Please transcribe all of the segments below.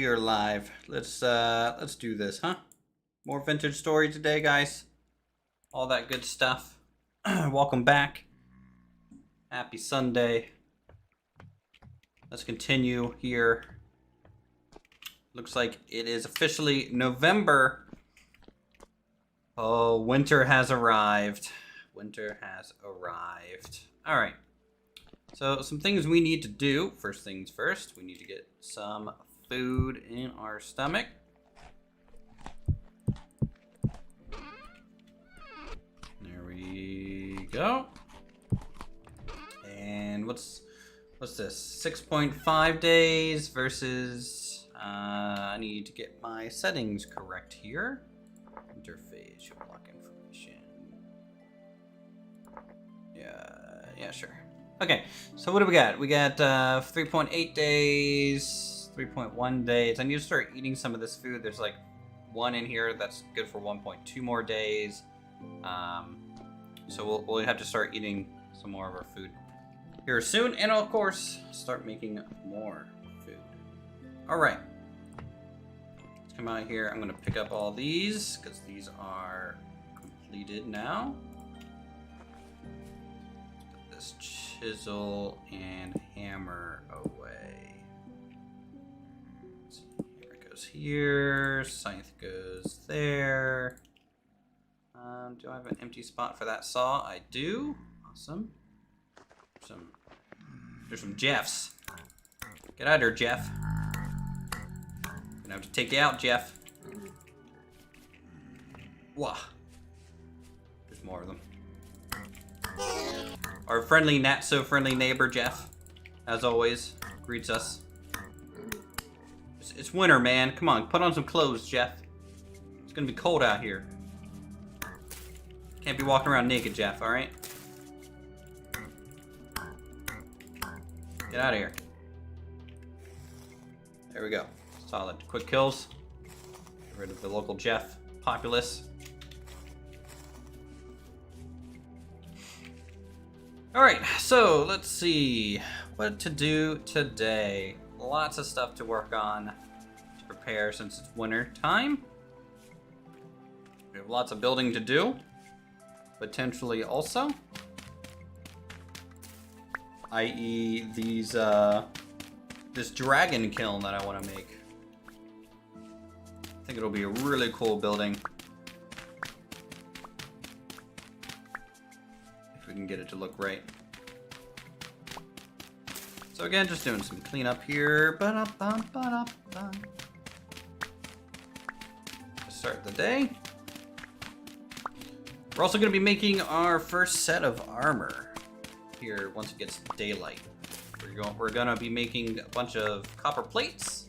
we are live. Let's do this, huh? More vintage story today, guys. All that good stuff. Welcome back. Happy Sunday. Let's continue here. Looks like it is officially November. Oh, winter has arrived. Winter has arrived. All right. So some things we need to do. First things first, we need to get some food in our stomach. There we go. And what's this? 6.5 days versus I need to get my settings correct here. Interface should block information. Yeah, sure. Okay, so what do we got? We got 3.8 days, 3.1 days. I need to start eating some of this food. There's like one in here that's good for 1.2 more days. So we'll have to start eating some more of our food here soon. And of course, start making more food. All right. Let's come out here. I'm going to pick up all these because these are completed now. Let's put this chisel and hammer away. Let's see, hammer goes here, scythe goes there. Do I have an empty spot for that saw? I do. Awesome. There's some Jeffs. Get out of here, Jeff. Gonna have to take you out, Jeff. Wah. There's more of them. Our friendly, not so friendly neighbor, Jeff, as always, greets us. It's winter, man. Come on, put on some clothes, Jeff. It's gonna be cold out here. Can't be walking around naked, Jeff, alright? Get out of here. There we go. Solid. Quick kills. Get rid of the local Jeff populace. Alright, so let's see what to do today. Lots of stuff to work on to prepare since it's winter time. We have lots of building to do, potentially also. I.e. these, this dragon kiln that I want to make. I think it'll be a really cool building. If we can get it to look right. So again, just doing some cleanup here. To start the day. We're also going to be making our first set of armor here once it gets daylight. We're going to be making a bunch of copper plates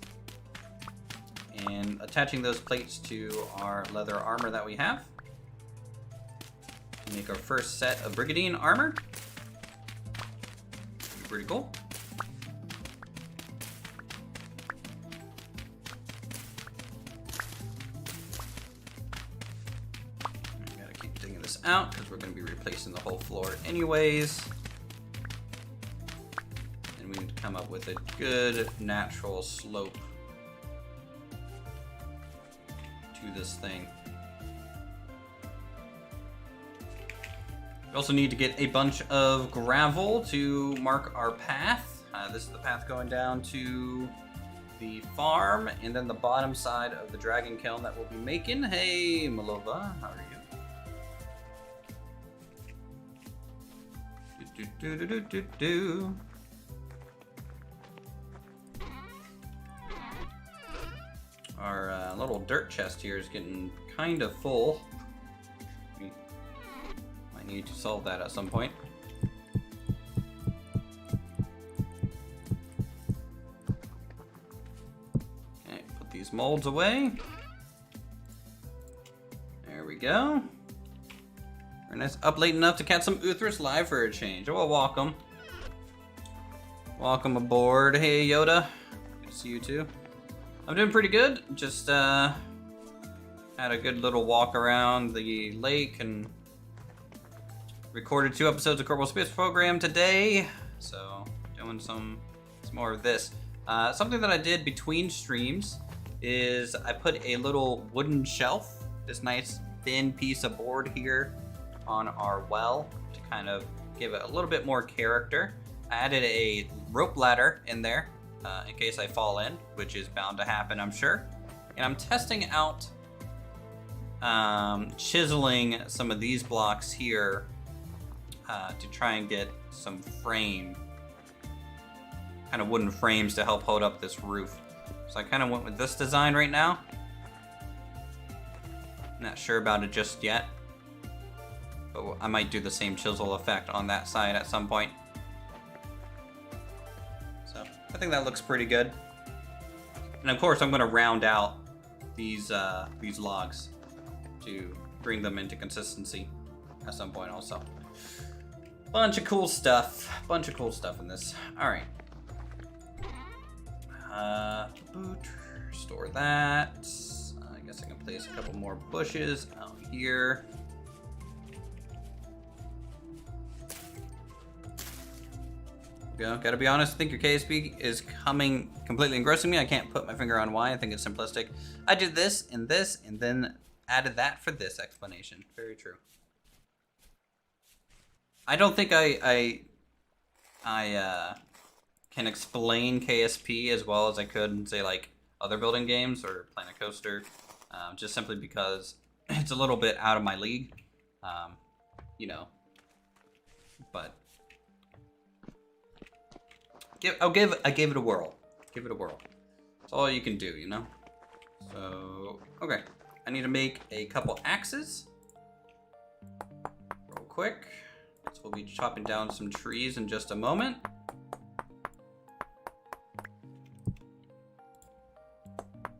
and attaching those plates to our leather armor that we have. Make our first set of brigandine armor. Pretty cool. I gotta keep digging this out because we're going to be replacing the whole floor anyways. And we need to come up with a good natural slope to this thing. We also need to get a bunch of gravel to mark our path. This is the path going down to the farm, and then the bottom side of the dragon kiln that we'll be making. Hey, Malova, how are you? Our little dirt chest here is getting kind of full. Need to solve that at some point. Okay, put these molds away. There we go. Very nice. Up late enough to catch some Uthris live for a change. Oh, well, welcome. Welcome aboard. Hey, Yoda. Good to see you too. I'm doing pretty good. Just had a good little walk around the lake and recorded 2 episodes of Kerbal Space Program today, so doing some more of this. Something that I did between streams is I put a little wooden shelf, this nice thin piece of board here on our well to kind of give it a little bit more character. I added a rope ladder in there in case I fall in, which is bound to happen, I'm sure. And I'm testing out chiseling some of these blocks here to try and get some kind of wooden frames to help hold up this roof. So I kind of went with this design right now. Not sure about it just yet, but I might do the same chisel effect on that side at some point. So I think that looks pretty good. And of course I'm going to round out these logs to bring them into consistency at some point also. Bunch of cool stuff in this. All right. Store that. I guess I can place a couple more bushes out here. Gotta be honest, I think your KSP is coming completely engrossing me. I can't put my finger on why. I think it's simplistic. I did this, and then added that for this explanation. Very true. I don't think I can explain KSP as well as I could in, say, like other building games or Planet Coaster, just simply because it's a little bit out of my league, you know. But I gave it a whirl. Give it a whirl. That's all you can do, you know. So okay, I need to make a couple axes real quick. So we'll be chopping down some trees in just a moment.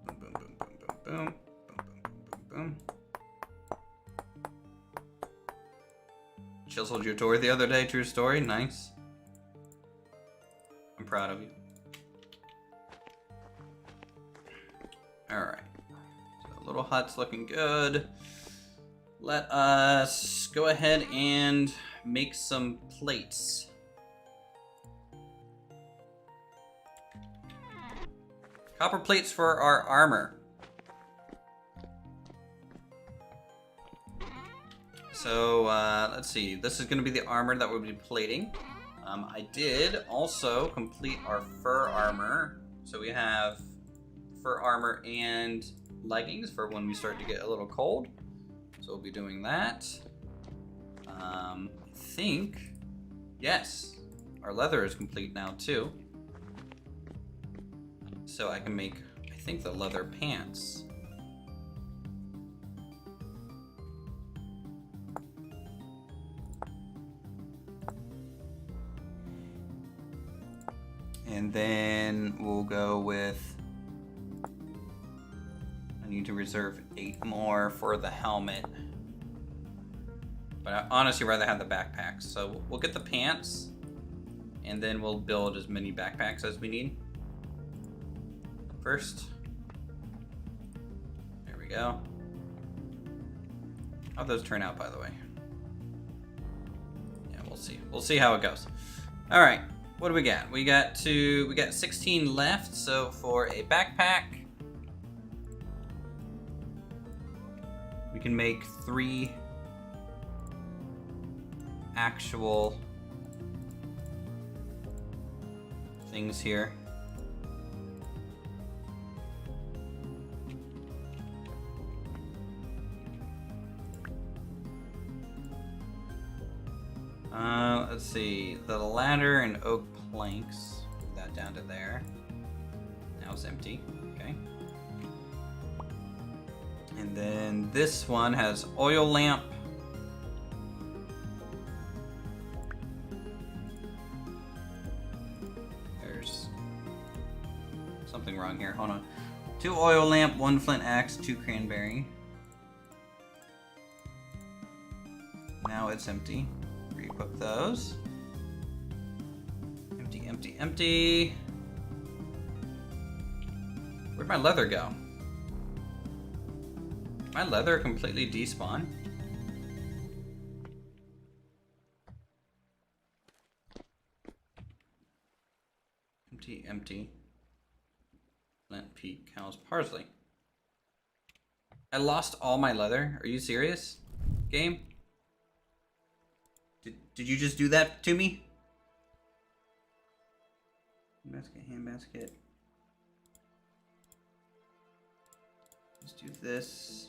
Boom, boom, boom, boom, boom, boom, boom, boom, boom. Chiseled your door the other day, true story. Nice. I'm proud of you. Alright. So little hut's looking good. Let us go ahead and make some plates. Copper plates for our armor. So let's see. This is going to be the armor that we'll be plating. I did also complete our fur armor. So we have fur armor and leggings for when we start to get a little cold. So we'll be doing that. I think, yes, our leather is complete now too. So I can make, I think, the leather pants. And then we'll go with, I need to reserve 8 more for the helmet. But I honestly rather have the backpacks. So we'll get the pants, and then we'll build as many backpacks as we need. First. There we go. How'd those turn out, by the way? Yeah, we'll see. We'll see how it goes. All right. What do we got? We got 16 left. So for a backpack, we can make 3 actual things here. Let's see, the ladder and oak planks, move that down to there. Now it's empty, okay. And then this one has oil lamp. There's something wrong here, hold on. 2 oil lamp, 1 flint axe, 2 cranberry. Now it's empty. Re-equip those. Empty, empty, empty. Where'd my leather go? Did my leather completely despawn? Empty, empty. Flint, peat, cows, parsley. I lost all my leather. Are you serious? Game? Did you just do that to me? Basket, hand basket. Let's do this.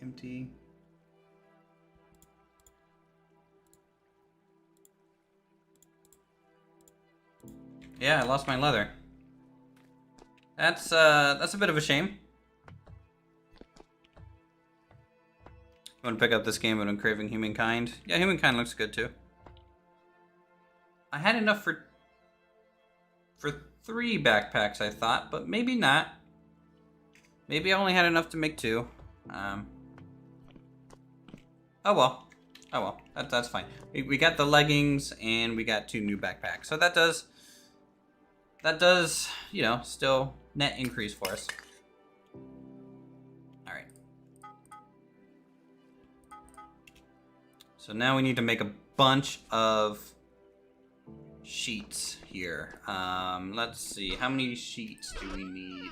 Empty. Yeah, I lost my leather. That's a bit of a shame. I want to pick up this game, but I'm craving Humankind. Yeah, Humankind looks good too. I had enough for 3 backpacks, I thought, but maybe not. Maybe I only had enough to make 2. Oh well. Oh well. That's fine. We got the leggings and we got 2 new backpacks. So that does, you know, still net increase for us. Alright. So now we need to make a bunch of sheets here. Let's see. How many sheets do we need?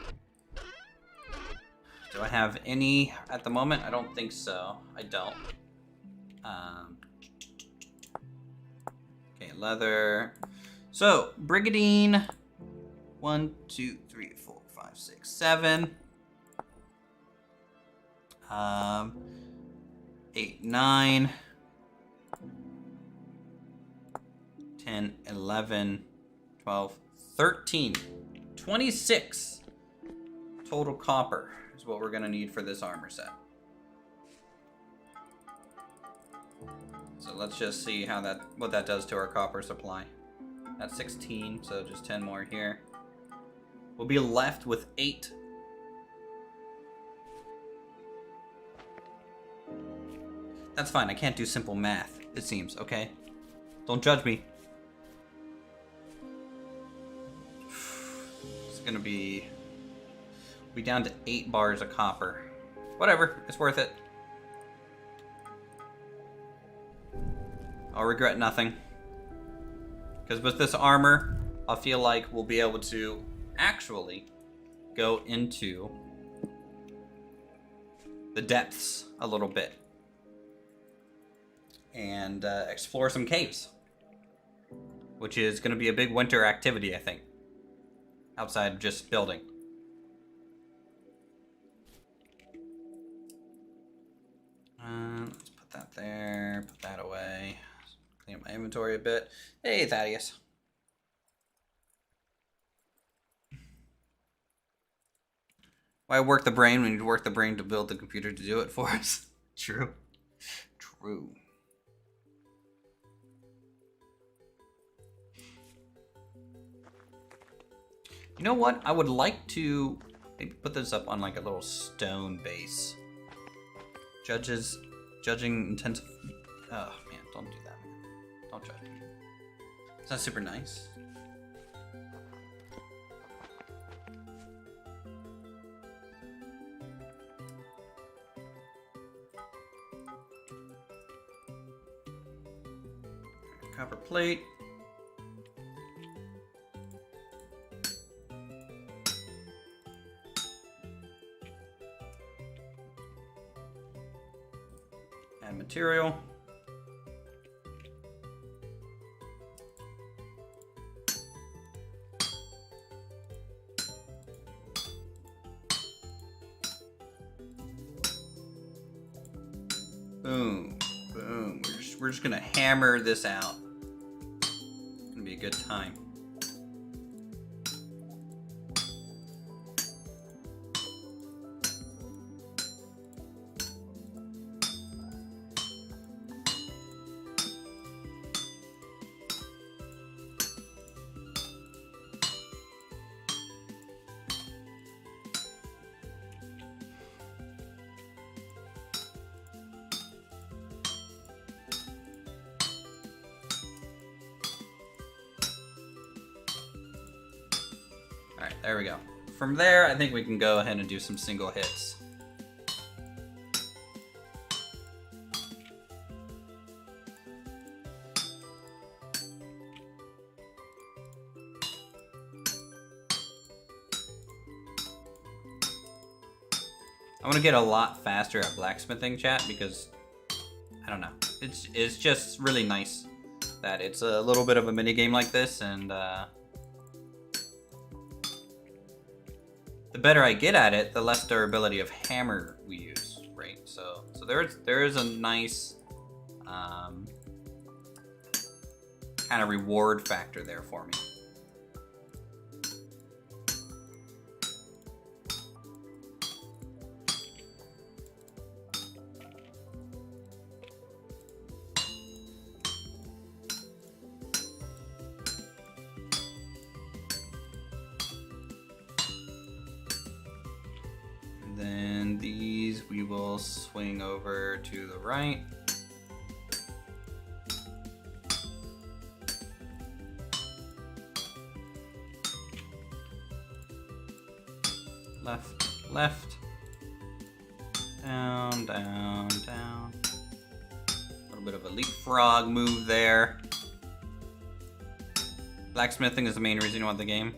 Do I have any at the moment? I don't think so. I don't. Okay, leather. So, brigadine. 1, 2, 3, 4, 5, 6, 7. 8, 9. 10, 11, 12, 13. 26 total copper is what we're going to need for this armor set. So let's just see how what that does to our copper supply. That's 16, so just 10 more here. We'll be left with 8. That's fine, I can't do simple math, it seems, okay? Don't judge me. It's gonna be down to 8 bars of copper. Whatever, it's worth it. I'll regret nothing. Because with this armor, I feel like we'll be able to actually go into the depths a little bit. And explore some caves. Which is going to be a big winter activity, I think. Outside of just building. Let's put that there, put that away. Clean up my inventory a bit. Hey, Thaddeus. Why work the brain when you work the brain to build the computer to do it for us? True. True. You know what? I would like to maybe put this up on like a little stone base. Judging intensive. Oh man, don't do that, man. Don't judge me. It's not super nice. Copper plate. Add material. Boom, boom. We're just gonna hammer this out. It's gonna be a good time. Alright, there we go. From there, I think we can go ahead and do some single hits. I want to get a lot faster at blacksmithing, chat, because I don't know. It's just really nice that it's a little bit of a mini game like this, and the better I get at it, the less durability of hammer we use, right? So there is a nice kind of reward factor there for me. Then these we will swing over to the right. Left, left. Down, down, down. A little bit of a leapfrog move there. Blacksmithing is the main reason you want the game.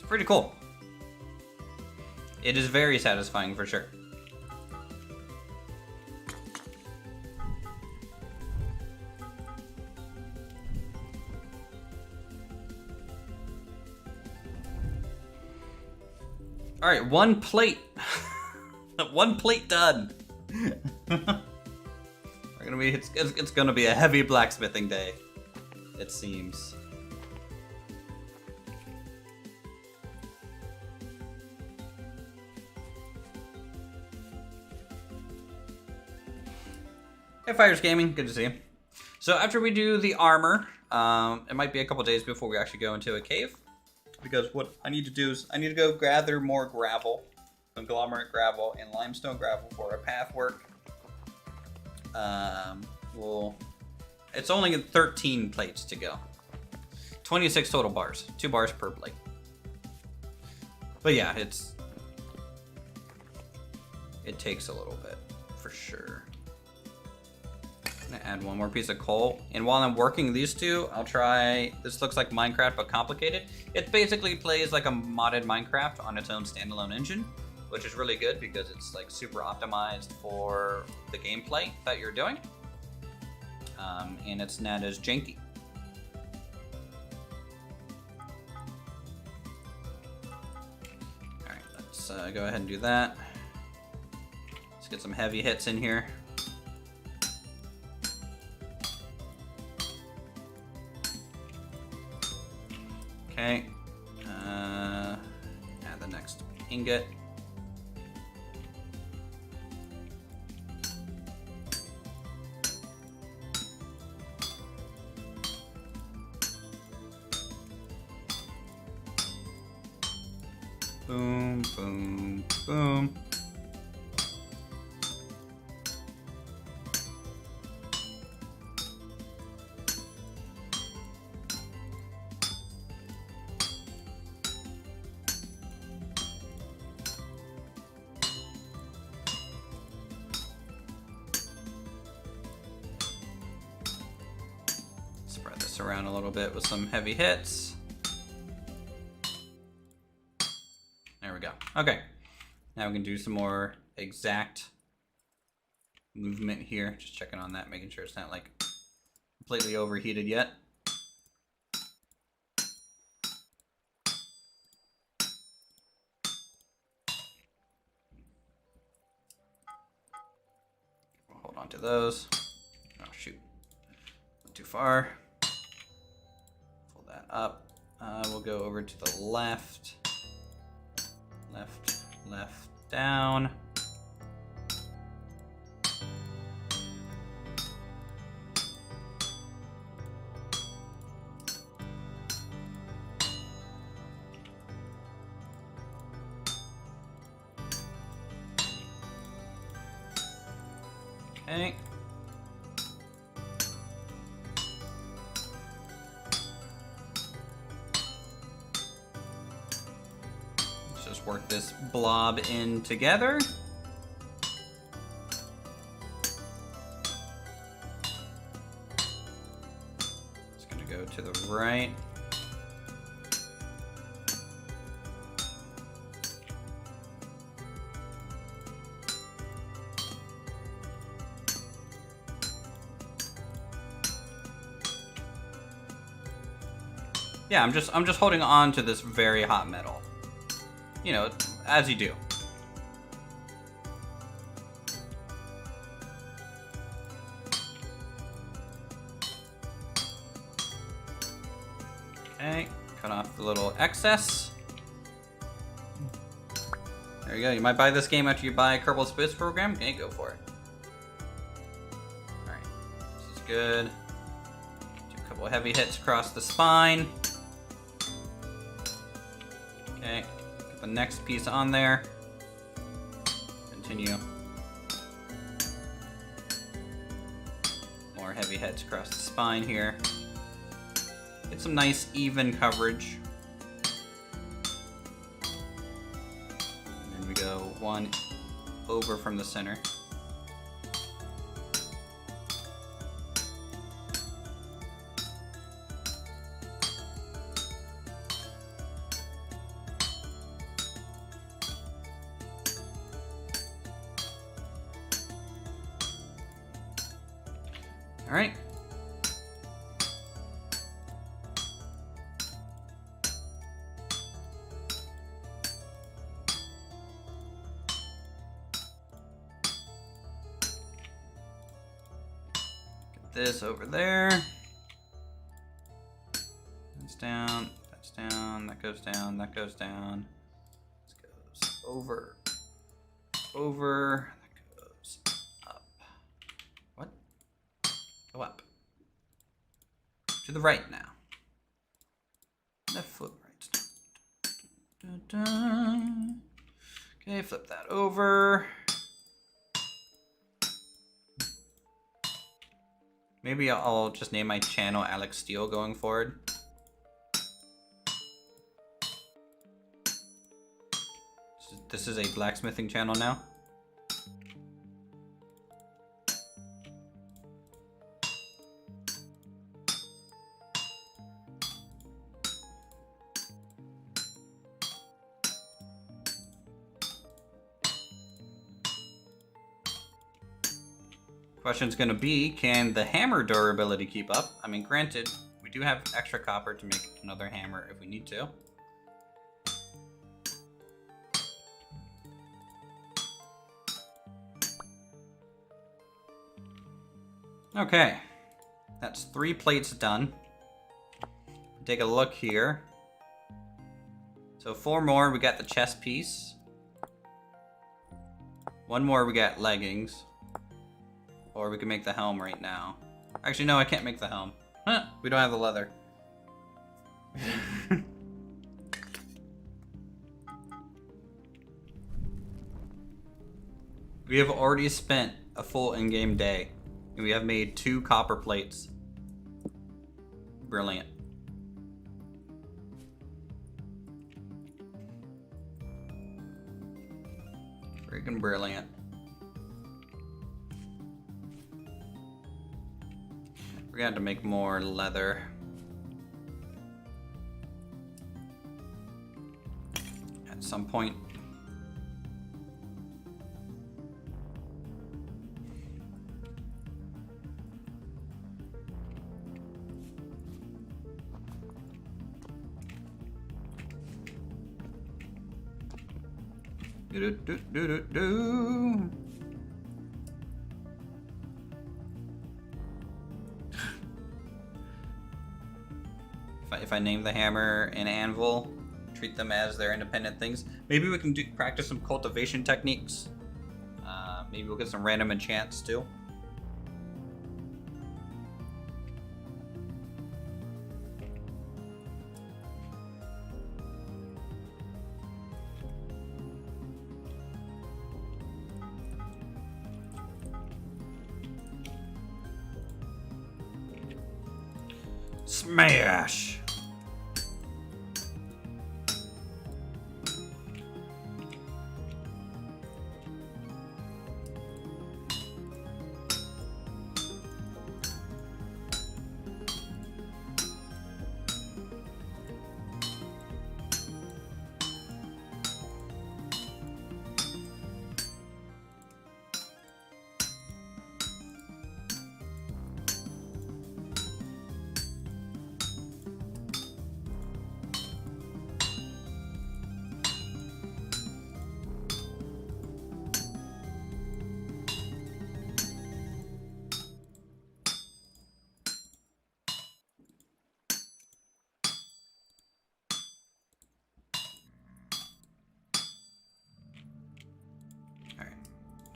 Pretty cool. It is very satisfying for sure. All right, one plate. One plate done. It's gonna be a heavy blacksmithing day, it seems. Hey, Fires Gaming, good to see you. So after we do the armor, it might be a couple days before we actually go into a cave, because what I need to do is I need to go gather more gravel, conglomerate gravel and limestone gravel for a path work. It's only 13 plates to go. 26 total bars, 2 bars per plate. But yeah, it takes a little bit for sure. I'm gonna add one more piece of coal, and while I'm working these two, I'll try. This looks like Minecraft but complicated. It basically plays like a modded Minecraft on its own standalone engine, which is really good because it's like super optimized for the gameplay that you're doing, and it's not as janky. All right, let's go ahead and do that. Let's get some heavy hits in here. Okay, add the next ingot. Boom, boom, boom. Around a little bit with some heavy hits. There we go. Okay, now we can do some more exact movement here. Just checking on that, making sure it's not like completely overheated yet. We'll hold on to those. Oh shoot, not too far. Up. We'll go over to the left. Left, left, down. Okay. Work this blob in together. It's going to go to the right. Yeah, I'm just holding on to this very hot metal. You know, as you do. Okay, cut off the little excess. There you go. You might buy this game after you buy Kerbal Space Program. Okay, go for it. Alright, this is good. Do a couple of heavy hits across the spine. Okay, get the next piece on there. Continue. More heavy hits across the spine here. Get some nice even coverage. And then we go one over from the center. All right. Get this over there. That's down, that's down, that goes down, that goes down. This goes over, over, that goes up. What? Go up. To the right now. Left foot right. Okay, flip that over. Maybe I'll just name my channel Alex Steele going forward. This is a blacksmithing channel now. Question's gonna be, can the hammer durability keep up? I mean, granted, we do have extra copper to make another hammer if we need to. Okay, that's 3 plates done. Take a look here. So 4 more, we got the chest piece. 1 more, we got leggings. Or we can make the helm right now. Actually, no, I can't make the helm. Huh, we don't have the leather. We have already spent a full in-game day. And we have made 2 copper plates. Brilliant. Freaking brilliant. We're gonna have to make more leather. At some point. Do do do do do. If I name the hammer and anvil, treat them as their independent things. Maybe we can practice some cultivation techniques. Maybe we'll get some random enchants too. Smash!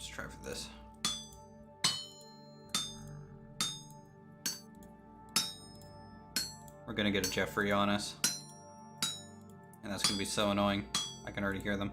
Let's try for this. We're gonna get a Jeffrey on us. And that's gonna be so annoying. I can already hear them.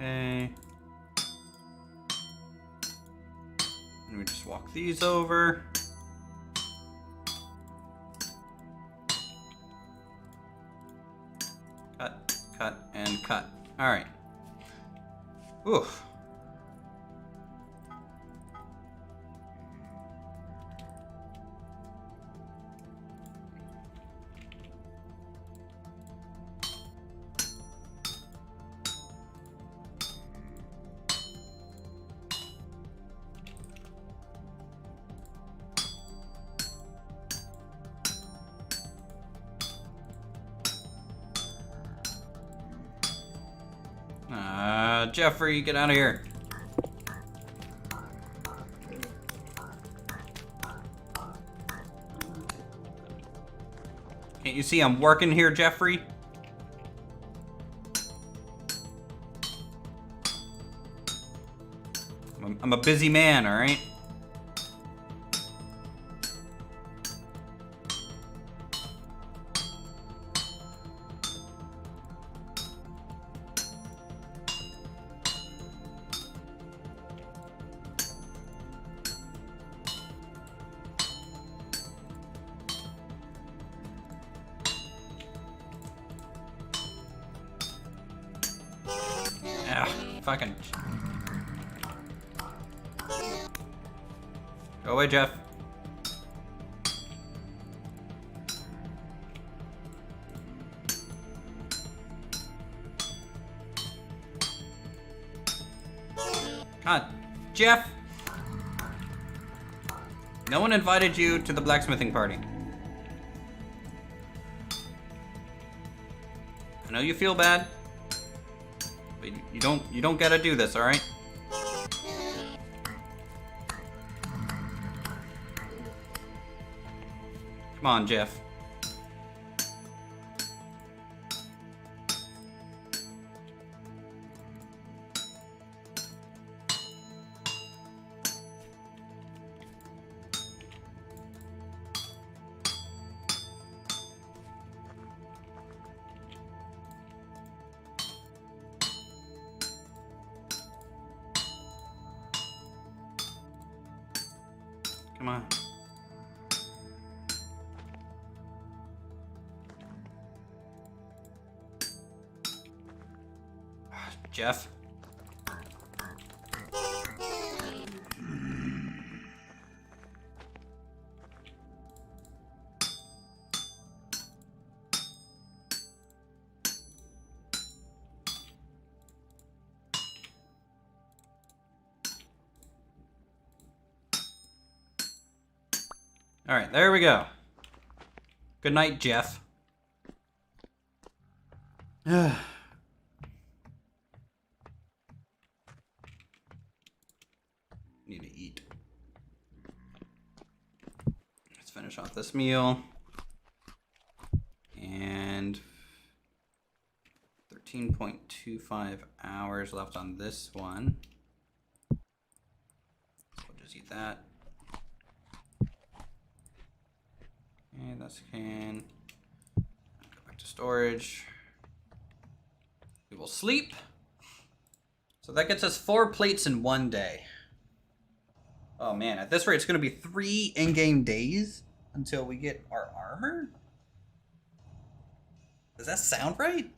Okay. And we just walk these over. Cut, cut, and cut. All right. Oof. Jeffrey, get out of here. Can't you see I'm working here, Jeffrey? I'm a busy man, all right? Fucking. Go away, Jeff. God, Jeff! No one invited you to the blacksmithing party. I know you feel bad. But you don't gotta do this, all right? Come on, Jeff. Come on. Jeff. All right, there we go. Good night, Jeff. Need to eat. Let's finish off this meal. And 13.25 hours left on this one. So we'll just eat that. And this can go back to storage. We will sleep. So that gets us 4 plates in 1 day. Oh man, at this rate, it's going to be 3 in-game days until we get our armor? Does that sound right?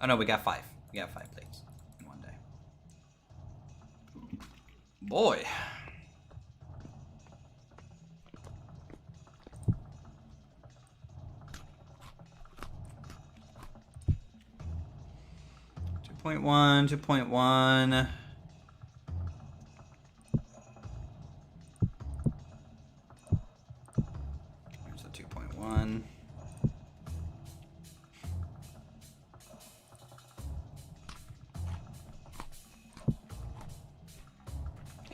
Oh no, we got 5. We got 5 plates in 1 day. Boy. Point 2.1. There's the 2.1.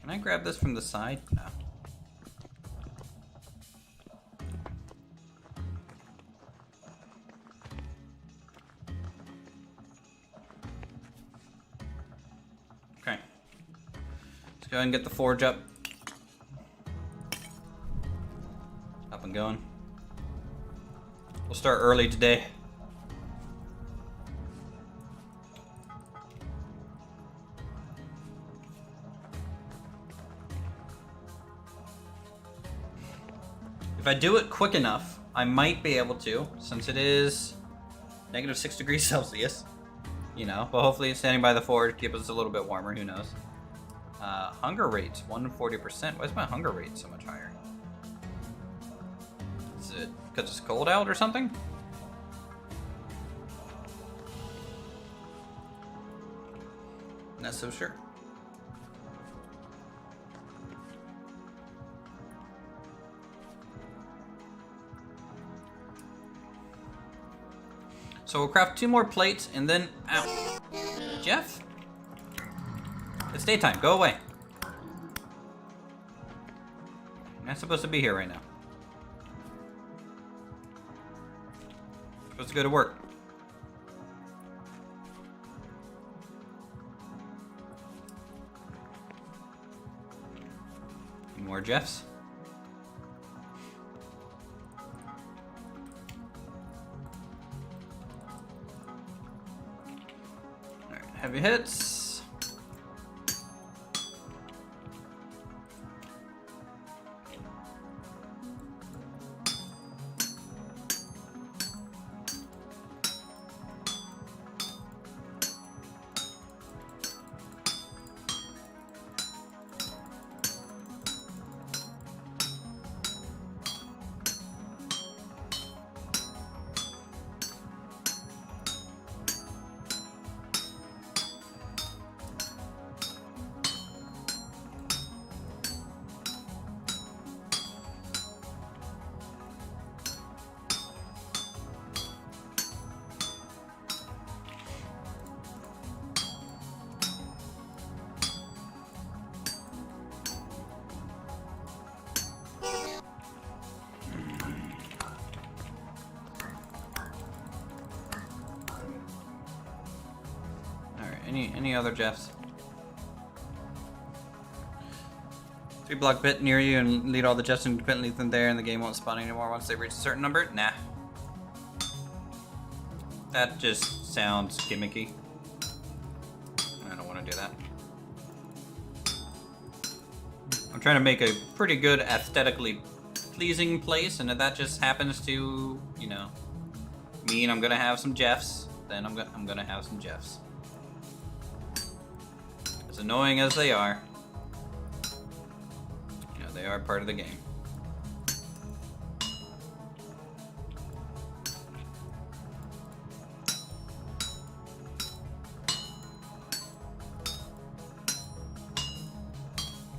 Can I grab this from the side? No. Okay. Let's go ahead and get the forge up. Up and going. We'll start early today. If I do it quick enough, I might be able to, since it is -6 degrees Celsius. You know, but hopefully standing by the forge keeps us a little bit warmer, who knows. Hunger rates, 140%. Why is my hunger rate so much higher? Is it because it's cold out or something? Not so sure. So we'll craft 2 more plates and then... Ow. Jeff? It's daytime. Go away. You're not supposed to be here right now. You're supposed to go to work. Any more Jeffs? Heavy hits. Any other Jeffs? 3-block bit near you and lead all the Jeffs independently from there, and the game won't spawn anymore once they reach a certain number? Nah. That just sounds gimmicky. I don't want to do that. I'm trying to make a pretty good, aesthetically pleasing place, and if that just happens to, you know, mean I'm gonna have some Jeffs, then I'm gonna have some Jeffs. As annoying as they are, you know, they are part of the game.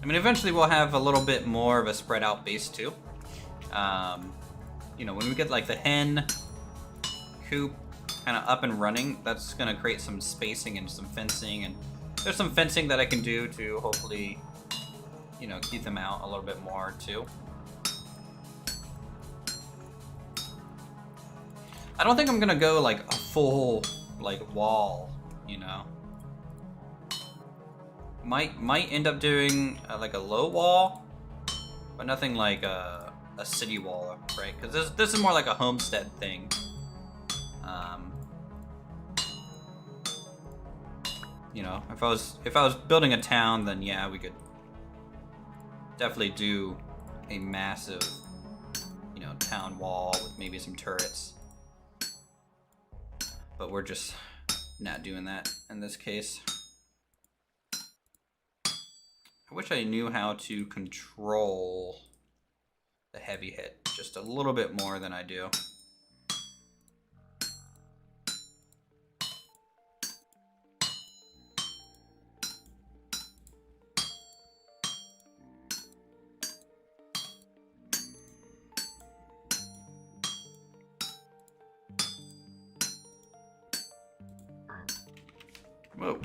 I mean, eventually we'll have a little bit more of a spread out base too. You know, when we get like the hen coop kind of up and running, that's gonna create some spacing and some fencing, and there's some fencing that I can do to hopefully, you know, keep them out a little bit more too. I don't think I'm gonna go like a full like wall, you know. Might end up doing like a low wall, but nothing like a city wall, right? Because this is more like a homestead thing. You know, if I was building a town, then yeah, we could definitely do a massive, you know, town wall with maybe some turrets. But we're just not doing that in this case. I wish I knew how to control the heavy hit just a little bit more than I do. Whoa.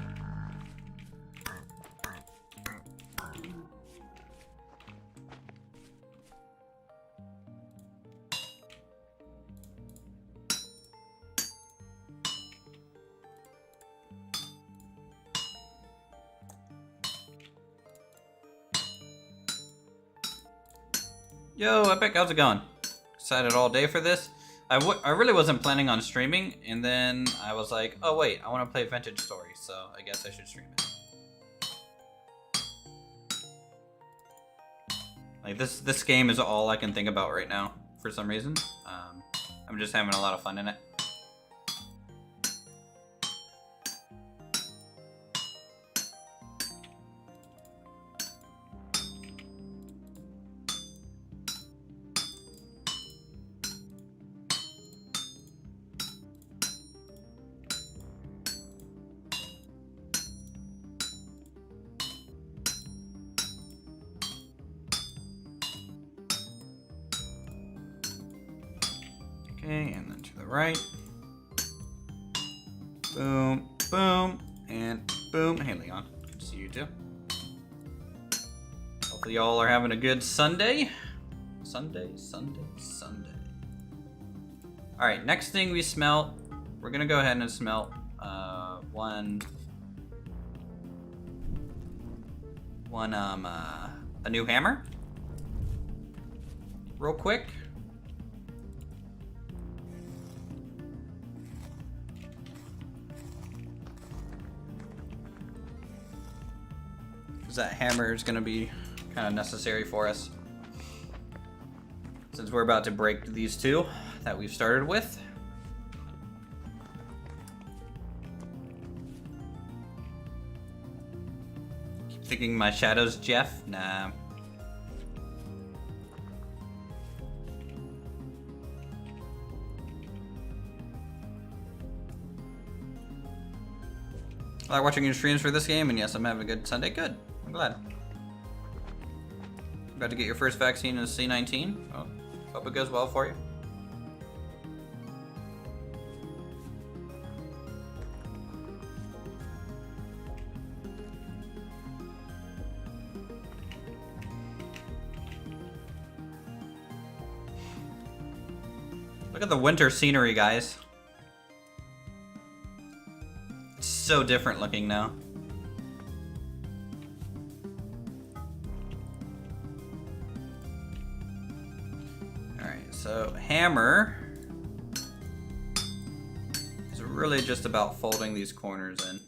Yo, Epic, how's it going? Excited all day for this? I really wasn't planning on streaming, and then I was like, oh wait, I want to play Vintage Story, so I guess I should stream it. Like, this game is all I can think about right now, for some reason. I'm just having a lot of fun in it. Okay, and then to the right. Boom, boom, and boom. Hey, Leon. Good to see you too. Hopefully y'all are having a good Sunday. Sunday. Alright, next thing we smelt. We're gonna go ahead and smelt a new hammer. Real quick. That hammer is going to be kind of necessary for us since we're about to break these two that we've started with. Keep thinking my shadow's Jeff? Nah. I like watching your streams for this game, and yes, I'm having a good Sunday. Good. I'm glad. About to get your first vaccine in C19. Well, hope it goes well for you. Look at the winter scenery, guys. It's so different looking now. So hammer is really just about folding these corners in.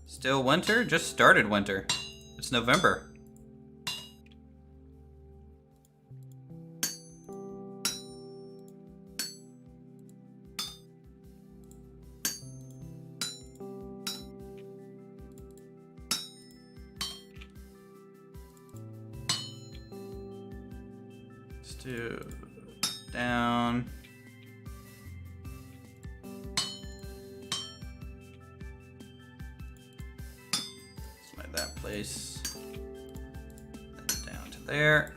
Still winter? Just started winter. It's November. Let's do down. Place down to there.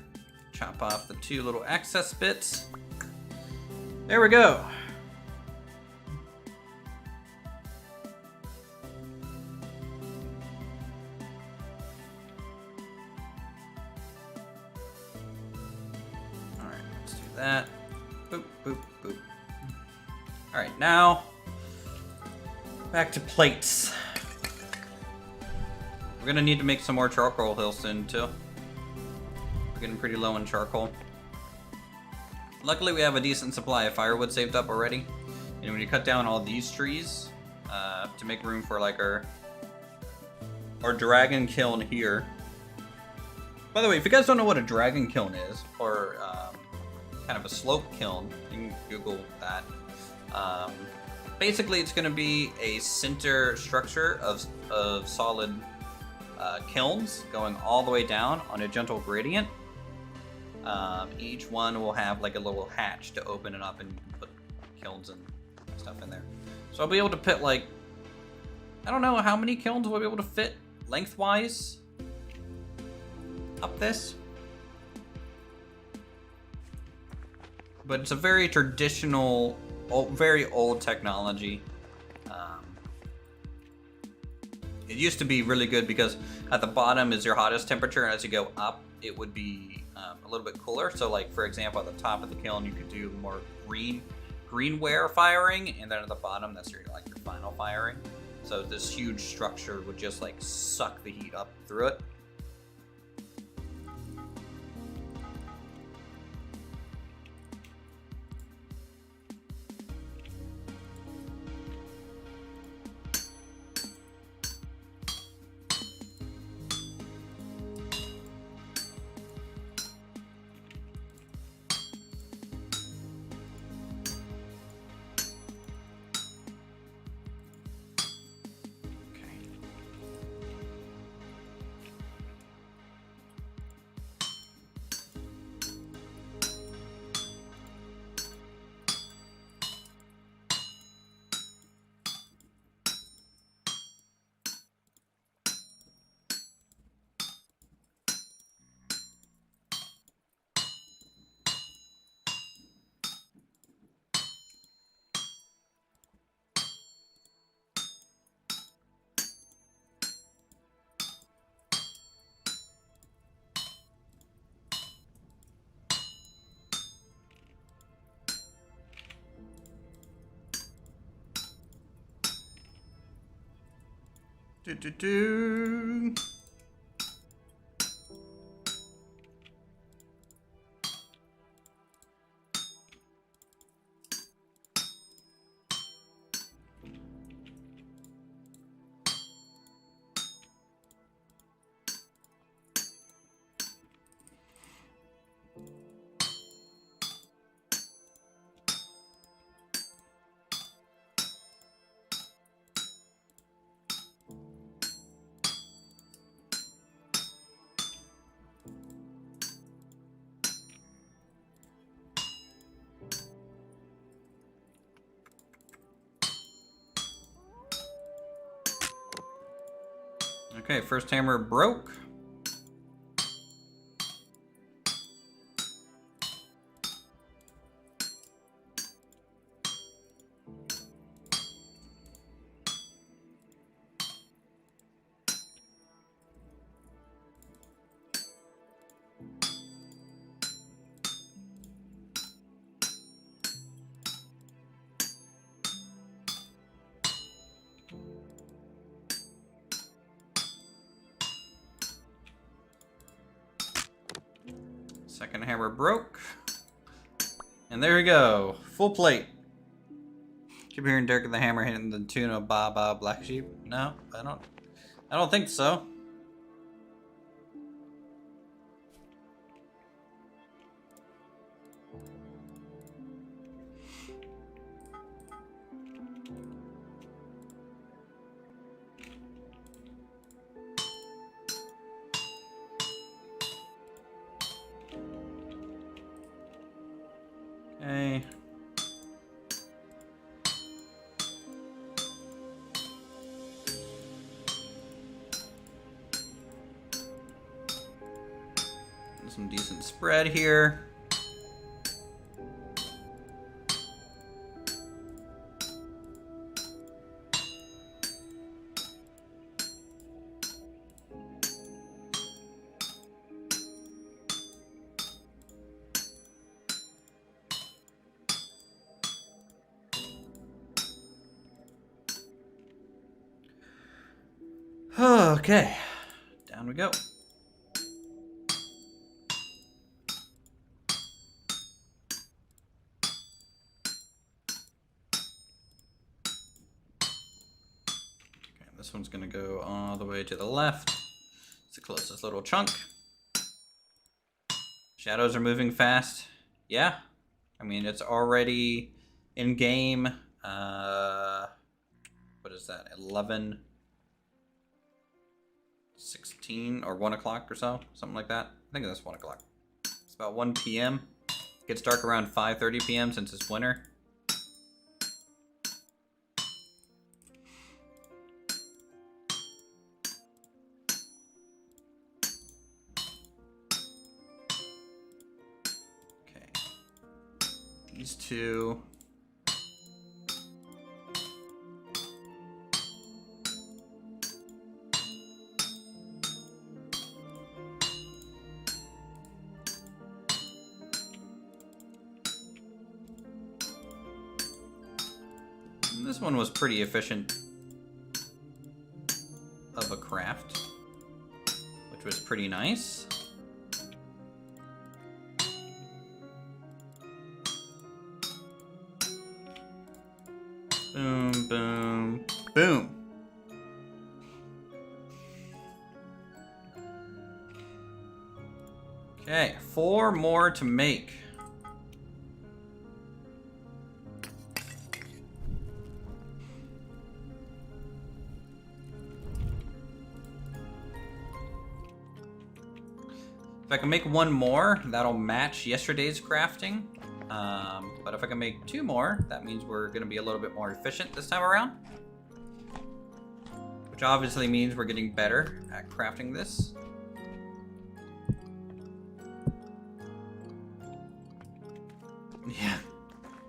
Chop off the two little excess bits. There we go. All right, let's do that. Boop, boop, boop. All right, now back to plates. We're gonna need to make some more charcoal hill soon too. We're getting pretty low on charcoal. Luckily we have a decent supply of firewood saved up already. And when you cut down all these trees to make room for like our dragon kiln here. By the way, if you guys don't know what a dragon kiln is, or kind of a slope kiln, you can Google that. Basically, it's going to be a center structure of solid kilns going all the way down on a gentle gradient. Each one will have like a little hatch to open it up and put kilns and stuff in there. So I'll be able to put like, I don't know how many kilns we'll be able to fit lengthwise up this. But it's a very traditional, very old technology. It used to be really good because at the bottom is your hottest temperature, and as you go up, it would be a little bit cooler. So like, for example, at the top of the kiln, you could do more greenware firing, and then at the bottom, that's your final firing. So this huge structure would just like suck the heat up through it. Do. Okay, first hammer broke. Second hammer broke. And there we go. Full plate. Keep hearing Dirk and the Hammer hitting the tune of Ba Ba Black Sheep. No, I don't think so. Okay. Some decent spread here. Okay. Down we go. This one's gonna go all the way to the left. It's the closest little chunk. Shadows are moving fast. Yeah. I mean, it's already in game. What is that? 11, 16, or 1 o'clock or so? Something like that. I think that's 1 o'clock. It's about 1 p.m. It gets dark around 5:30 p.m. since it's winter. These two. And this one was pretty efficient of a craft, which was pretty nice. Boom, boom, boom. Okay, 4 more to make. If I can make 1 more, that'll match yesterday's crafting. But if I can make 2 more, that means we're going to be a little bit more efficient this time around. Which obviously means we're getting better at crafting this. Yeah,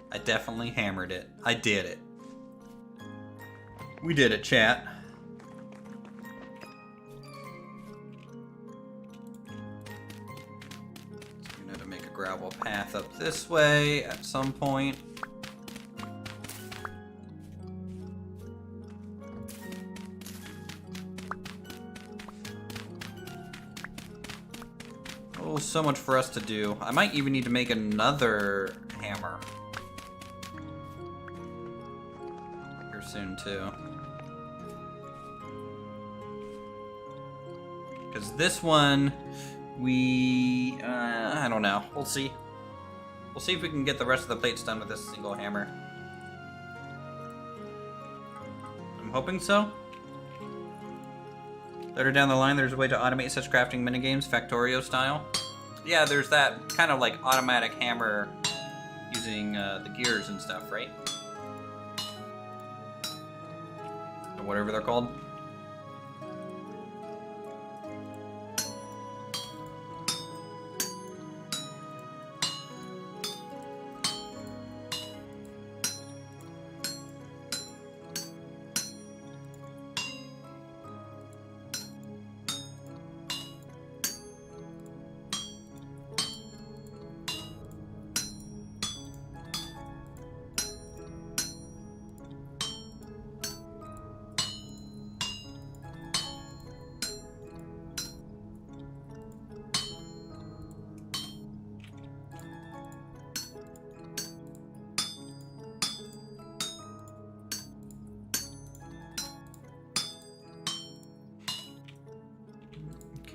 I definitely hammered it. I did it. We did it, chat. Gravel path up this way at some point. Oh, so much for us to do. I might even need to make another hammer here soon too. Because this one, I don't know. We'll see. We'll see if we can get the rest of the plates done with this single hammer. I'm hoping so. Later down the line, there's a way to automate such crafting minigames, Factorio style. Yeah, there's that kind of like automatic hammer using the gears and stuff, right? Or whatever they're called.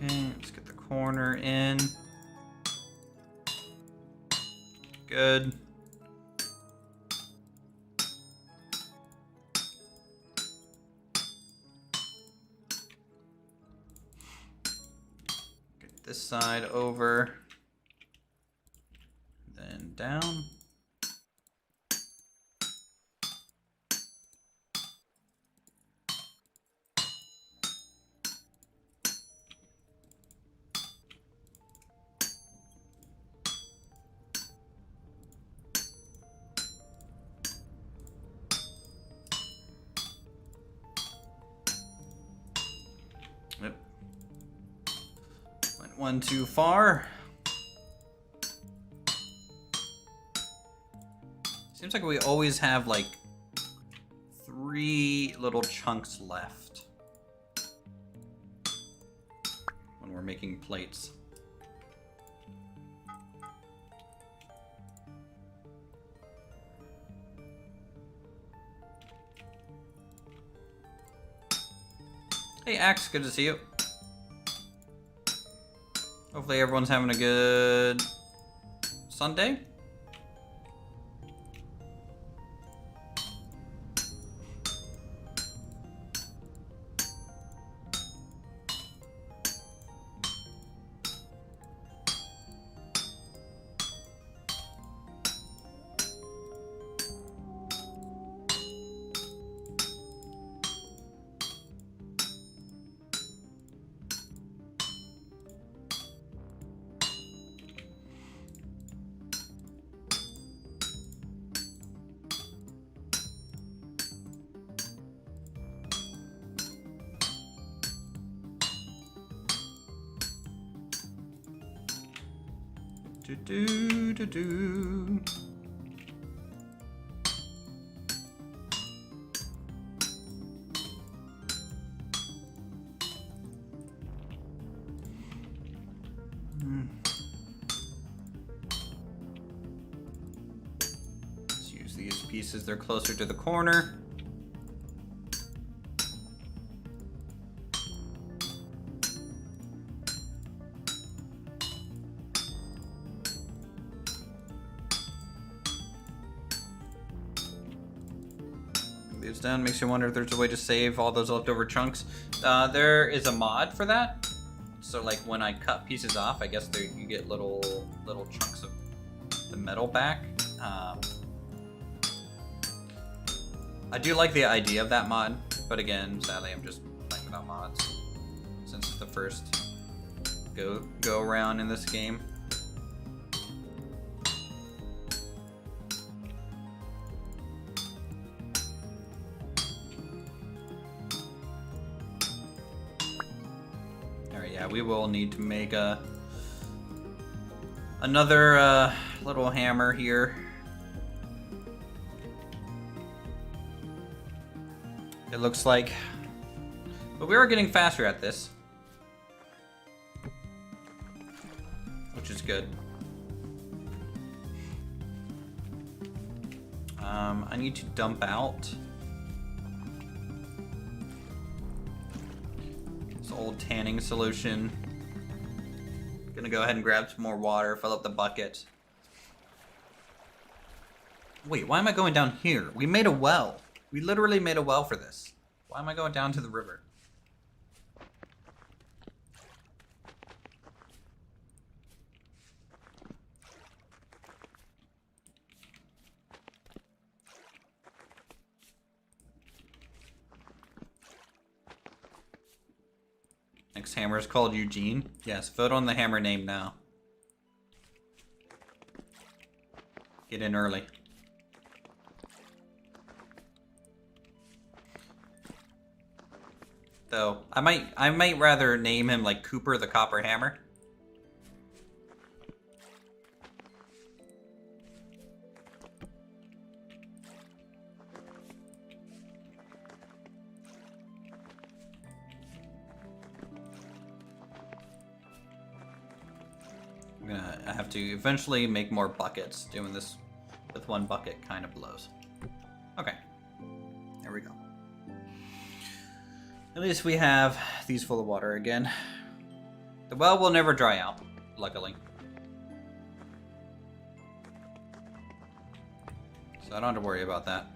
Okay, let's get the corner in. Good. Get this side over. Then down. Yep. Went one too far. Seems like we always have like 3 little chunks left. when we're making plates. Hey Axe, good to see you. Hopefully everyone's having a good Sunday. Do do do. Let's use these pieces, they're closer to the corner. These down, makes you wonder if there's a way to save all those leftover chunks. There is a mod for that. So like when I cut pieces off, I guess you get little chunks of the metal back. I do like the idea of that mod, but again, sadly, I'm just playing without mods since it's the first go around in this game. Alright, yeah, we will need to make another little hammer here. It looks like, but we are getting faster at this, which is good. I need to dump out this old tanning solution. Gonna go ahead and grab some more water, fill up the bucket. Wait, why am I going down here? We made a well. We literally made a well for this. Why am I going down to the river? Next hammer is called Eugene. Yes, vote on the hammer name now. Get in early. Though I might rather name him like Cooper the Copper Hammer. I have to eventually make more buckets. Doing this with one bucket kind of blows. Okay, there we go. At least we have these full of water again. The well will never dry out, luckily. So I don't have to worry about that.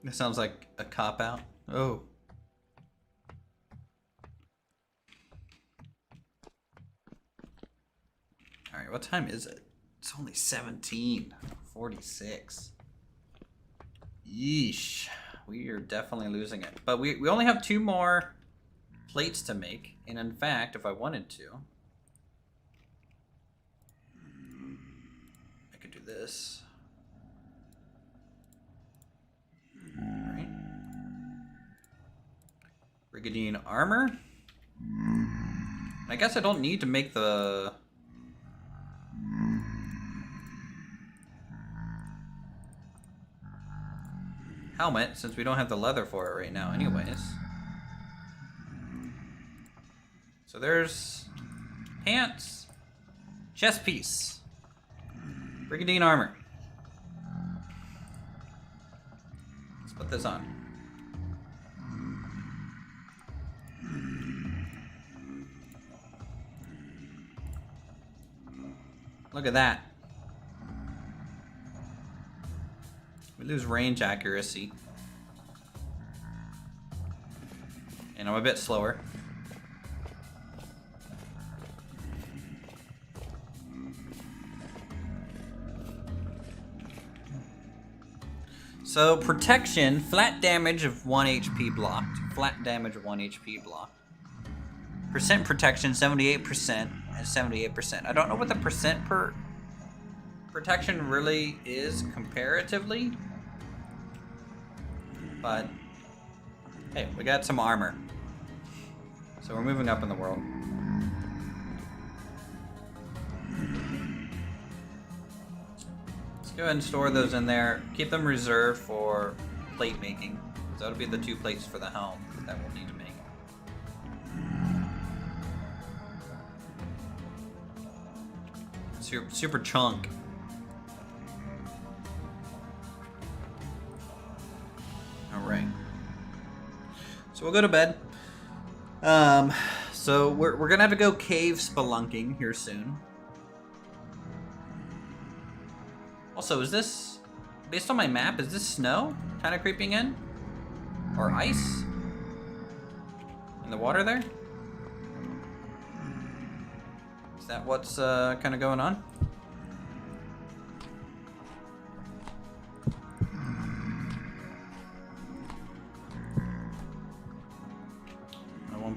It sounds like a cop-out. Oh. Alright, what time is it? It's only 17:46. Yeesh. We are definitely losing it. But we only have 2 more plates to make. And in fact, if I wanted to, I could do this. Alright. Brigandine armor. I guess I don't need to make the... helmet, since we don't have the leather for it right now anyways. So there's pants, chest piece, brigandine armor. Let's put this on. Look at that. We lose range accuracy. And I'm a bit slower. So protection, flat damage of 1 HP blocked. Flat damage of 1 HP blocked. Percent protection, 78% and 78%. I don't know what the percent per protection really is comparatively. But, hey, we got some armor. So we're moving up in the world. Let's go ahead and store those in there. Keep them reserved for plate making. So that'll be the 2 plates for the helm that we'll need to make. Super chunk. Alright. So we'll go to bed. So we're gonna have to go cave spelunking here soon. Also, is this, based on my map, is this snow kind of creeping in? Or ice? In the water there? Is that what's kind of going on?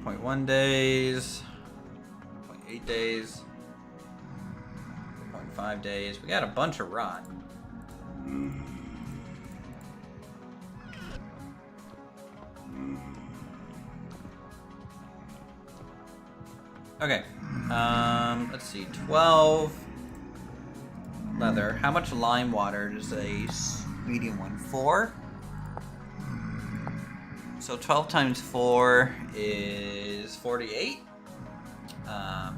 1.1 days, 1.8 days, 1.5 days. We got a bunch of rot. Okay, let's see, 12 leather. How much lime water does a medium one? 4? So 12 times 4 is 48.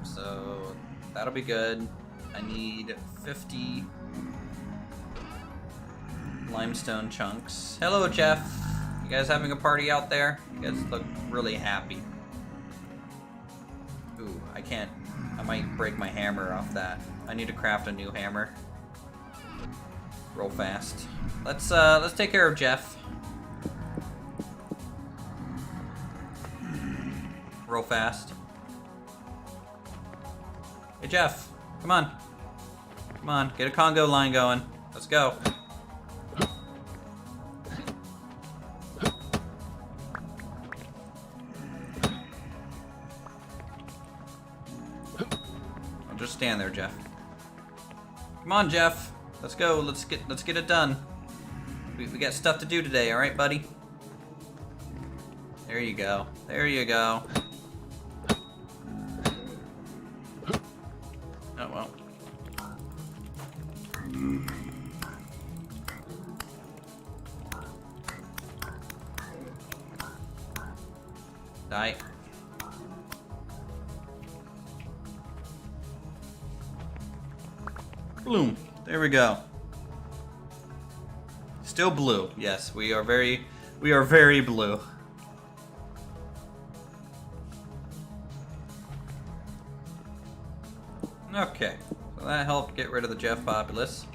So that'll be good. I need 50 limestone chunks. Hello, Jeff. You guys having a party out there? You guys look really happy. Ooh, I can't. I might break my hammer off that. I need to craft a new hammer. Real fast. Let's take care of Jeff. Real fast. Hey Jeff, come on. Come on, get a Congo line going. Let's go. I'll just stand there, Jeff. Come on, Jeff. Let's go. Let's get it done. We got stuff to do today, all right, buddy? There you go. There you go. Oh, well. Die. Bloom. There we go. Still blue. Yes, we are very blue. Okay, so that helped get rid of the Jeff populace.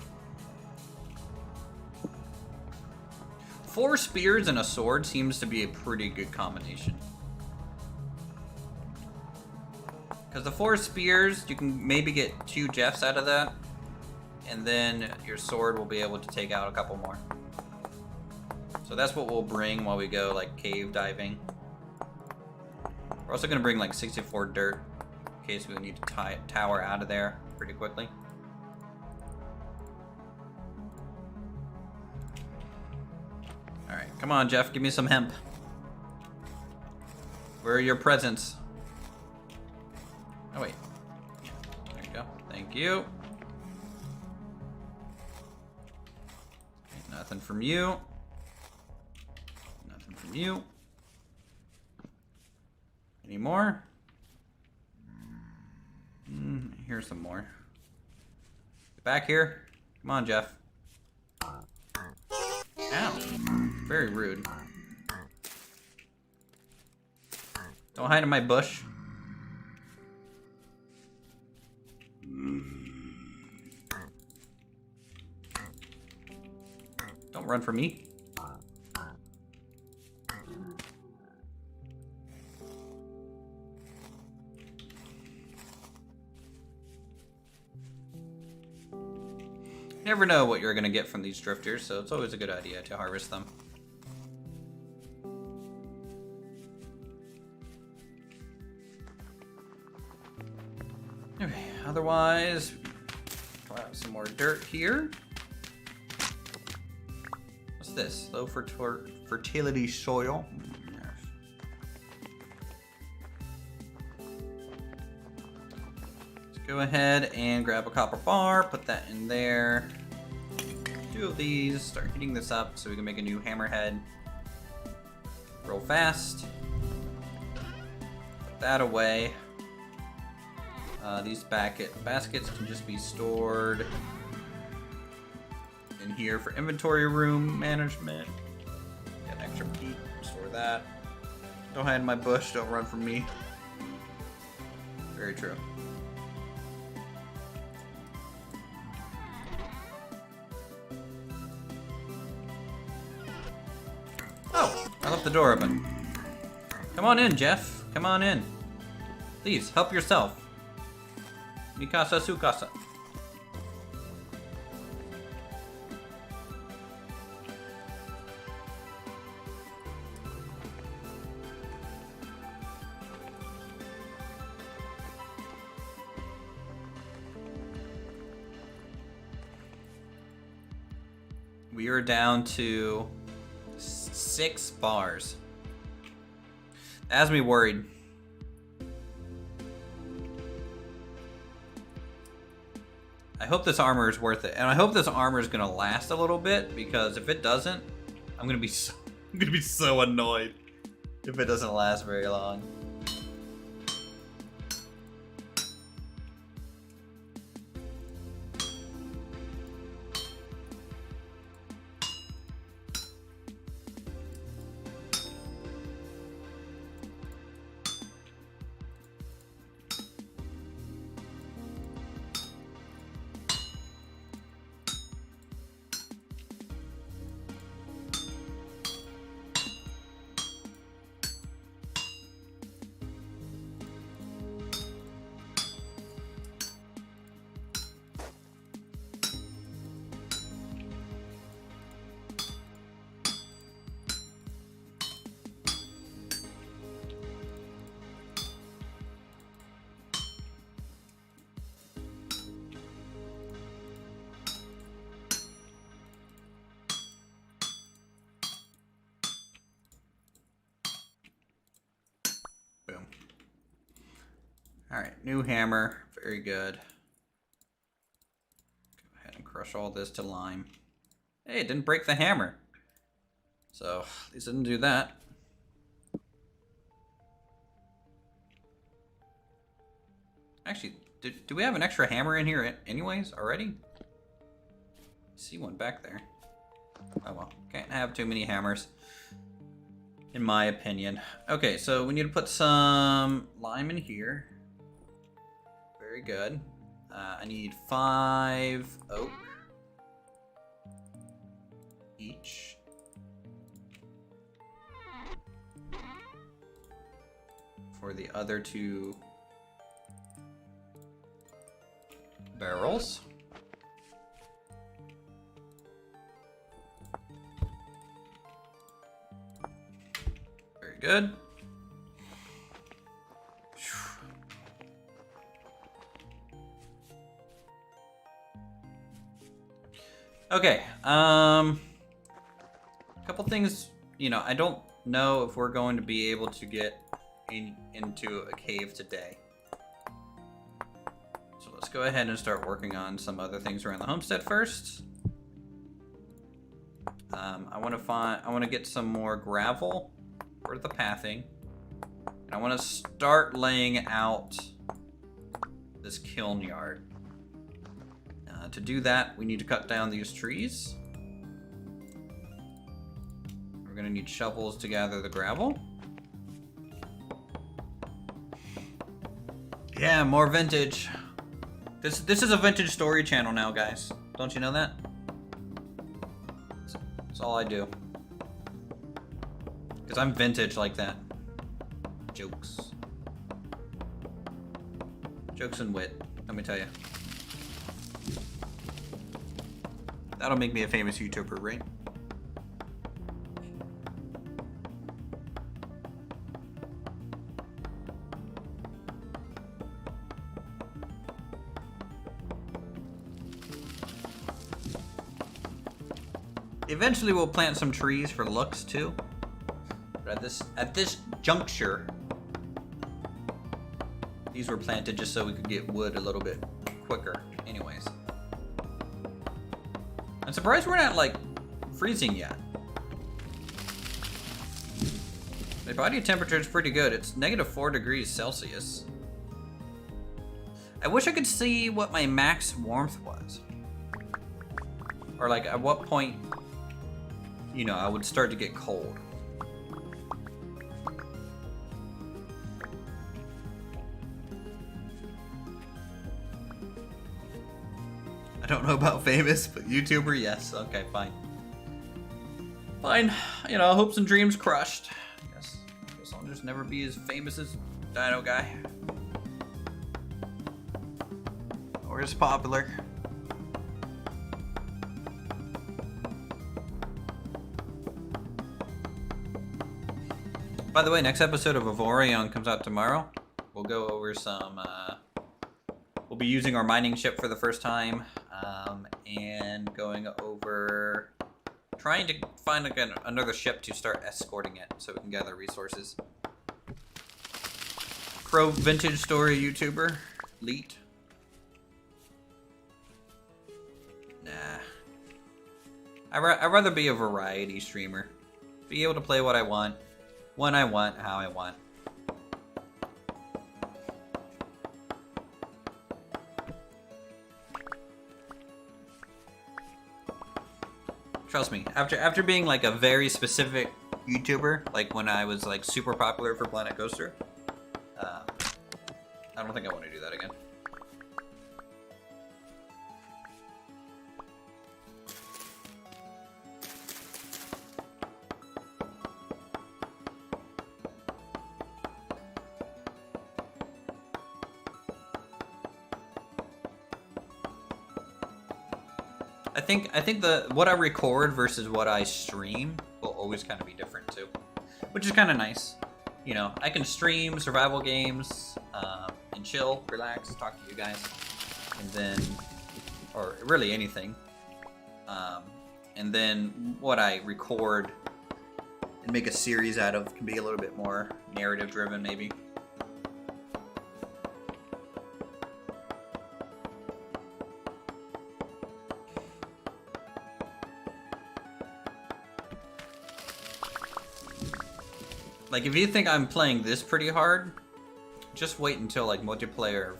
4 spears and a sword seems to be a pretty good combination. Because the 4 spears, you can maybe get 2 Jeffs out of that. And then your sword will be able to take out a couple more. So that's what we'll bring while we go like cave diving. We're also gonna bring like 64 dirt in case we need to tower out of there pretty quickly. Alright, come on Jeff, give me some hemp. Where are your presents? Oh wait. There you go. Thank you. Nothing from you. from you. Any more? Here's some more. Get back here. Come on, Jeff. Ow. Very rude. Don't hide in my bush. Don't run from me. Never know what you're gonna get from these drifters, so it's always a good idea to harvest them. Okay, otherwise, we'll have some more dirt here. What's this? Low fertility soil. Let's go ahead and grab a copper bar, put that in there. 2 of these, start heating this up so we can make a new hammerhead real fast. Put that away. These baskets can just be stored in here for inventory room management. Get an extra peat, store that. Don't hide in my bush, don't run from me. Very true. Oh, I left the door open. Come on in, Jeff. Come on in. Please, help yourself. Mikasa Sukasa. We are down to 6 bars. That has me worried. I hope this armor is worth it, and I hope this armor is gonna last a little bit, because if it doesn't, I'm gonna be so annoyed if it doesn't last very long. Boom. Alright, new hammer. Very good. Go ahead and crush all this to lime. Hey, it didn't break the hammer. So, at least it didn't do that. Actually, do we have an extra hammer in here anyways already? I see one back there. Oh well, can't have too many hammers, in my opinion. Okay, so we need to put some lime in here. Very good. I need 5 oak each. For the other 2 barrels. Very good. Okay, a couple things, I don't know if we're going to be able to get into a cave today. So let's go ahead and start working on some other things around the homestead first. I want to get some more gravel for the pathing. And I want to start laying out this kiln yard. To do that, we need to cut down these trees. We're going to need shovels to gather the gravel. Yeah, more vintage. This is a vintage story channel now, guys. Don't you know that? That's all I do. Because I'm vintage like that. Jokes. Jokes and wit, let me tell you. That'll make me a famous YouTuber, right? Eventually we'll plant some trees for looks too. But at this juncture, these were planted just so we could get wood a little bit quicker. Anyways. I'm surprised we're not like freezing yet. My body temperature is pretty good. It's -4 degrees Celsius. I wish I could see what my max warmth was. Or like at what point, you know, I would start to get cold. I don't know about famous, but YouTuber, yes. Okay, fine. Fine. You know, hopes and dreams crushed. Guess I'll just never be as famous as Dino Guy. Or as popular. By the way, next episode of Avorion comes out tomorrow. We'll go over some, we'll be using our mining ship for the first time, and going over, trying to find another ship to start escorting it so we can gather resources. Pro vintage story YouTuber, Leet. Nah. I'd rather be a variety streamer. Be able to play what I want. When I want, how I want. Trust me, after being like a very specific YouTuber, like when I was like super popular for Planet Coaster, I don't think I want to do that again. I think what I record versus what I stream will always kind of be different too, which is kind of nice. You know, I can stream survival games and chill, relax, talk to you guys, and then, or really anything. And then what I record and make a series out of can be a little bit more narrative driven, maybe. Like, if you think I'm playing this pretty hard, just wait until, like, multiplayer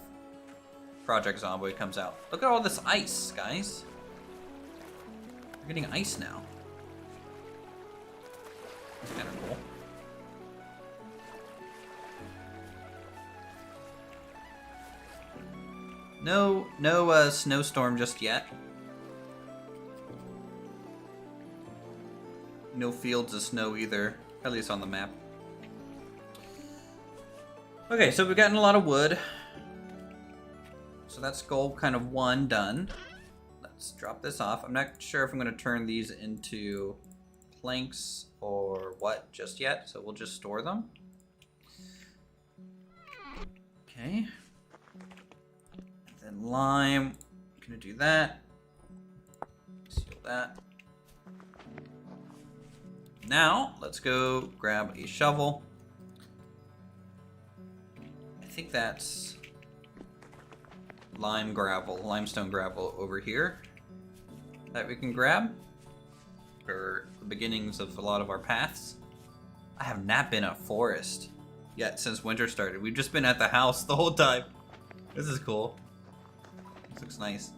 Project Zomboid comes out. Look at all this ice, guys. We're getting ice now. That's kind of cool. No snowstorm just yet. No fields of snow either, at least on the map. Okay, so we've gotten a lot of wood. So that's goal kind of 1 done. Let's drop this off. I'm not sure if I'm going to turn these into planks or what just yet, so we'll just store them. Okay. And then lime. I'm going to do that. Seal that. Now, let's go grab a shovel. I think that's limestone gravel over here that we can grab. or the beginnings of a lot of our paths. I have not been a forest yet since winter started. We've just been at the house the whole time. This is cool. This looks nice.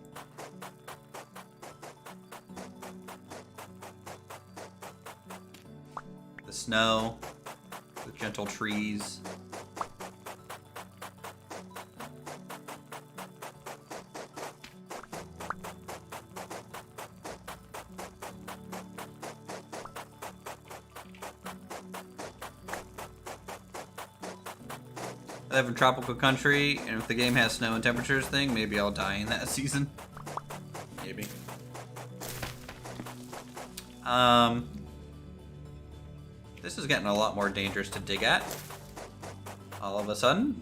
The snow, the gentle trees. I live in tropical country, and if the game has snow and temperatures thing, maybe I'll die in that season. Maybe. This is getting a lot more dangerous to dig at. All of a sudden.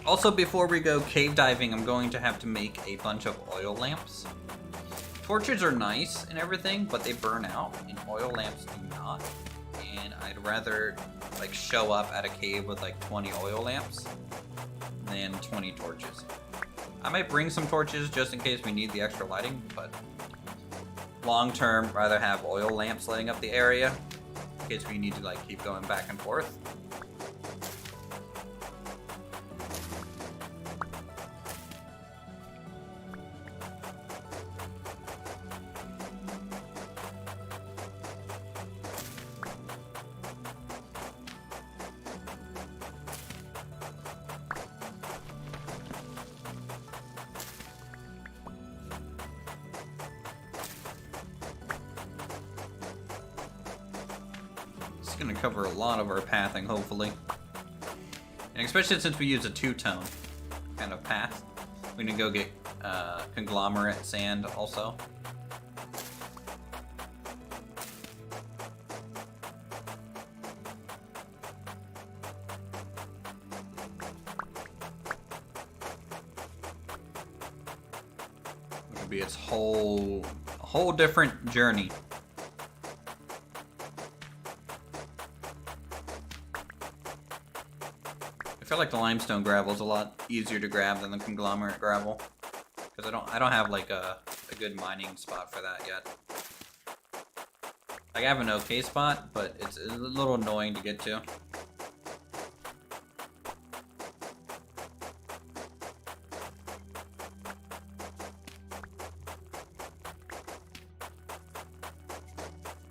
Also, before we go cave diving, I'm going to have to make a bunch of oil lamps. Torches are nice and everything, but they burn out, and oil lamps do not. And I'd rather like show up at a cave with like 20 oil lamps than 20 torches. I might bring some torches just in case we need the extra lighting, but long term, rather have oil lamps lighting up the area in case we need to like keep going back and forth. Going to cover a lot of our pathing, hopefully. And especially since we use a two-tone kind of path. We need to go get conglomerate sand also. Which would be its whole different journey. I feel like the limestone gravel is a lot easier to grab than the conglomerate gravel, because I don't have like a good mining spot for that yet. Like I have an okay spot, but it's a little annoying to get to.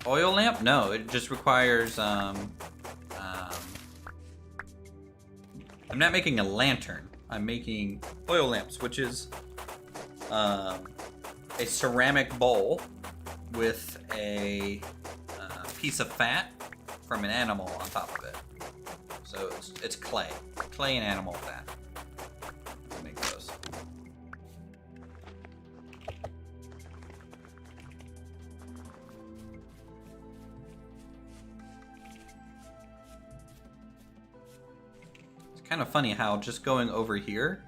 Oil lamp? No, it just requires I'm not making a lantern. I'm making oil lamps, which is a ceramic bowl with a piece of fat from an animal on top of it. So it's clay and animal fat. Make those. Kind of funny how just going over here,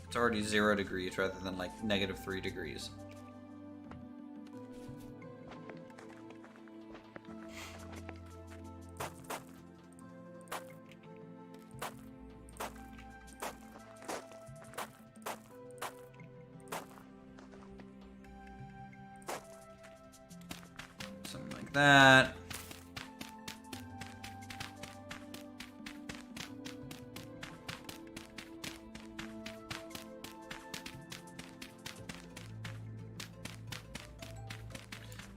it's already 0 degrees rather than like -3 degrees. Something like that.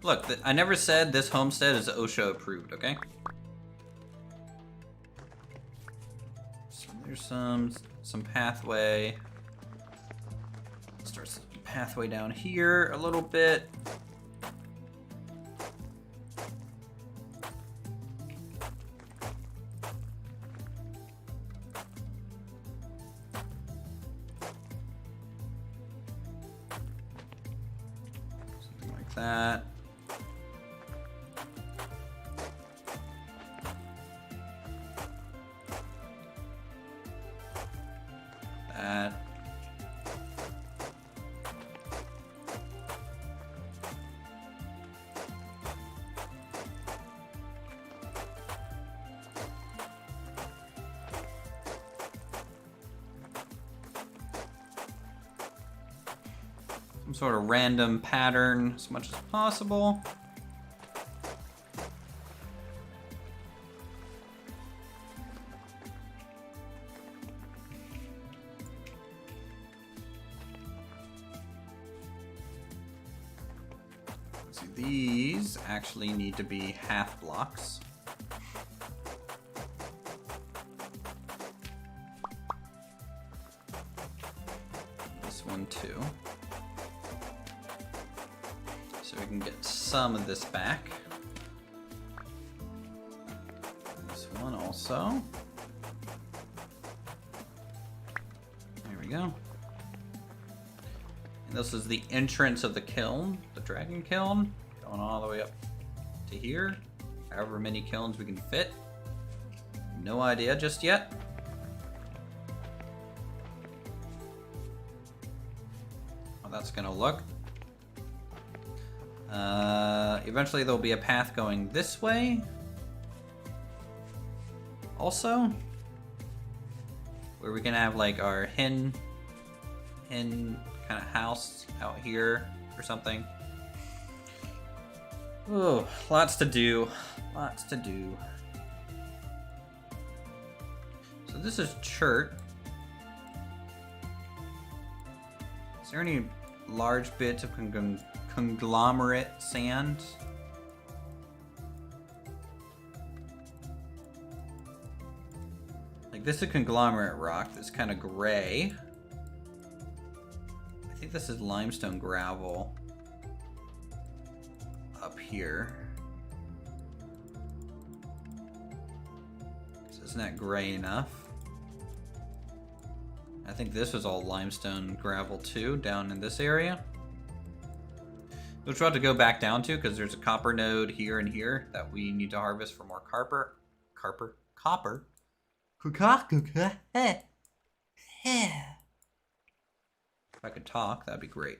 Look, I never said this homestead is OSHA approved, okay? So there's some pathway. Starts the pathway down here a little bit. Something like that. sort of random pattern as much as possible. So these actually need to be half blocks. This one too. So we can get some of this back. This one also. There we go. And this is the entrance of the kiln, the dragon kiln, going all the way up to here. However many kilns we can fit. No idea just yet. How that's gonna look. Eventually there'll be a path going this way. Also, where we can have like our hen kind of house out here or something. Oh, lots to do. Lots to do. So this is chert. Is there any large bits of conglomerate sand? Like this is a conglomerate rock that's kind of gray. I think this is limestone gravel up here. So isn't that gray enough? I think this was all limestone gravel too, down in this area. Which we'll have to go back down to because there's a copper node here and here that we need to harvest for more copper. If I could talk, that'd be great.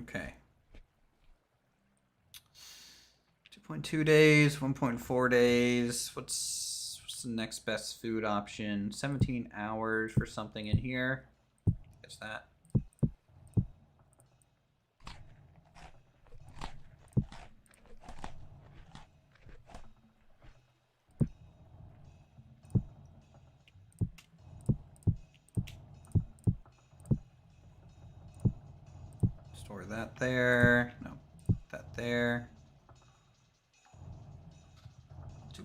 Okay. 2.2 days, 1.4 days. What's the next best food option? 17 hours for something in here. Guess that. Store that there. No, that there.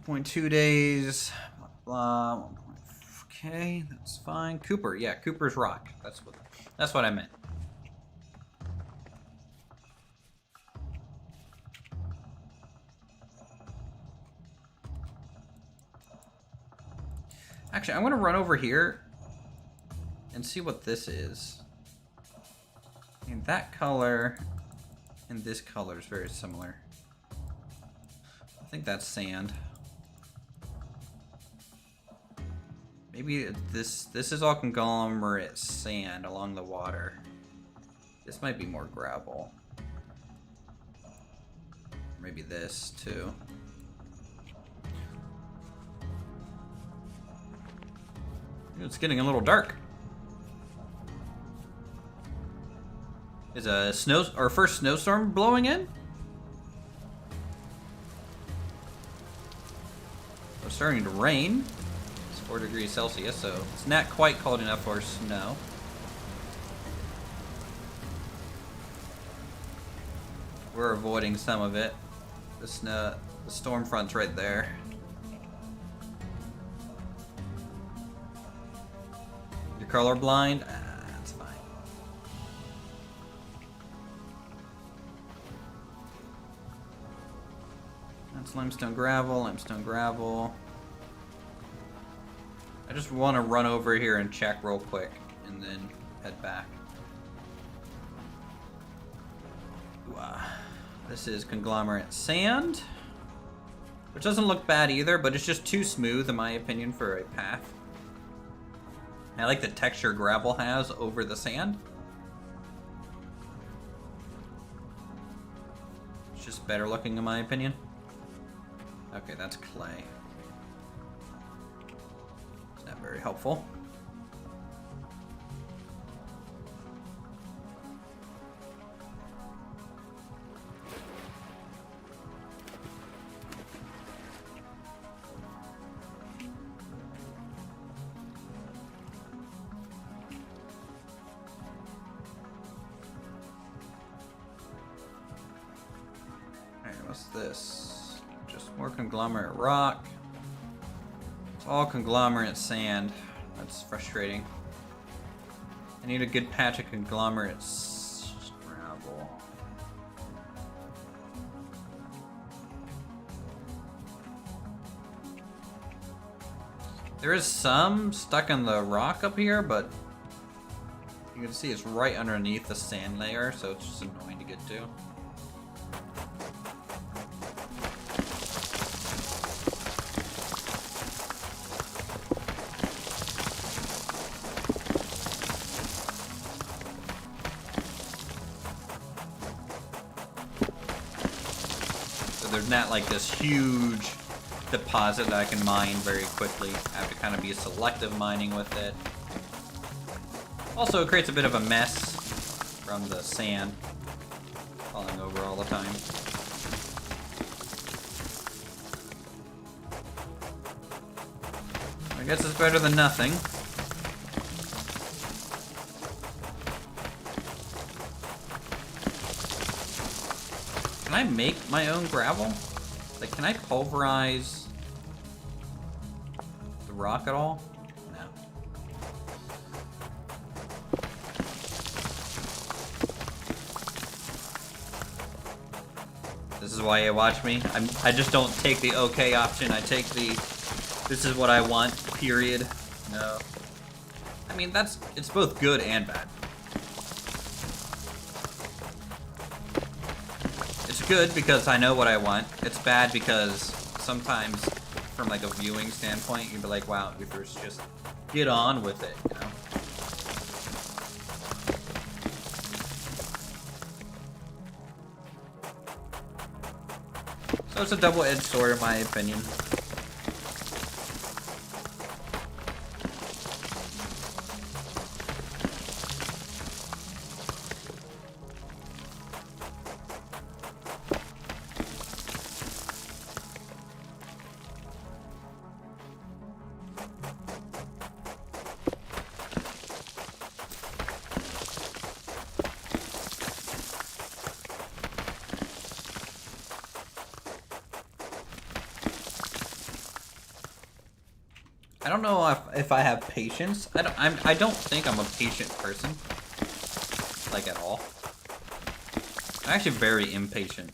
2.2 days. Blah, blah. Okay, that's fine. Cooper, yeah, Cooper's rock. That's what I meant. Actually, I want to run over here and see what this is. And that color and this color is very similar. I think that's sand. Maybe this is all conglomerate sand along the water. This might be more gravel. Maybe this too. It's getting a little dark. Is our first snowstorm blowing in? It's starting to rain. It's 4 degrees Celsius, so it's not quite cold enough for snow. We're avoiding some of it. The storm front's right there. You're colorblind? That's fine. That's limestone gravel, limestone gravel. I just want to run over here and check real quick and then head back. This is conglomerate sand, which doesn't look bad either, but it's just too smooth in my opinion for a path. I like the texture gravel has over the sand. It's just better looking in my opinion. Okay, that's clay. Very helpful. What's this? Just more conglomerate rock. It's all conglomerate sand. That's frustrating. I need a good patch of conglomerate gravel. There is some stuck in the rock up here, but you can see it's right underneath the sand layer, so it's just annoying to get to. There's not like this huge deposit that I can mine very quickly. I have to kind of be selective mining with it. Also, it creates a bit of a mess from the sand falling over all the time. I guess it's better than nothing. Can I make my own gravel? Like, can I pulverize the rock at all? No. This is why you watch me. I just don't take the okay option. I take the this is what I want, period. No. I mean, it's both good and bad. It's good because I know what I want. It's bad because sometimes, from like a viewing standpoint, you'd be like, wow, Uthris, just get on with it, you know? So it's a double-edged sword in my opinion. I don't know if I have patience. I don't think I'm a patient person, like at all. I'm actually very impatient.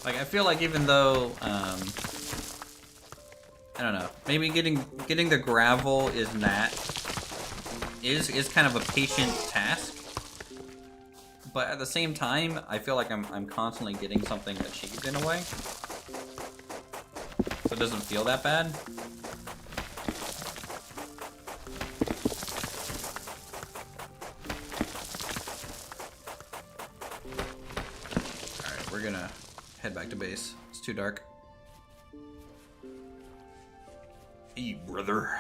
Like, I feel like even though, I don't know, maybe getting the gravel is kind of a patient task, but at the same time, I feel like I'm constantly getting something achieved in a way, so it doesn't feel that bad. Alright, we're gonna head back to base. It's too dark. Hey, brother.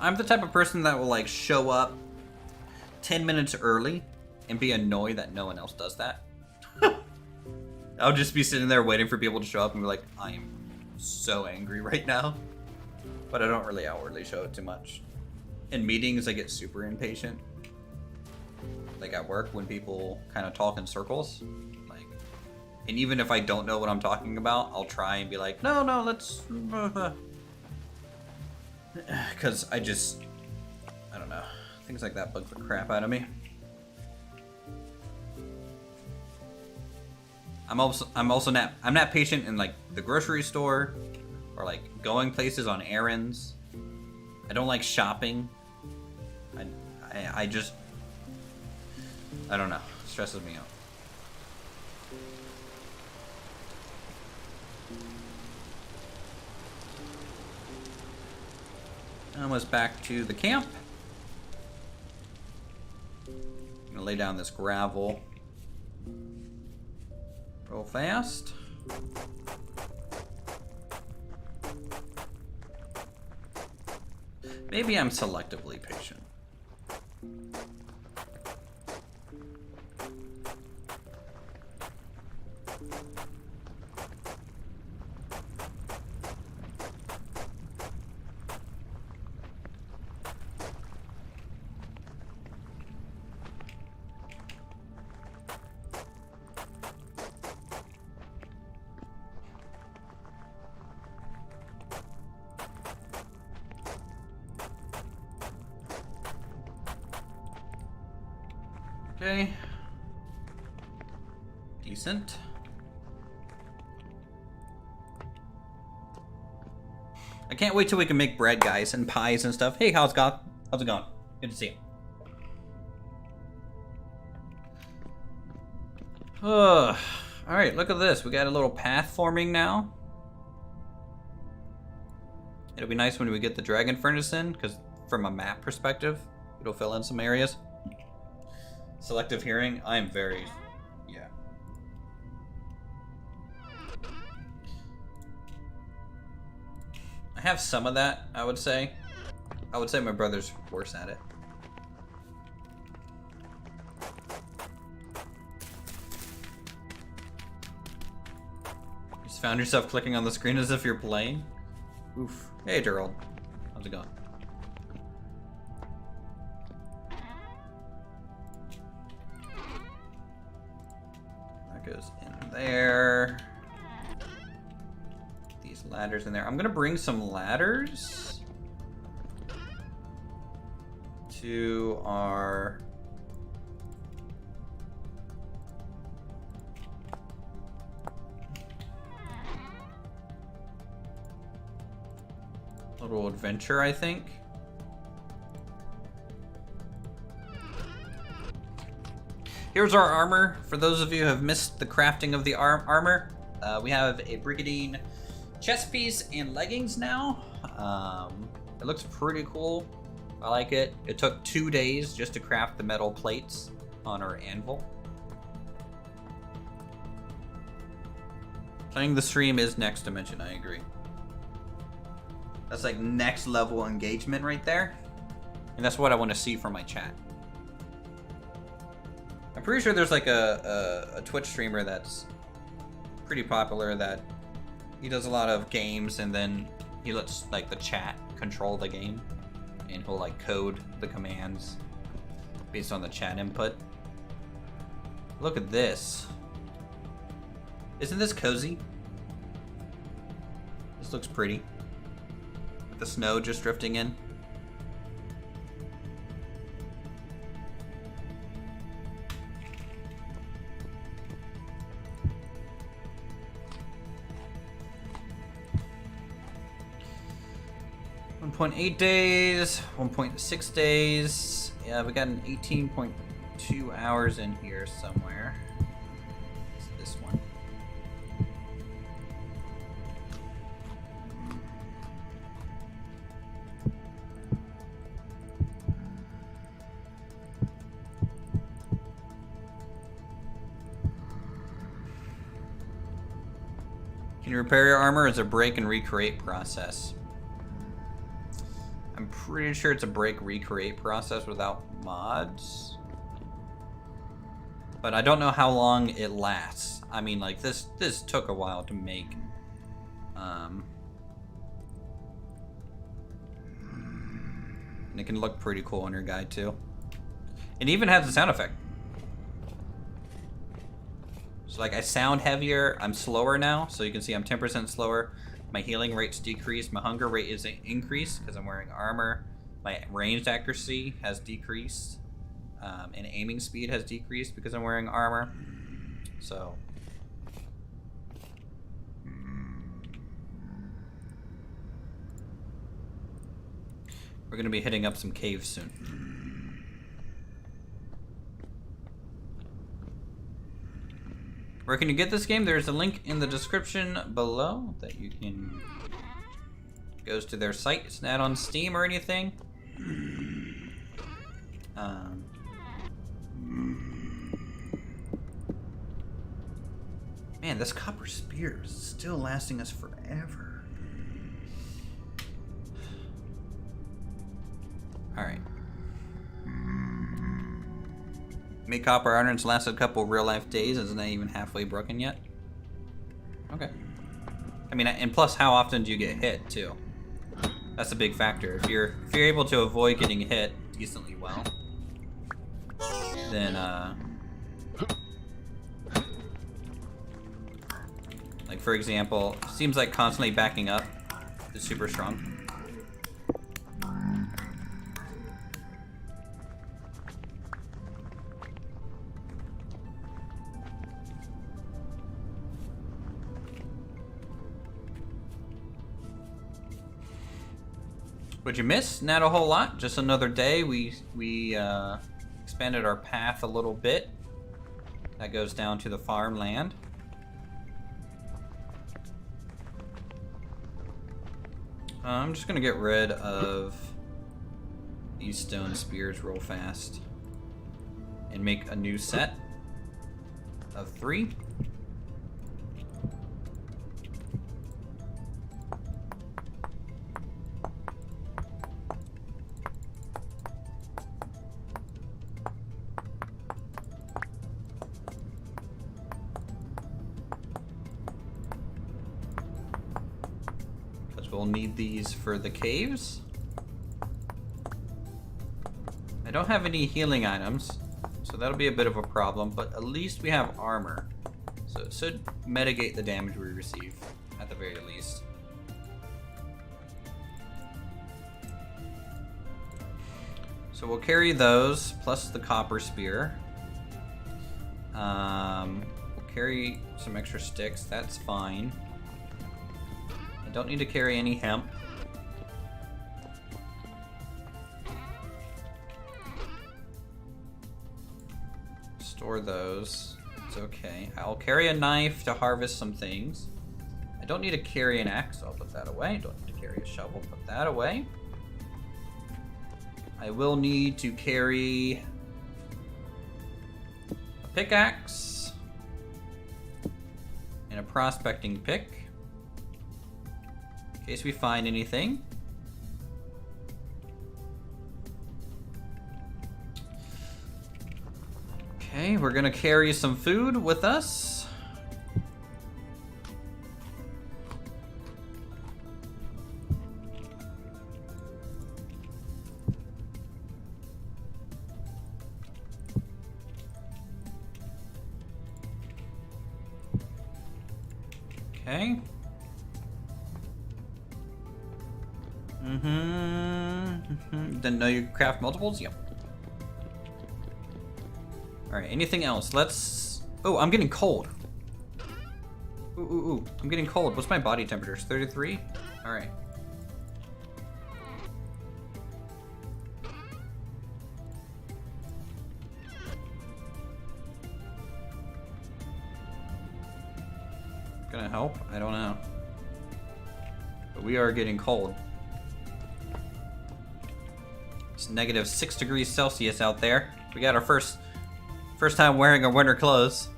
I'm the type of person that will like show up 10 minutes early and be annoyed that no one else does that. I'll just be sitting there waiting for people to show up and be like, I am so angry right now. But I don't really outwardly show it too much. In meetings, I get super impatient. Like at work, when people kind of talk in circles. Like, And even if I don't know what I'm talking about, I'll try and be like, no, let's... Because I don't know. Things like that bug the crap out of me. I'm not patient in like the grocery store or like going places on errands. I don't like shopping. I just, I don't know. It stresses me out. Almost back to the camp. I'm gonna lay down this gravel real fast. Maybe I'm selectively patient. Okay. Decent. I can't wait till we can make bread, guys, and pies and stuff. Hey, how's it going? Good to see you. Alright, look at this. We got a little path forming now. It'll be nice when we get the dragon furnace in, because from a map perspective, it'll fill in some areas. Selective hearing, I am very, yeah. I have some of that, I would say. I would say my brother's worse at it. You just found yourself clicking on the screen as if you're playing? Oof. Hey, Gerald. How's it going? Goes in there. These ladders in there. I'm gonna bring some ladders to our little adventure, I think. Here's our armor. For those of you who have missed the crafting of the armor, we have a brigadine chest piece and leggings now. It looks pretty cool. I like it. It took 2 days just to craft the metal plates on our anvil. Playing the stream is next dimension, I agree. That's like next level engagement right there. And that's what I want to see from my chat. I'm pretty sure there's like a Twitch streamer that's pretty popular that he does a lot of games and then he lets like the chat control the game and he'll like code the commands based on the chat input. Look at this. Isn't this cozy? This looks pretty. With the snow just drifting in. .8 days, 1.6 days. Yeah, we got an 18.2 hours in here somewhere. It's this one. Can you repair your armor? It's a break and recreate process. I'm pretty sure it's a break recreate process without mods. But I don't know how long it lasts. I mean, like this took a while to make. And it can look pretty cool on your guide too. It even has a sound effect. So like I sound heavier, I'm slower now, so you can see I'm 10% slower. My healing rate's decreased, my hunger rate is increased because I'm wearing armor. My ranged accuracy has decreased, and aiming speed has decreased because I'm wearing armor. So we're gonna be hitting up some caves soon. Where can you get this game? There's a link in the description below that you can... Goes to their site. It's not on Steam or anything. Man, this copper spear is still lasting us forever. Alright. Make copper irons last a couple real life days. Isn't that even halfway broken yet? Okay. I mean, and plus, how often do you get hit too? That's a big factor. If you're able to avoid getting hit decently well, then like for example, seems like constantly backing up is super strong. What'd you miss? Not a whole lot. Just another day. We expanded our path a little bit. That goes down to the farmland. I'm just gonna get rid of these stone spears real fast and make a new set of 3. We'll need these for the caves. I don't have any healing items, so that'll be a bit of a problem, but at least we have armor. So it should mitigate the damage we receive, at the very least. So we'll carry those, plus the copper spear. We'll carry some extra sticks, that's fine. Don't need to carry any hemp. Store those. It's okay. I'll carry a knife to harvest some things. I don't need to carry an axe, so I'll put that away. Don't need to carry a shovel, put that away. I will need to carry a pickaxe and a prospecting pick. In case we find anything. Okay, we're gonna carry some food with us. Okay. Didn't know you could craft multiples? Yep. Alright, anything else? Let's... Oh, I'm getting cold. Ooh. I'm getting cold. What's my body temperature? 33? Alright. Gonna help? I don't know. But we are getting cold. It's negative 6 degrees Celsius out there. We got our first time wearing our winter clothes.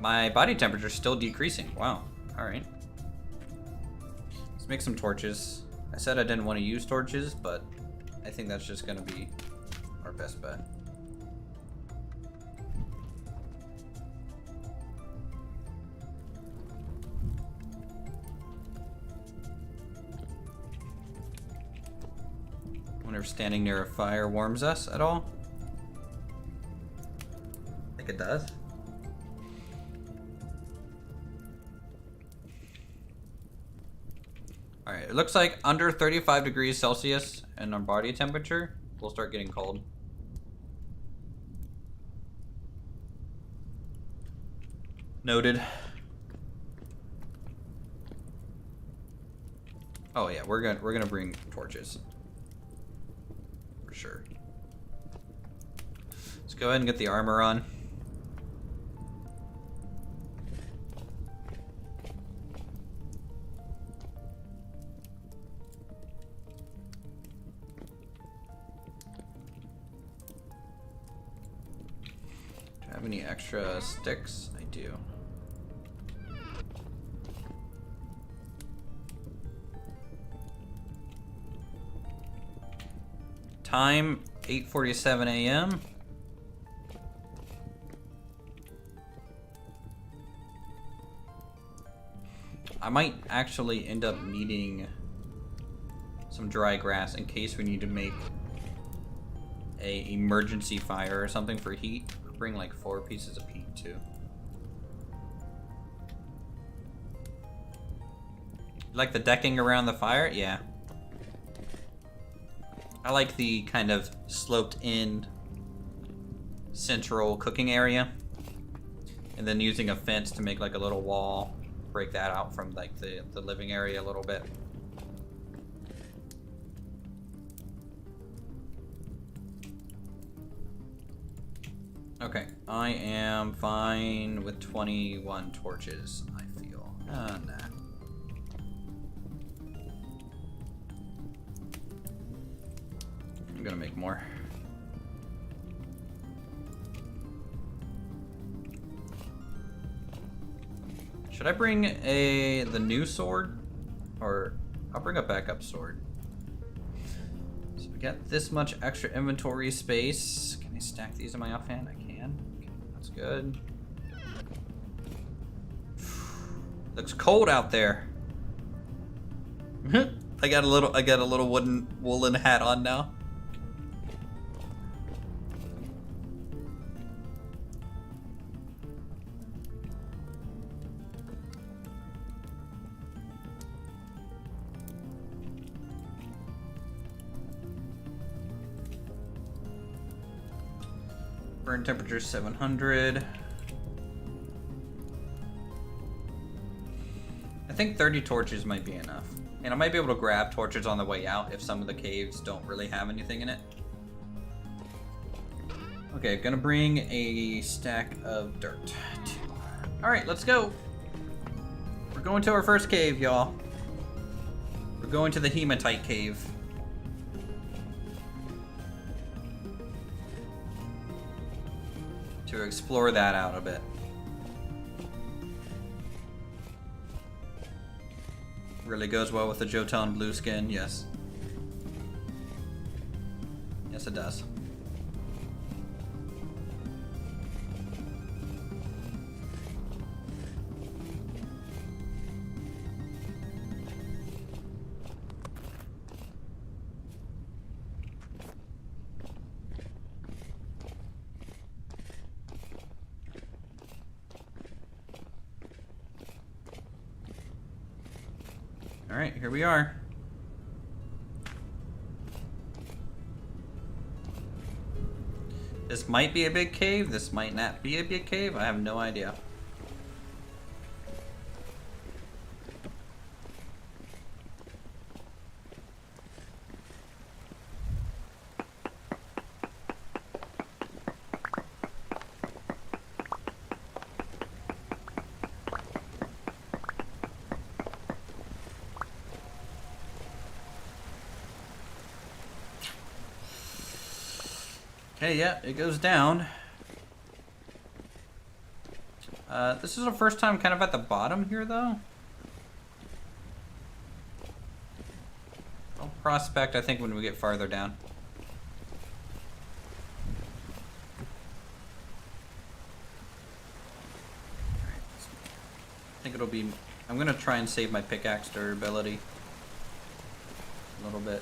My body temperature is still decreasing. Wow. Alright. Let's make some torches. I said I didn't want to use torches, but I think that's just going to be our best bet. Wonder if standing near a fire warms us at all. Like it does. Alright, it looks like under 35 degrees Celsius in our body temperature, we'll start getting cold. Noted. Oh yeah, we're gonna bring torches. For sure. Let's go ahead and get the armor on. Do I have any extra sticks? I do. Time 8:47 a.m. I might actually end up needing some dry grass in case we need to make a emergency fire or something for heat. I'll bring like 4 pieces of peat too. Like the decking around the fire? Yeah. I like the kind of sloped in central cooking area. And then using a fence to make like a little wall, break that out from like the living area a little bit. Okay, I am fine with 21 torches, I feel. Nah. I'm gonna make more. Should I bring the new sword? Or I'll bring a backup sword. So we got this much extra inventory space. Can I stack these in my offhand? I can. Okay, that's good. Looks cold out there. I got a little woolen hat on now. Burn temperature 700. I think 30 torches might be enough. And I might be able to grab torches on the way out if some of the caves don't really have anything in it. Okay, gonna bring a stack of dirt. Alright, let's go. We're going to our first cave, y'all. We're going to the hematite cave. To explore that out a bit. Really goes well with the Jotun blue skin, yes. Yes, it does. All right, here we are. This might be a big cave. This might not be a big cave. I have no idea. Okay, yeah, it goes down. This is our first time kind of at the bottom here, though. I'll prospect, I think, when we get farther down. I think it'll be... I'm going to try and save my pickaxe durability a little bit.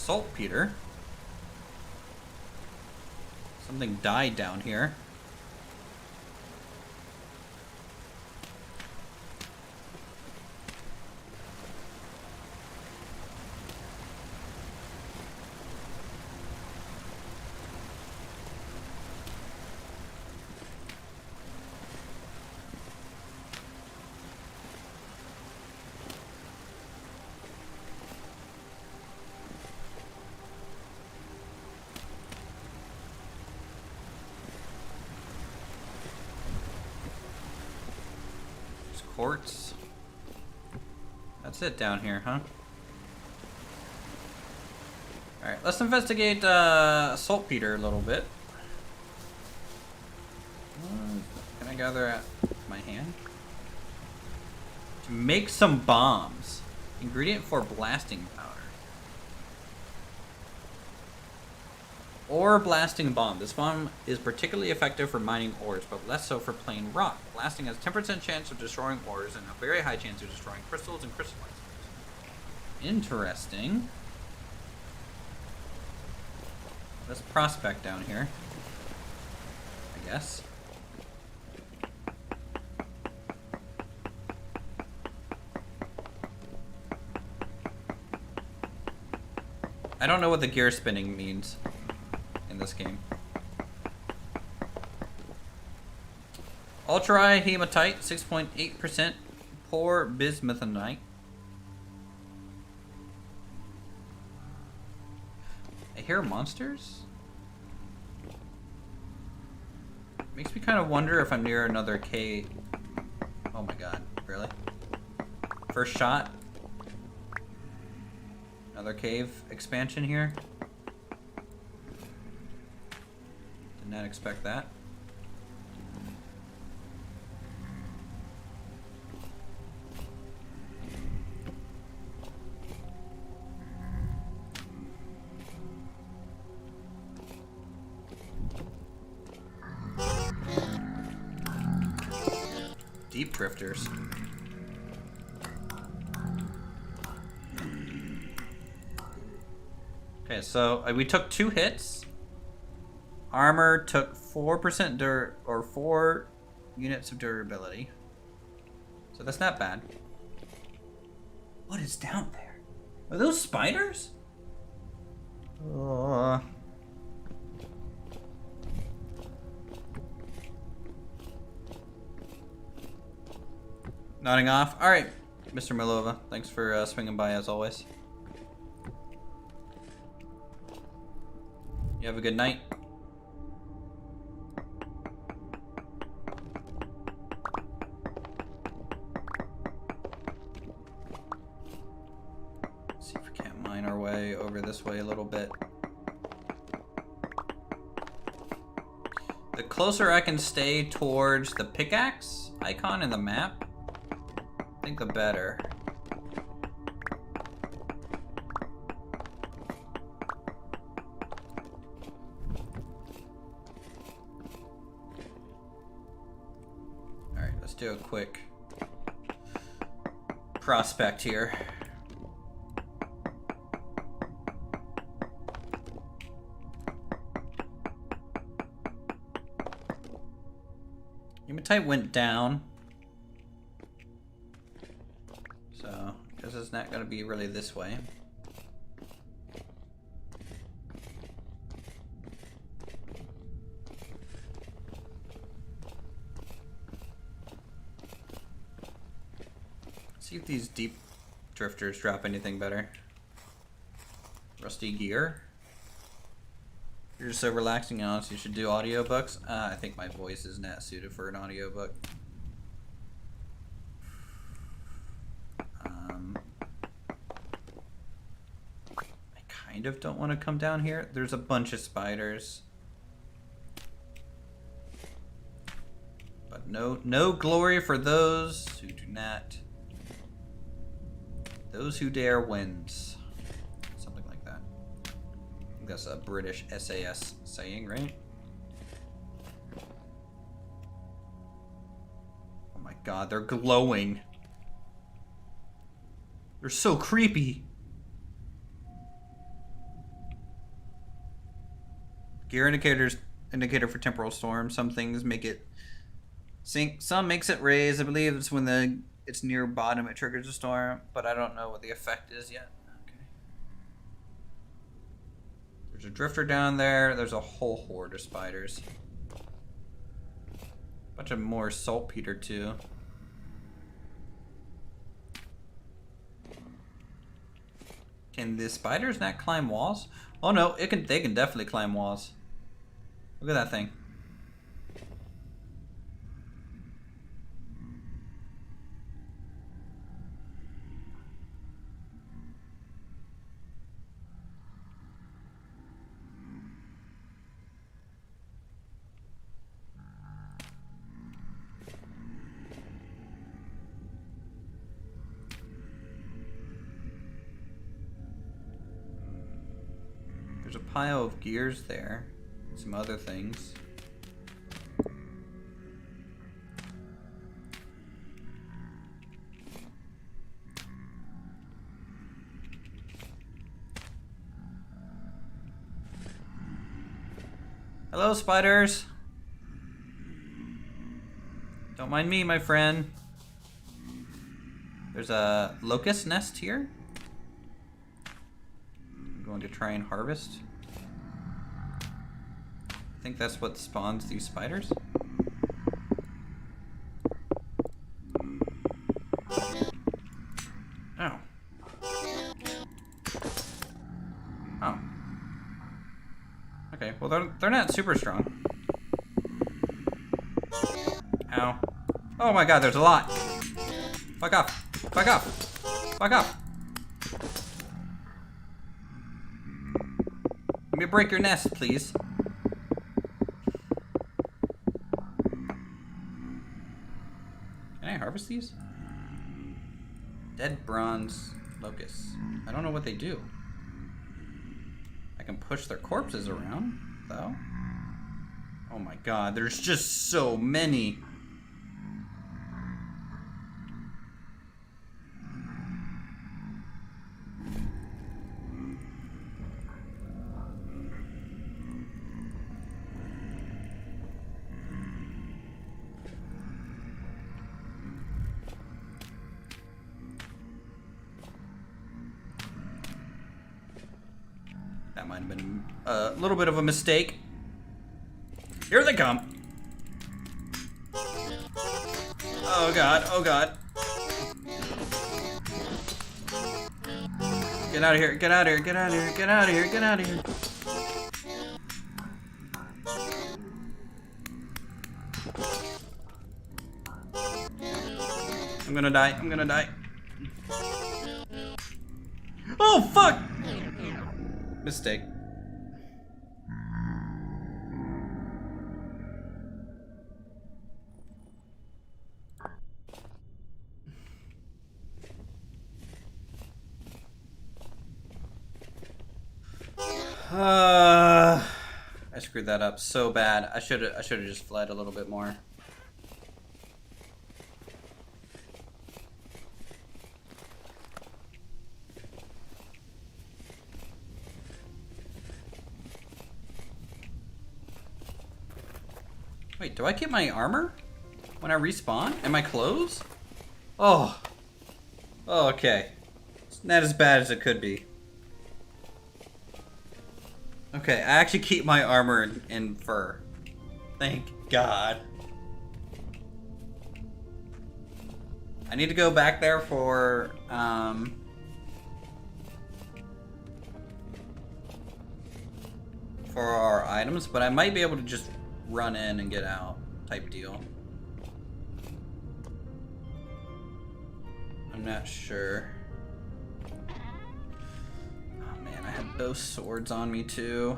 saltpeter. Something died down here. Quartz. That's it down here, huh? Alright, let's investigate saltpeter a little bit. Can I gather at my hand? To make some bombs. Ingredient for blasting powder. Ore blasting bomb. This bomb is particularly effective for mining ores, but less so for plain rock. Blasting has 10% chance of destroying ores and a very high chance of destroying crystals and crystallizers. Interesting. Let's prospect down here, I guess. I don't know what the gear spinning means in this game. Ultra hematite, 6.8%. Poor bismuthinite. I hear monsters? Makes me kind of wonder if I'm near another cave. Oh my god, really? First shot? Another cave expansion here? Did not expect that. Deep drifters. Okay, so we took 2 hits. Armor took 4% or 4 units of durability. So that's not bad. What is down there? Are those spiders? Nodding off. All right, Mr. Milova. Thanks for swinging by as always. You have a good night. Let's see if we can't mine our way over this way a little bit. The closer I can stay towards the pickaxe icon in the map, I think the better. Alright, let's do a quick prospect here. Hematite went down. So, because it's not going to be really this way. See if these deep drifters drop anything better. Rusty gear. You're just so relaxing and honest, you should do audiobooks. I think my voice is not suited for an audiobook. I kind of don't want to come down here. There's a bunch of spiders. But no glory for those who do not. Those who dare wins. Something like that. I think that's a British SAS saying, right? Oh my god, they're glowing. They're so creepy. Gear indicators indicator for temporal storm. Some things make it sink. Some makes it raise. I believe it's when it's near bottom it triggers a storm, but I don't know what the effect is yet. Okay. There's a drifter down there. There's a whole horde of spiders. Bunch of more saltpeter too. Can the spiders not climb walls? Oh no, they can definitely climb walls. Look at that thing. There's a pile of gears there. Some other things. Hello, spiders. Don't mind me, my friend. There's a locust nest here. I'm going to try and harvest. I think that's what spawns these spiders. Oh. Oh. Okay, well they're not super strong. Ow. Oh my god, there's a lot. Fuck off. Fuck off. Fuck off. Let me break your nest, please. Can I harvest these? Dead bronze locusts. I don't know what they do. I can push their corpses around, though. Oh my god, there's just so many. That might have been a little bit of a mistake. Here they come. Oh god, oh god. Get out of here, get out of here, get out of here, get out of here, get out of here. I'm gonna die, I'm gonna die. Oh fuck! Mistake. I screwed that up so bad. I should have just fled a little bit more. Wait, do I get my armor when I respawn? And my clothes? Oh. Oh, okay. It's not as bad as it could be. Okay, I actually keep my armor and fur. Thank God. I need to go back there for our items, but I might be able to just run in and get out type deal. I'm not sure. Oh man, I had both swords on me too.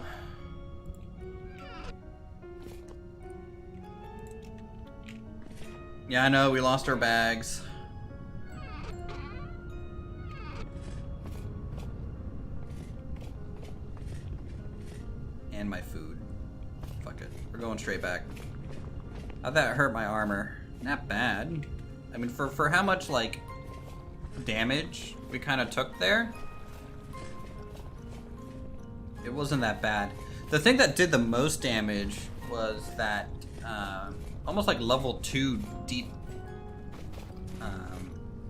Yeah, I know, we lost our bags. And my food. Fuck it. We're going straight back. How'd that hurt my armor? Not bad. I mean, for how much, like, damage we kind of took there, it wasn't that bad. The thing that did the most damage was that almost like level 2 deep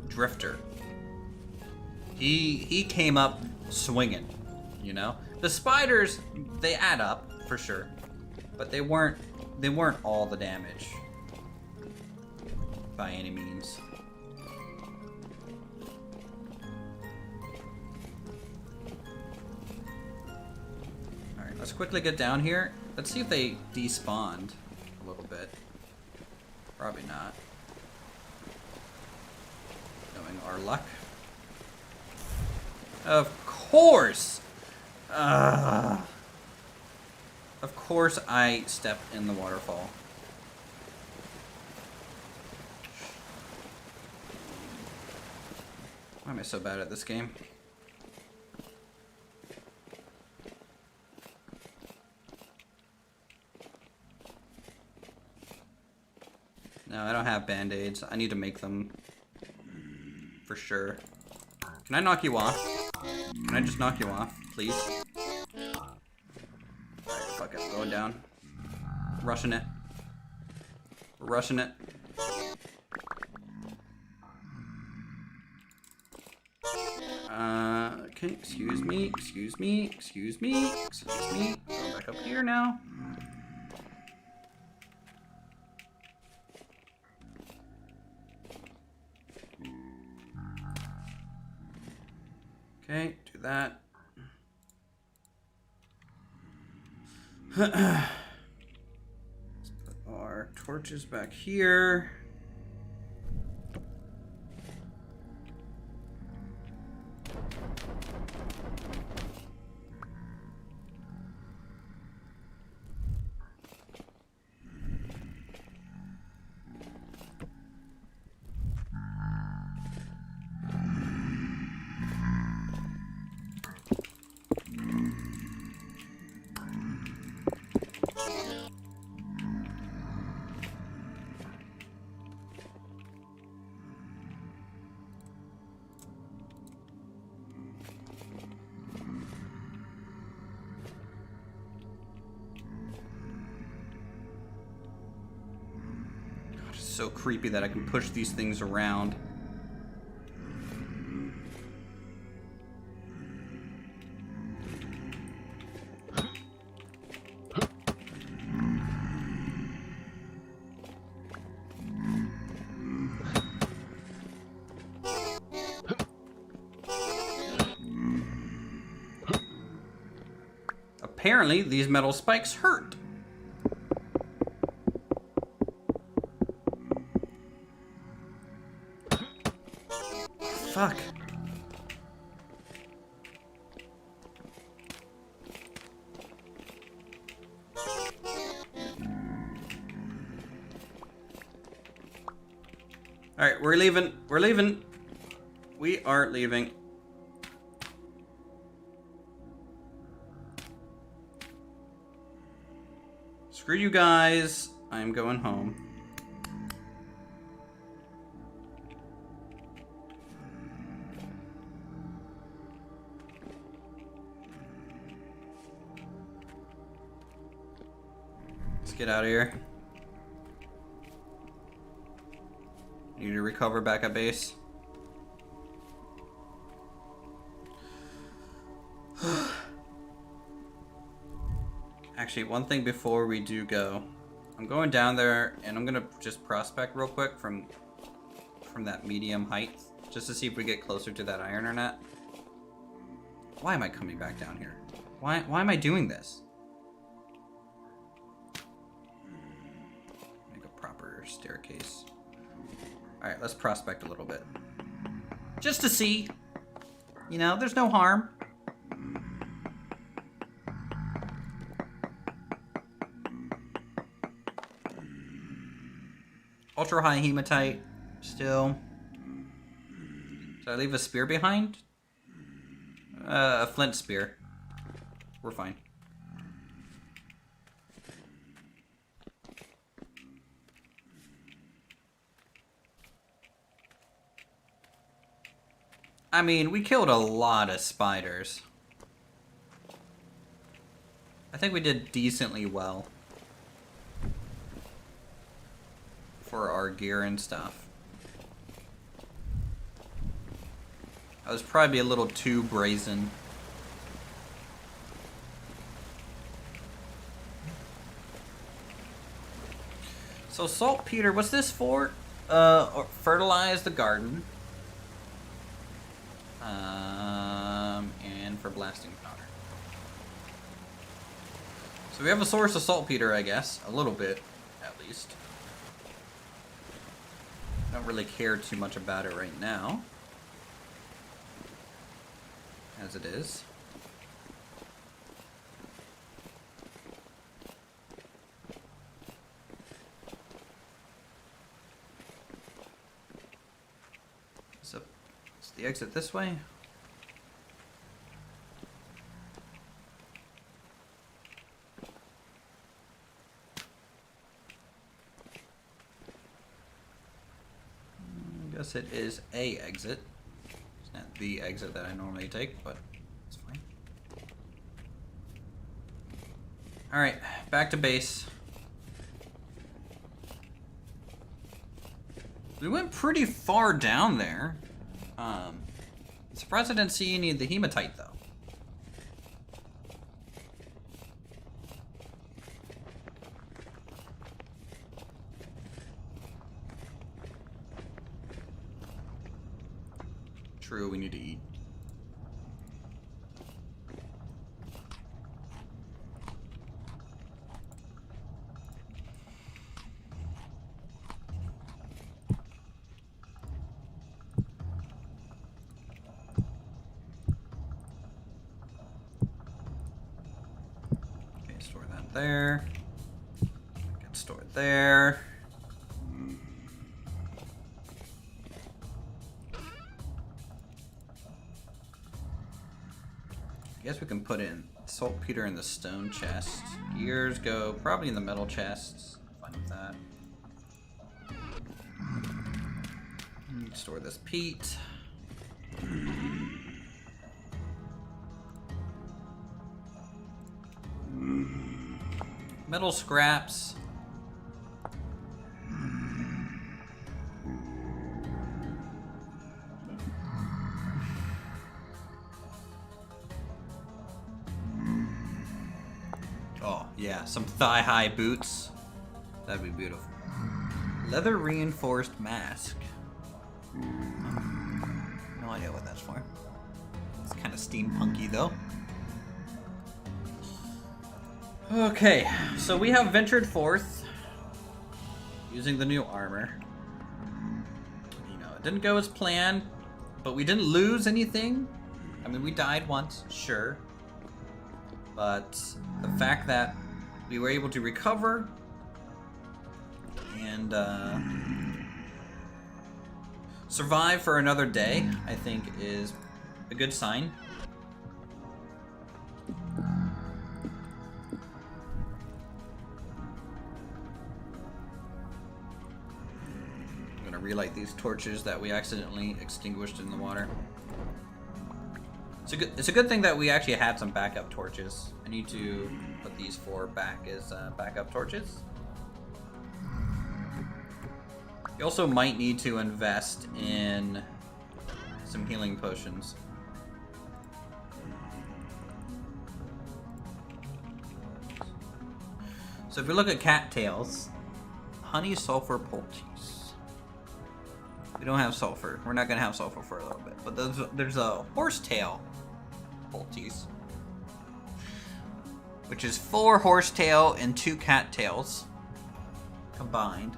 drifter. He came up swinging, you know. The spiders, they add up for sure, but they weren't all the damage by any means. All right, let's quickly get down here. Let's see if they despawned a little bit. Probably not. Knowing our luck. Of course! Of course I stepped in the waterfall. Why am I so bad at this game? No, I don't have band-aids. I need to make them. For sure. Can I knock you off? Can I just knock you off, please? Alright, fuck it. Going down. Rushing it. We're rushing it. Okay, excuse me. Going back up here now. Okay, do that. Let's put our torches back here. So creepy that I can push these things around. Apparently, these metal spikes hurt. Fuck. Alright, we're leaving. We're leaving. We are leaving. Screw you guys. I'm going home. Get out of here. Need to recover back at base. Actually, one thing before we do go. I'm going down there and I'm gonna just prospect real quick from that medium height. Just to see if we get closer to that iron or not. Why am I coming back down here? Why am I doing this? Staircase. Alright, let's prospect a little bit. Just to see. You know, there's no harm. Ultra high hematite. Still. Did I leave a spear behind? A flint spear. We're fine. I mean, we killed a lot of spiders. I think we did decently well for our gear and stuff. I was probably a little too brazen. So saltpeter, what's this for? Fertilize the garden. And for blasting powder. So we have a source of saltpeter, I guess. A little bit, at least. I don't really care too much about it right now. As it is. So, is the exit this way? I guess it is a exit. It's not the exit that I normally take, but it's fine. Alright, back to base. We went pretty far down there. Surprised I didn't see any of the hematite though. True, we need to eat. Okay, store that there. Can store it there. I guess we can put in saltpeter in the stone chest. Gears go probably in the metal chests. Fine with that. Store this peat. Metal scraps. Oh, yeah, some thigh-high boots. That'd be beautiful. Leather reinforced mask. No idea what that's for. It's kind of steampunky, though. Okay, so we have ventured forth using the new armor. You know, it didn't go as planned, but we didn't lose anything. I mean, we died once, sure. But the fact that we were able to recover and survive for another day, I think is a good sign. I'm gonna relight these torches that we accidentally extinguished in the water. It's a good thing that we actually had some backup torches. I need to put these four back as backup torches. You also might need to invest in some healing potions. So if we look at cattails, honey, sulfur, poultice. We don't have sulfur. We're not gonna have sulfur for a little bit. But there's a horsetail poultice, which is 4 horsetail and 2 cattails combined,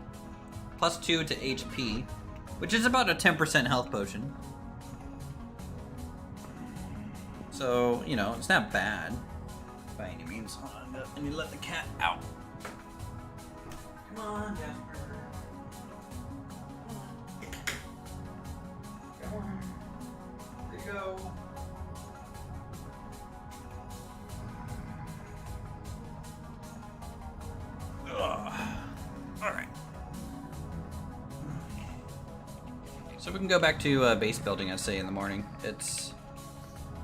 plus 2 to HP, which is about a 10% health potion. So, you know, it's not bad by any means. Hold on, let me let the cat out. Come on, Jasper. Come on. There you go. Alright. So we can go back to base building, I'd say, in the morning. It's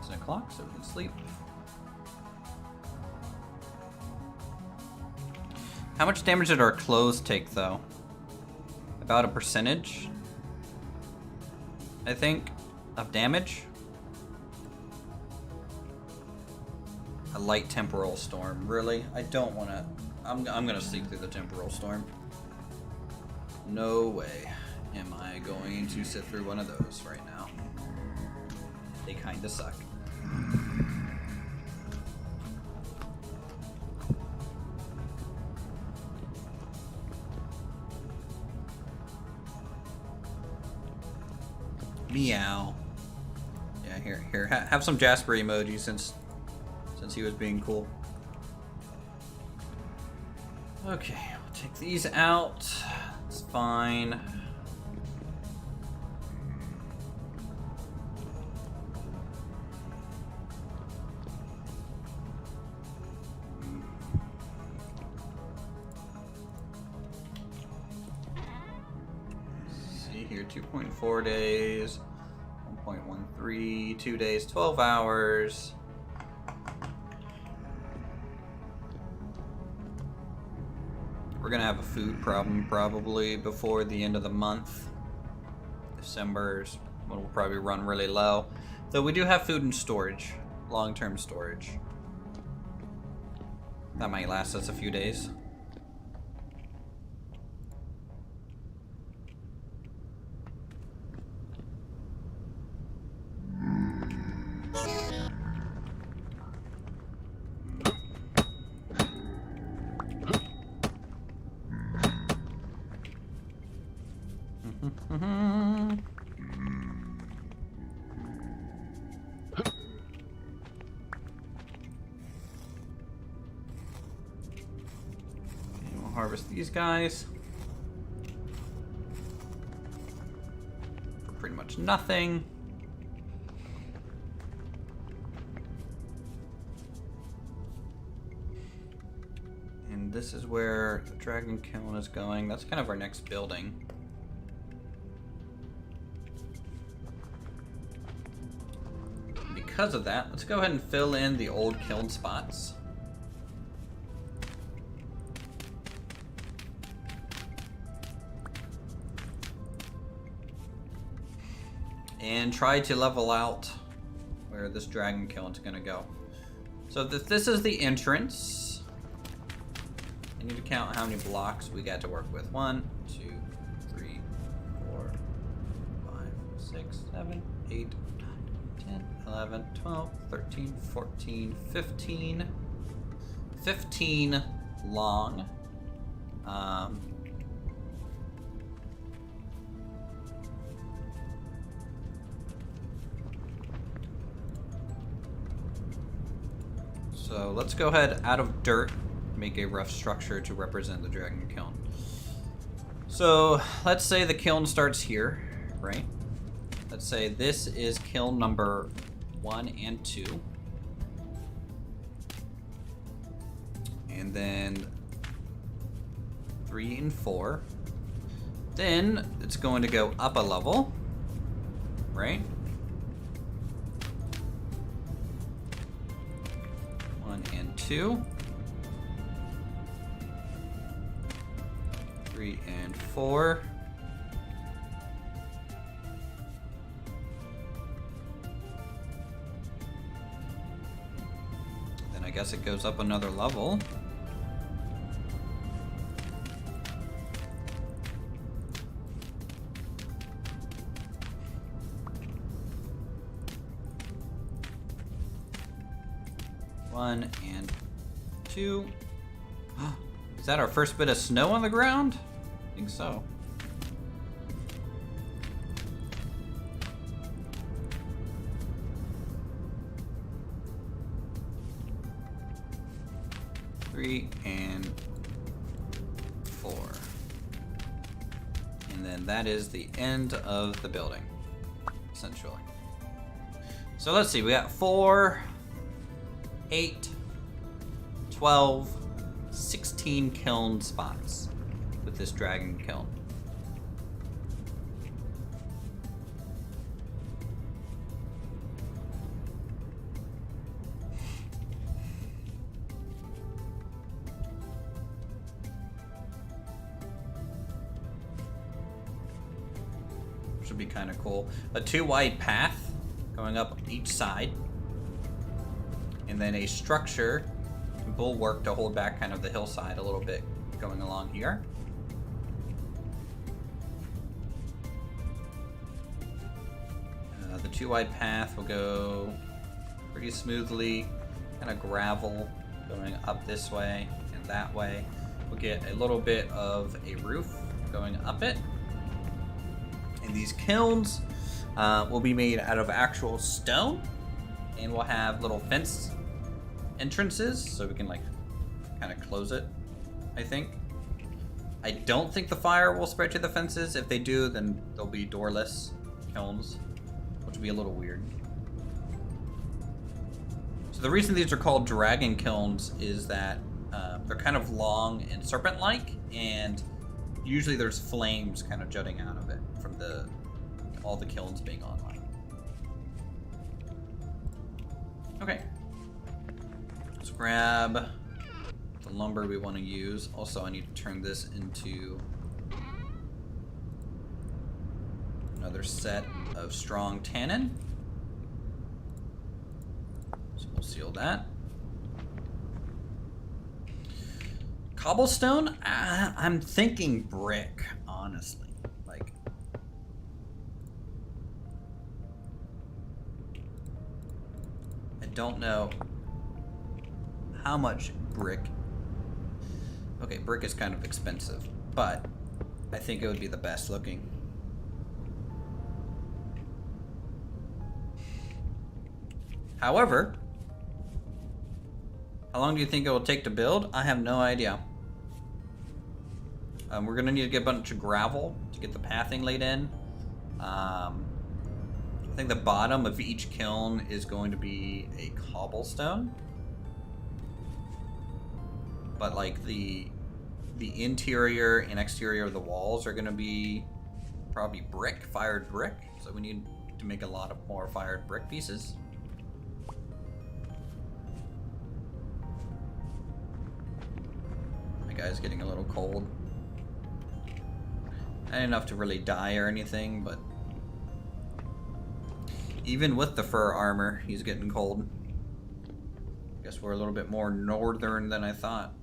10 o'clock, so we can sleep. How much damage did our clothes take, though? About a percentage, I think, of damage. A light temporal storm. Really? I don't want to... I'm going to sleep through the temporal storm. No way am I going to sit through one of those right now. They kind of suck. Meow. Yeah, here. Have some Jasper emoji since he was being cool. Okay, we'll take these out. It's fine. See here, 2.4 days, 1.13, 2 days, 12 hours. We're gonna have a food problem probably before the end of the month. December's when we'll probably run really low. Though we do have food in storage, long-term storage. That might last us a few days. Harvest these guys for pretty much nothing. And this is where the dragon kiln is going. That's kind of our next building. Because of that, let's go ahead and fill in the old kiln spots. And try to level out where this dragon kiln is going to go. So this is the entrance. I need to count how many blocks we got to work with. 1, 2, 3, 4, 5, 6, 7, 8, 9, 10, 11, 12, 13, 14, 15. 15 long. So let's go ahead out of dirt, make a rough structure to represent the dragon kiln. So let's say the kiln starts here, right? Let's say this is kiln number 1 and 2. And then 3 and 4. Then it's going to go up a level, right? 1 and 2. 3 and 4. Then I guess it goes up another level. One and 2. Is that our first bit of snow on the ground? I think so. Three and 4. And then that is the end of the building, essentially. So let's see, we got 4, 8, 12, 16 kiln spots with this dragon kiln. which would be kind of cool. A 2-wide path going up each side, and then a structure bulwark to hold back kind of the hillside a little bit going along here. The 2-wide path will go pretty smoothly, kind of gravel going up this way and that way. We'll get a little bit of a roof going up it. And these kilns will be made out of actual stone, and we'll have little fence entrances so we can like kind of close it, I think. I don't think the fire will spread to the fences. If they do, then they'll be doorless kilns, which would be a little weird. So the reason these are called dragon kilns is that they're kind of long and serpent-like, and usually there's flames kind of jutting out of it from all the kilns being online. Okay. Let's grab the lumber we want to use. Also, I need to turn this into another set of strong tannin. So we'll seal that. Cobblestone? I'm thinking brick, honestly. Like, I don't know how much brick. Okay, brick is kind of expensive, but I think it would be the best looking. However, how long do you think it will take to build? I have no idea. We're gonna need to get a bunch of gravel to get the pathing laid in. I think the bottom of each kiln is going to be a cobblestone. But like the interior and exterior of the walls are gonna be probably brick, fired brick. So we need to make a lot of more fired brick pieces. My guy's getting a little cold. Not enough to really die or anything, but even with the fur armor, he's getting cold. Guess we're a little bit more northern than I thought.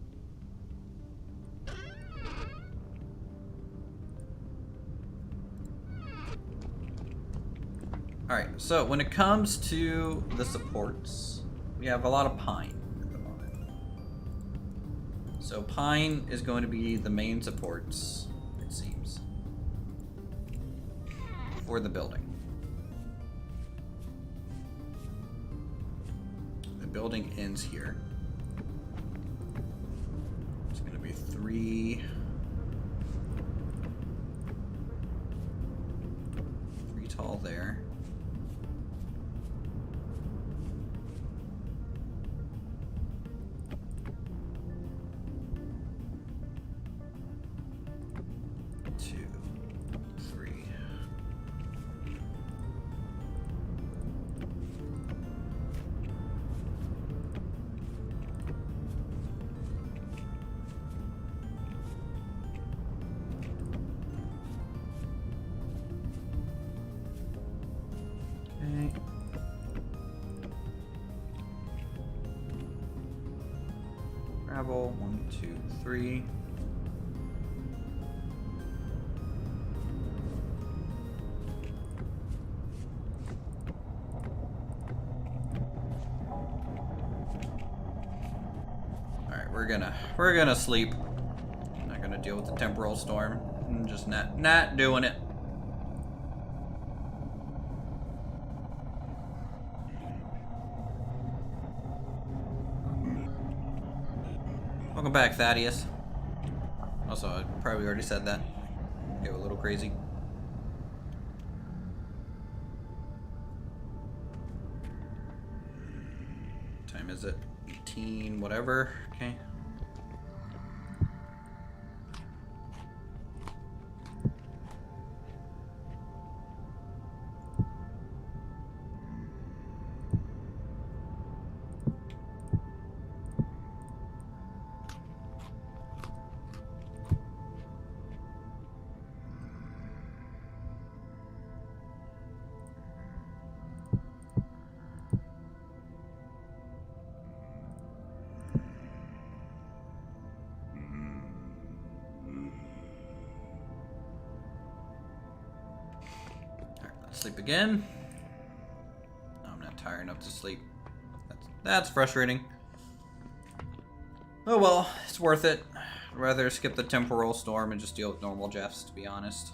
Alright, so when it comes to the supports, we have a lot of pine at the moment. So pine is going to be the main supports, it seems, for the building. The building ends here. It's going to be three tall there. Gravel, 1, 2, 3. Alright, we're gonna sleep. Not gonna deal with the temporal storm. I'm just not doing it. Welcome back, Thaddeus. Also, I probably already said that. Go a little crazy. What time is it? 18, whatever. Okay. Sleep again. No, I'm not tired enough to sleep. That's frustrating. Oh well, it's worth it. I'd rather skip the temporal storm and just deal with normal Jeffs, to be honest.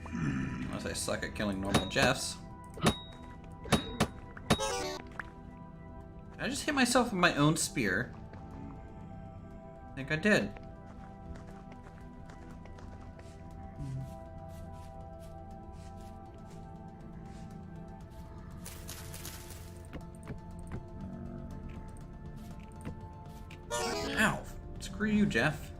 Unless I suck at killing normal Jeffs. I just hit myself with my own spear. I think I did. Ow! Screw you, Jeff.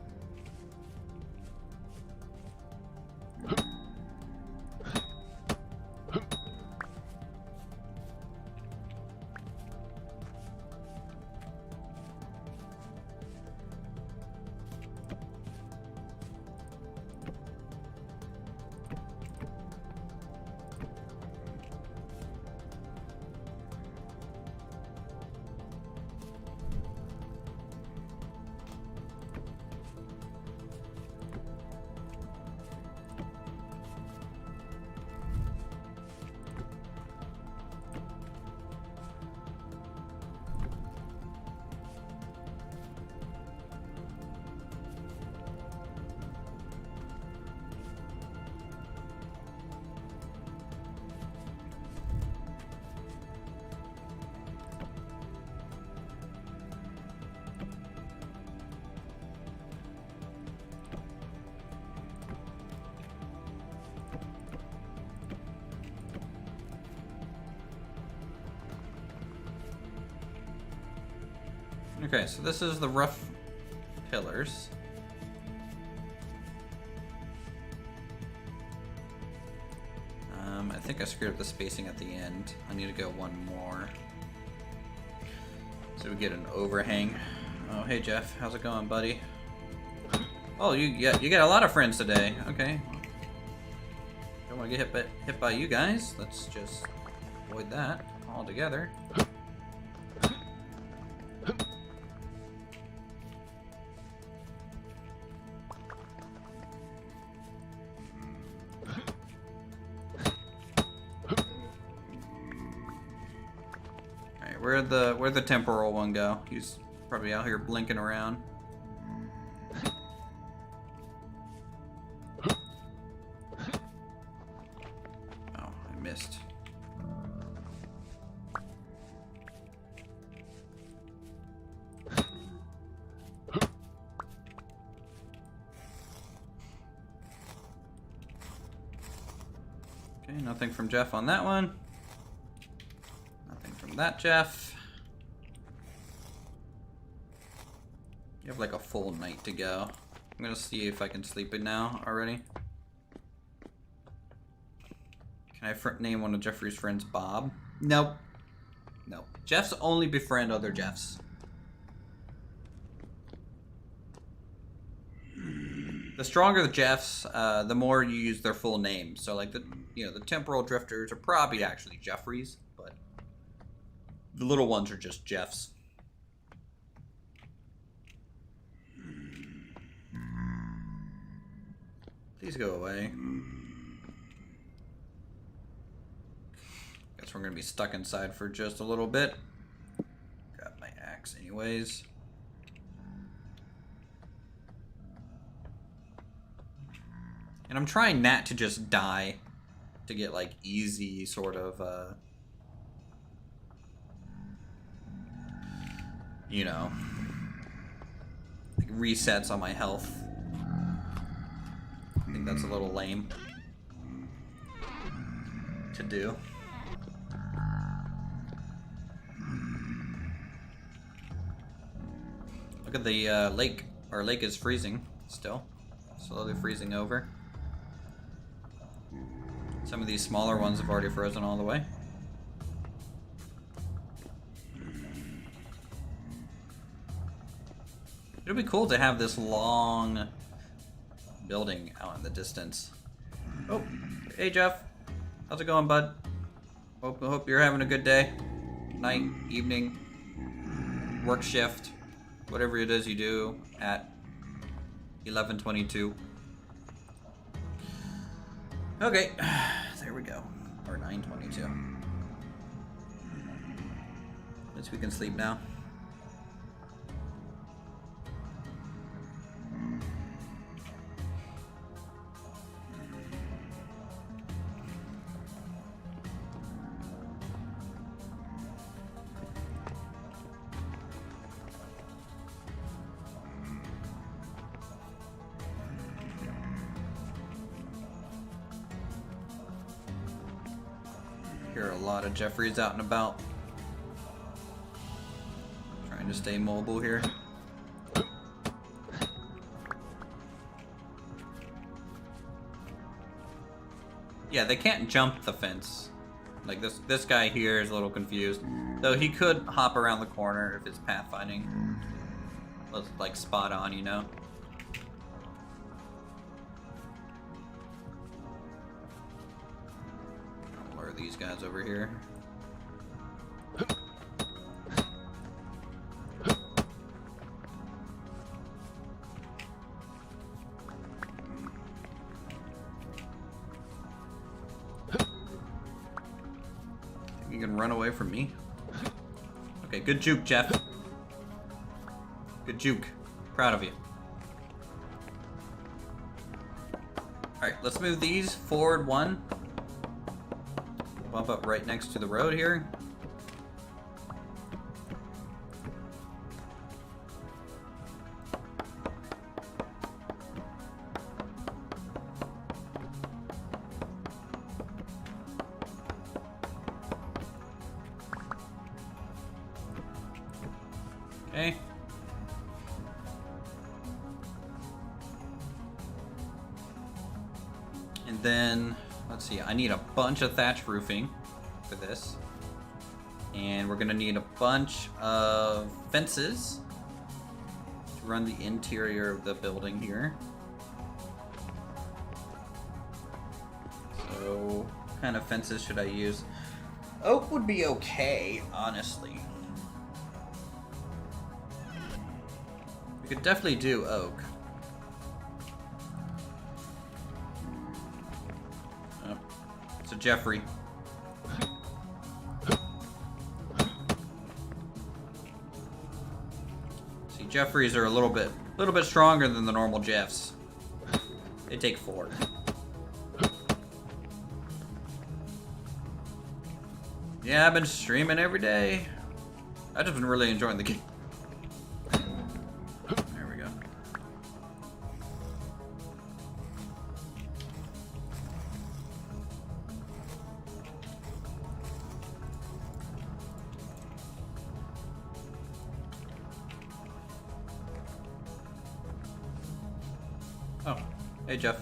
Okay, so this is the rough pillars. I think I screwed up the spacing at the end. I need to go one more. So we get an overhang. Oh, hey Jeff, how's it going, buddy? Oh, you got a lot of friends today. Okay. Don't want to get hit by you guys. Let's just avoid that altogether. Where'd the temporal one go? He's probably out here blinking around. Oh, I missed. Okay, nothing from Jeff on that one. Nothing from that Jeff. You have like a full night to go. I'm gonna see if I can sleep it now already. Can I name one of Jeffrey's friends Bob? Nope. Nope. Jeffs only befriend other Jeffs. The stronger the Jeffs, the more you use their full name. So like the temporal drifters are probably actually Jeffreys, but the little ones are just Jeffs. Please go away. Guess we're gonna be stuck inside for just a little bit. Grab my axe anyways. And I'm trying not to just die to get like easy sort of like resets on my health. I think that's a little lame to do. Look at the lake. Our lake is freezing still. Slowly freezing over. Some of these smaller ones have already frozen all the way. It'd be cool to have this long building out in the distance. Oh, hey Jeff. How's it going, bud? Hope you're having a good day. Night, evening, work shift, whatever it is you do at 11:22. Okay, there we go. Or 9:22. Guess we can sleep now. Here are a lot of Jeffreys out and about. Trying to stay mobile here. Yeah, they can't jump the fence. Like this guy here is a little confused. Though he could hop around the corner if his pathfinding was like spot on, you know? I'll lure these guys over here. You can run away from me. Okay, good juke, Jeff. Good juke. Proud of you. Alright, let's move these forward one. Bump up right next to the road here. Okay. And then, let's see, I need a bunch of thatch roofing for this. And we're gonna need a bunch of fences to run the interior of the building here. So, what kind of fences should I use? Oak would be okay, honestly. We could definitely do oak. Oh. So Jeffrey. See, Jeffreys are a little bit stronger than the normal Jeffs. They take 4. Yeah, I've been streaming every day. I've just been really enjoying the game. Oh, hey Jeff.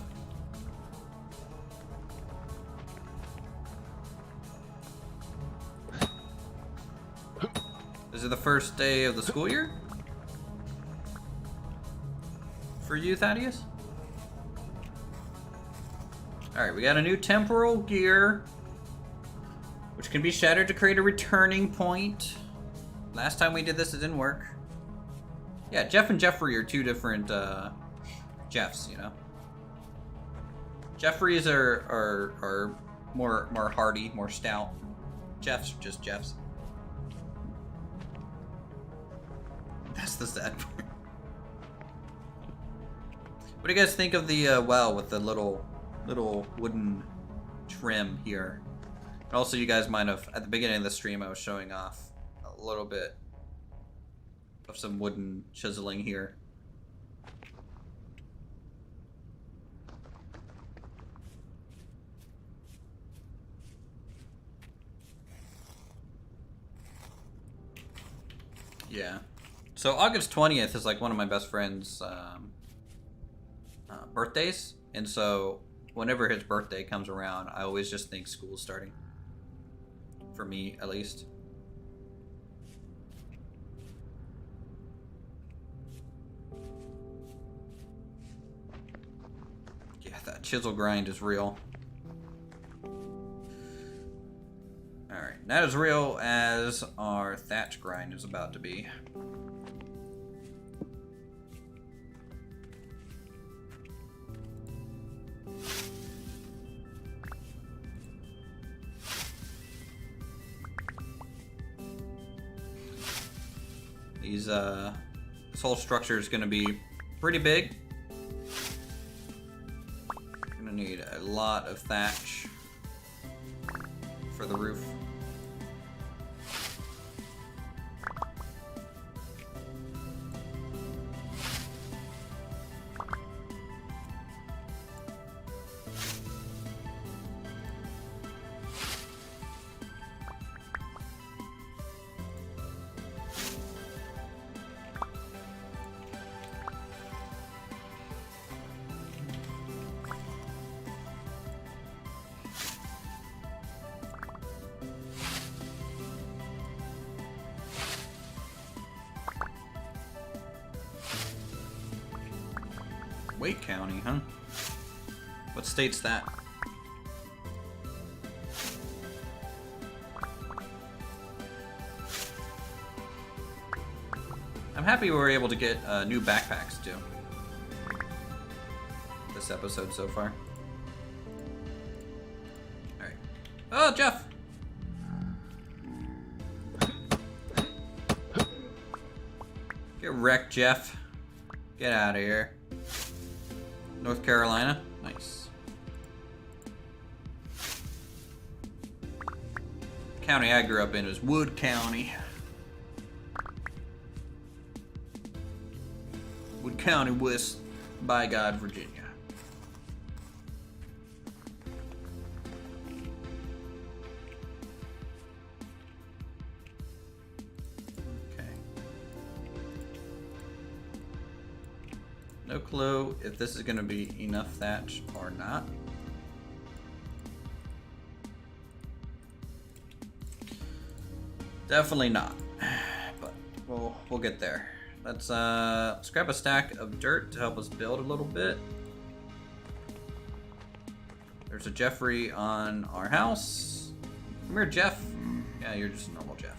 Is it the first day of the school year? For you, Thaddeus? Alright, we got a new temporal gear, which can be shattered to create a returning point. Last time we did this, it didn't work. Yeah, Jeff and Jeffrey are two different, Jeffs, you know. Jeffreys are more hardy, more stout. Jeffs are just Jeffs. That's the sad part. What do you guys think of the well with the little wooden trim here? And also, you guys might have at the beginning of the stream I was showing off a little bit of some wooden chiseling here. Yeah. So August 20th is like one of my best friend's birthdays. And so whenever his birthday comes around, I always just think school's starting. For me, at least. Yeah, that chisel grind is real. Alright, not as real as our thatch grind is about to be. These this whole structure is going to be pretty big. Gonna need a lot of thatch for the roof. Wake County, huh? What state's that? I'm happy we were able to get new backpacks too. This episode so far. Alright. Oh, Jeff! Get wrecked, Jeff. Get out of here. North Carolina. Nice. County I grew up in was Wood County. Wood County, West by God, Virginia. No clue if this is going to be enough thatch or not. Definitely not, but we'll get there. Let's grab a stack of dirt to help us build a little bit. There's a Jeffrey on our house. Come here, Jeff. Yeah, you're just a normal Jeff.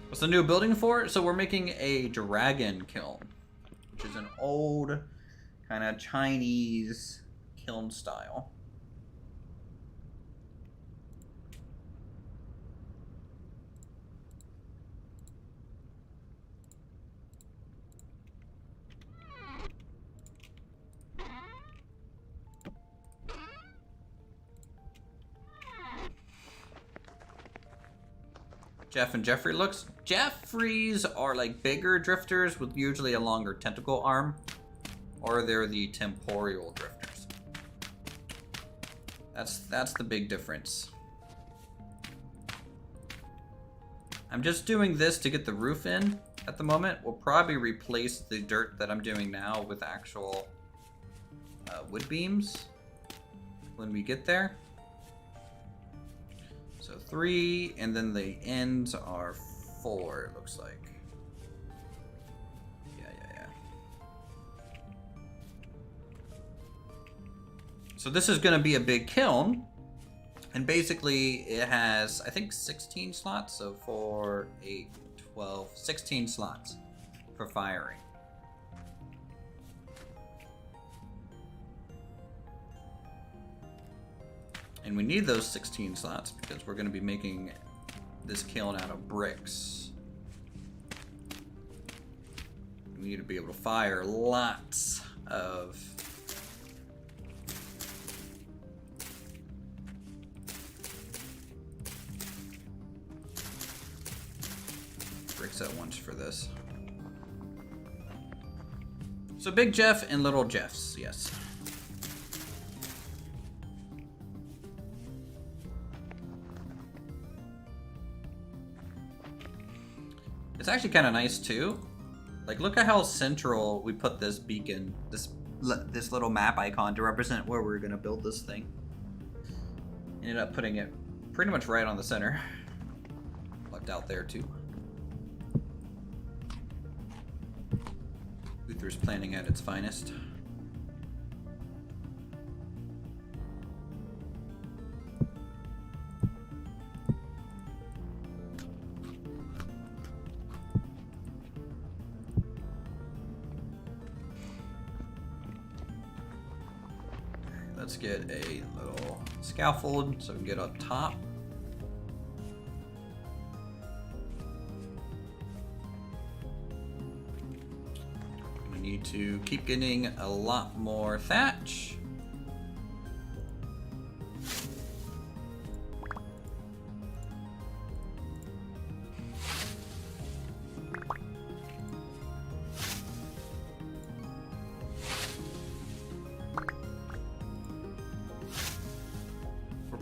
What's the new building for? So we're making a dragon kiln, which is an old kind of Chinese kiln style. Jeff and Jeffrey looks. Jeffreys are like bigger drifters with usually a longer tentacle arm, or they're the temporal drifters. That's the big difference. I'm just doing this to get the roof in at the moment. We'll probably replace the dirt that I'm doing now with actual wood beams when we get there. So 3, and then the ends are 4, it looks like. Yeah. So this is going to be a big kiln, and basically it has, I think, 16 slots, so 4, 8, 12, 16 slots for firing. And we need those 16 slots because we're going to be making this kiln out of bricks. We need to be able to fire lots of bricks at once for this. So Big Jeff and Little Jeffs, yes. It's actually kind of nice too. Like, look at how central we put this beacon, this little map icon to represent where we're gonna build this thing. Ended up putting it pretty much right on the center. Left out there too. Uthris planning at its finest. let's get a little scaffold so we can get up top. We need to keep getting a lot more thatch.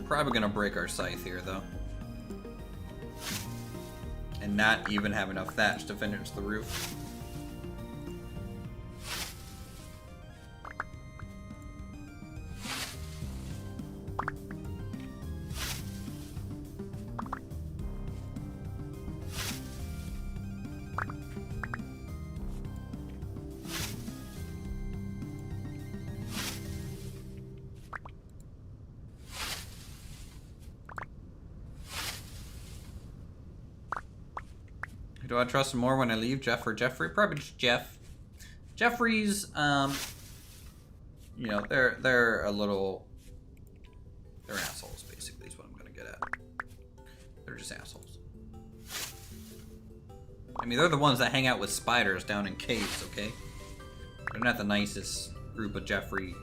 Probably gonna break our scythe here though. And not even have enough thatch to finish the roof. Do I trust him more when I leave, Jeff or Jeffrey? Probably just Jeff. Jeffrey's, you know, they're a little, they're assholes, basically, is what I'm gonna get at. They're just assholes. I mean, they're the ones that hang out with spiders down in caves, okay? They're not the nicest group of Jeffrey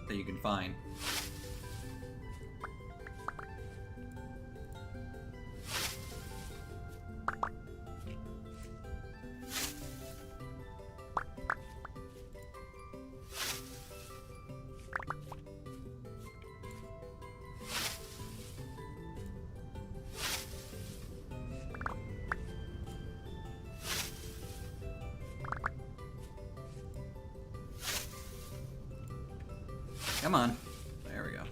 that you can find. Come on. There we go.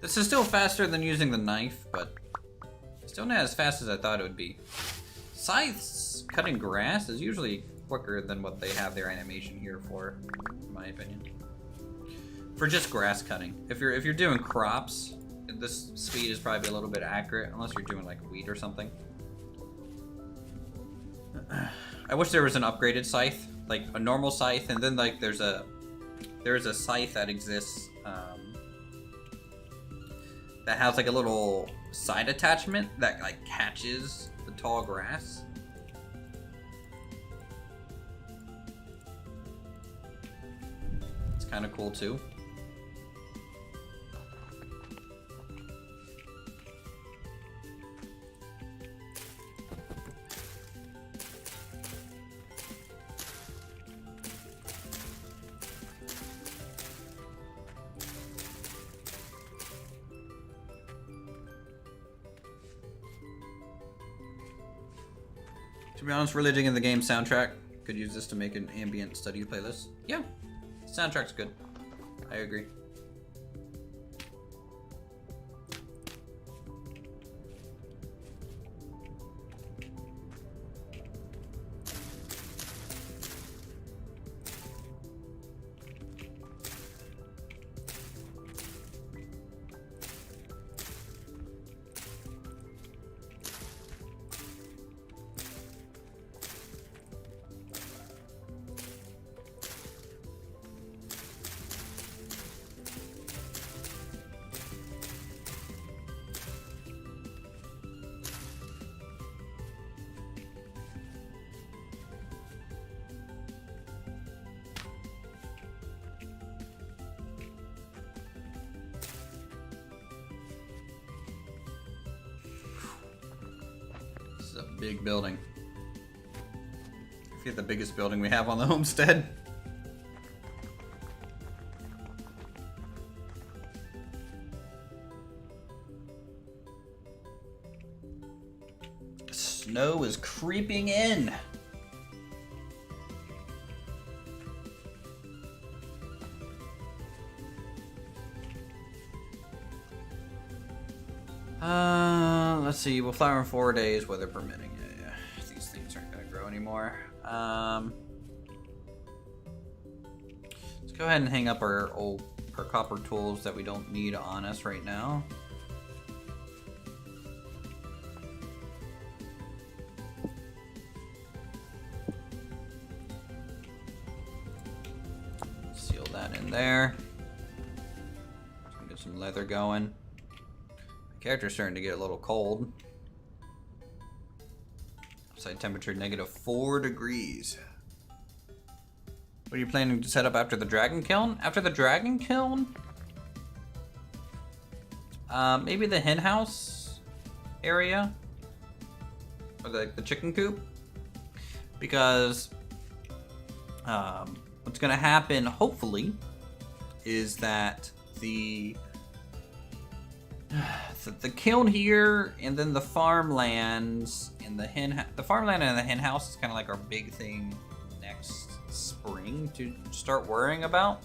This is still faster than using the knife, but still not as fast as I thought it would be. Scythes cutting grass is usually quicker than what they have their animation here for, in my opinion. For just grass cutting. If you're doing crops, this speed is probably a little bit accurate, unless you're doing like wheat or something. I wish there was an upgraded scythe, like a normal scythe, and then like there's a scythe that exists that has like a little side attachment that like catches the tall grass. It's kind of cool too. To be honest, really digging the game soundtrack. Could use this to make an ambient study playlist. Yeah, soundtrack's good. I agree. A big building. I forget the biggest building we have on the homestead. Snow is creeping in. Let's see, we'll flower in 4 days, weather permitting. Yeah. These things aren't gonna grow anymore. Let's go ahead and hang up our copper tools that we don't need on us right now. Seal that. that in there. Get some leather going. My character's starting to get a little cold. Outside temperature -4 degrees. What are you planning to set up after the dragon kiln? After the dragon kiln? Maybe the hen house area? Or the chicken coop? Because what's gonna happen, hopefully, is that the kiln here, and then the farmlands, and the farmland and the hen house is kind of like our big thing next spring to start worrying about.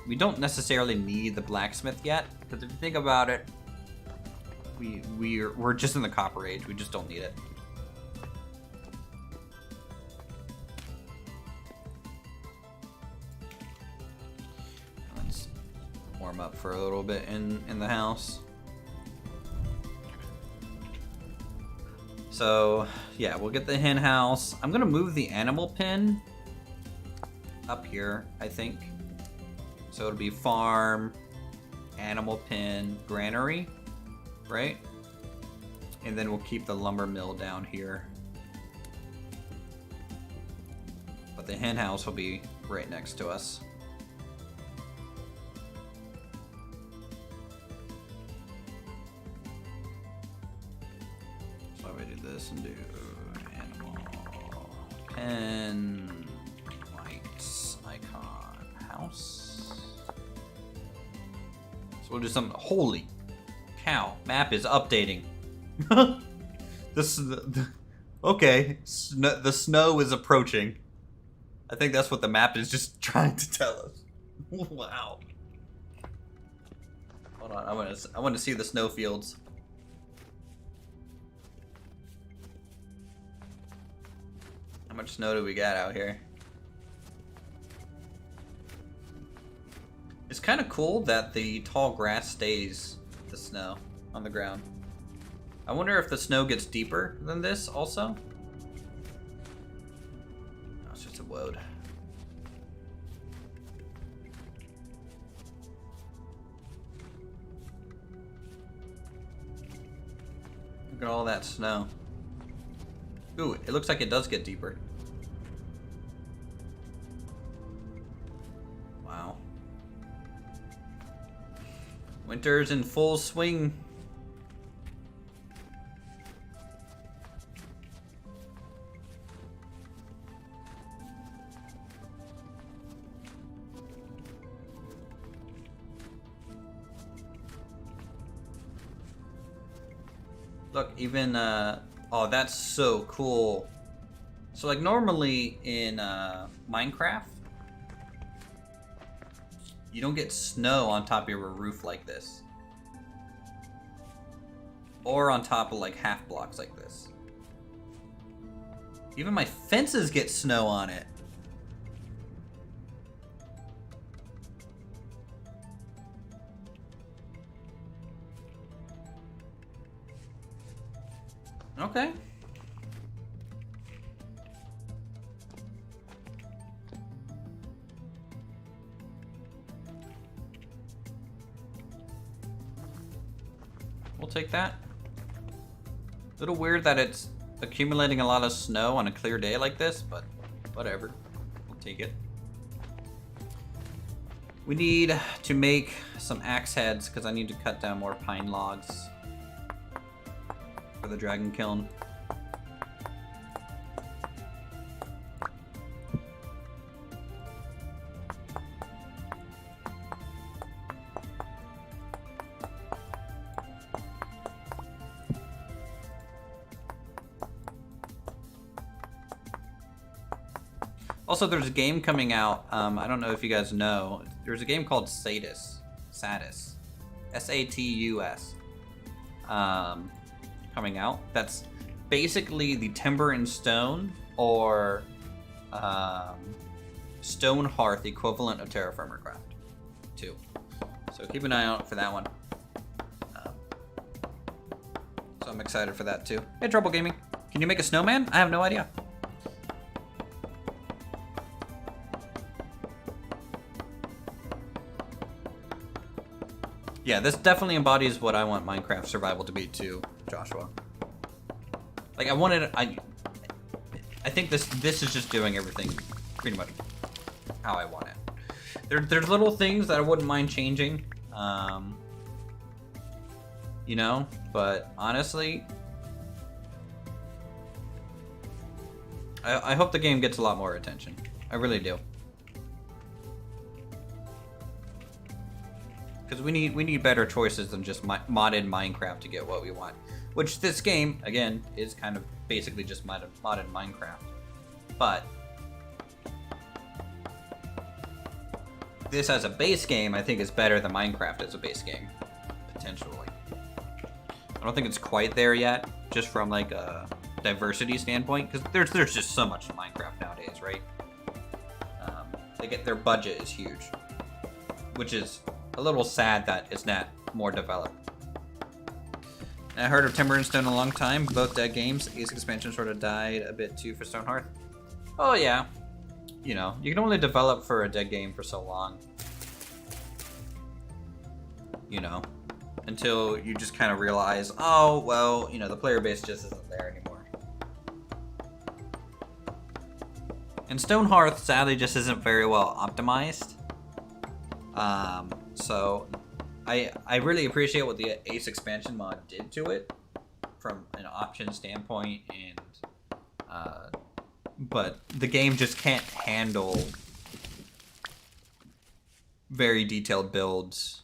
We don't necessarily need the blacksmith yet, because if you think about it, we're just in the copper age. We just don't need it. Let's warm up for a little bit in the house. So yeah, we'll get the hen house. I'm gonna move the animal pen up here, I think. So it'll be farm, animal pen, granary, right? And then we'll keep the lumber mill down here. But the hen house will be right next to us. So we do this and do animal pen, lights, icon, house. So we'll do some. Holy cow! Map is updating. Okay. The snow is approaching. I think that's what the map is just trying to tell us. Wow. Hold on. I want to see the snowfields. How much snow do we got out here? It's kind of cool that the tall grass stays the snow on the ground. I wonder if the snow gets deeper than this also? No, it's just a woad. Look at all that snow. Ooh, it looks like it does get deeper. Wow. Winter's in full swing. Look, even, oh, that's so cool. So, like, normally in Minecraft, you don't get snow on top of your roof like this. Or on top of, like, half blocks like this. Even my fences get snow on it. Okay. We'll take that. A little weird that it's accumulating a lot of snow on a clear day like this, but whatever. We'll take it. We need to make some axe heads because I need to cut down more pine logs for the dragon kiln. Also, there's a game coming out. I don't know if you guys know. There's a game called Satus. S-A-T-U-S. Coming out. That's basically the Timber and Stone or Stone Hearth equivalent of Terra Firma Craft 2. So keep an eye out for that one. So I'm excited for that too. Hey, Trouble Gaming. Can you make a snowman? I have no idea. Yeah, this definitely embodies what I want Minecraft survival to be too, Joshua. Like I think this is just doing everything pretty much how I want it. There's little things that I wouldn't mind changing, you know, but honestly, I hope the game gets a lot more attention. I really do. Because we need better choices than just modded Minecraft to get what we want. Which this game, again, is kind of basically just modded Minecraft. But this as a base game, I think is better than Minecraft as a base game, potentially. I don't think it's quite there yet, just from like a diversity standpoint, because there's just so much in Minecraft nowadays, right? Their budget is huge, which is a little sad that it's not more developed. I heard of Timber and Stone a long time. Both dead games. Ace expansion sort of died a bit too for Stonehearth. Oh yeah, you know, you can only develop for a dead game for so long. You know, until you just kind of realize, oh well, you know, the player base just isn't there anymore. And Stonehearth sadly just isn't very well optimized. So I really appreciate what the Ace expansion mod did to it from an option standpoint, and but the game just can't handle very detailed builds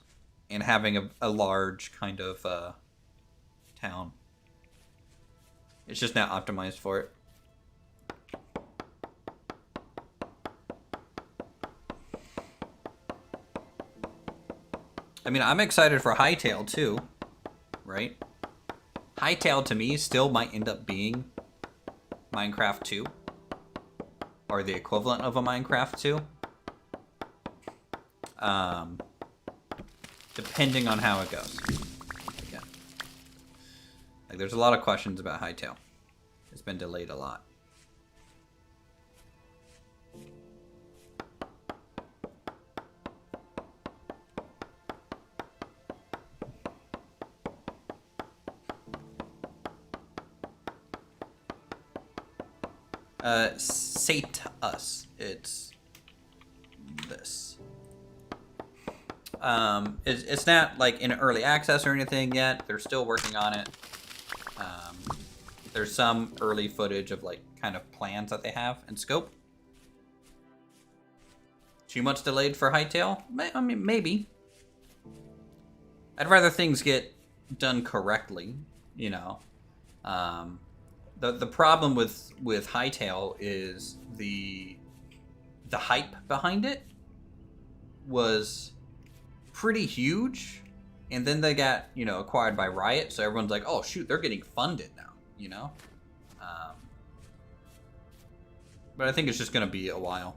and having a large kind of town. It's just not optimized for it. I mean, I'm excited for Hytale too, right? Hytale to me still might end up being Minecraft 2, or the equivalent of a Minecraft 2, depending on how it goes. Yeah. Like, there's a lot of questions about Hytale. It's been delayed a lot. Sate us. It's this. It's not like in early access or anything yet. They're still working on it. There's some early footage of like kind of plans that they have in scope. Too much delayed for Hytale? I mean, maybe. I'd rather things get done correctly, you know. The problem with Hytale is the hype behind it was pretty huge, and then they got, you know, acquired by Riot, so everyone's like, oh shoot, they're getting funded now, you know. But I think it's just gonna be a while.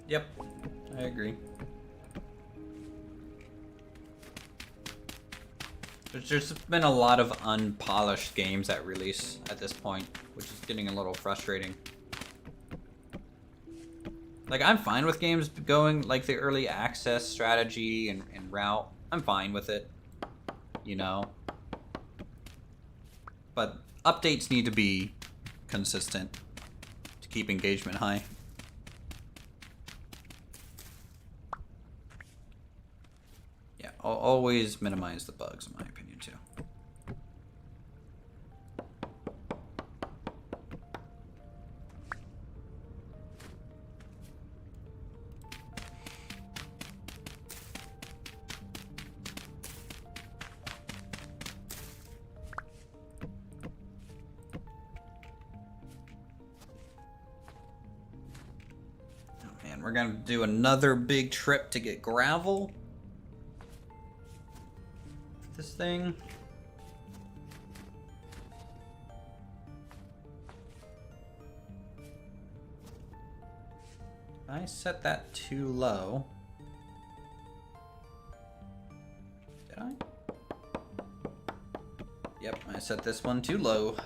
Yep, I agree. There's just been a lot of unpolished games at release at this point, which is getting a little frustrating. Like, I'm fine with games going like the early access strategy and route. I'm fine with it, you know. But updates need to be consistent to keep engagement high. Yeah, I'll always minimize the bugs, in my opinion, too. We're gonna do another big trip to get gravel. This thing. I set that too low. Did I? Yep, I set this one too low.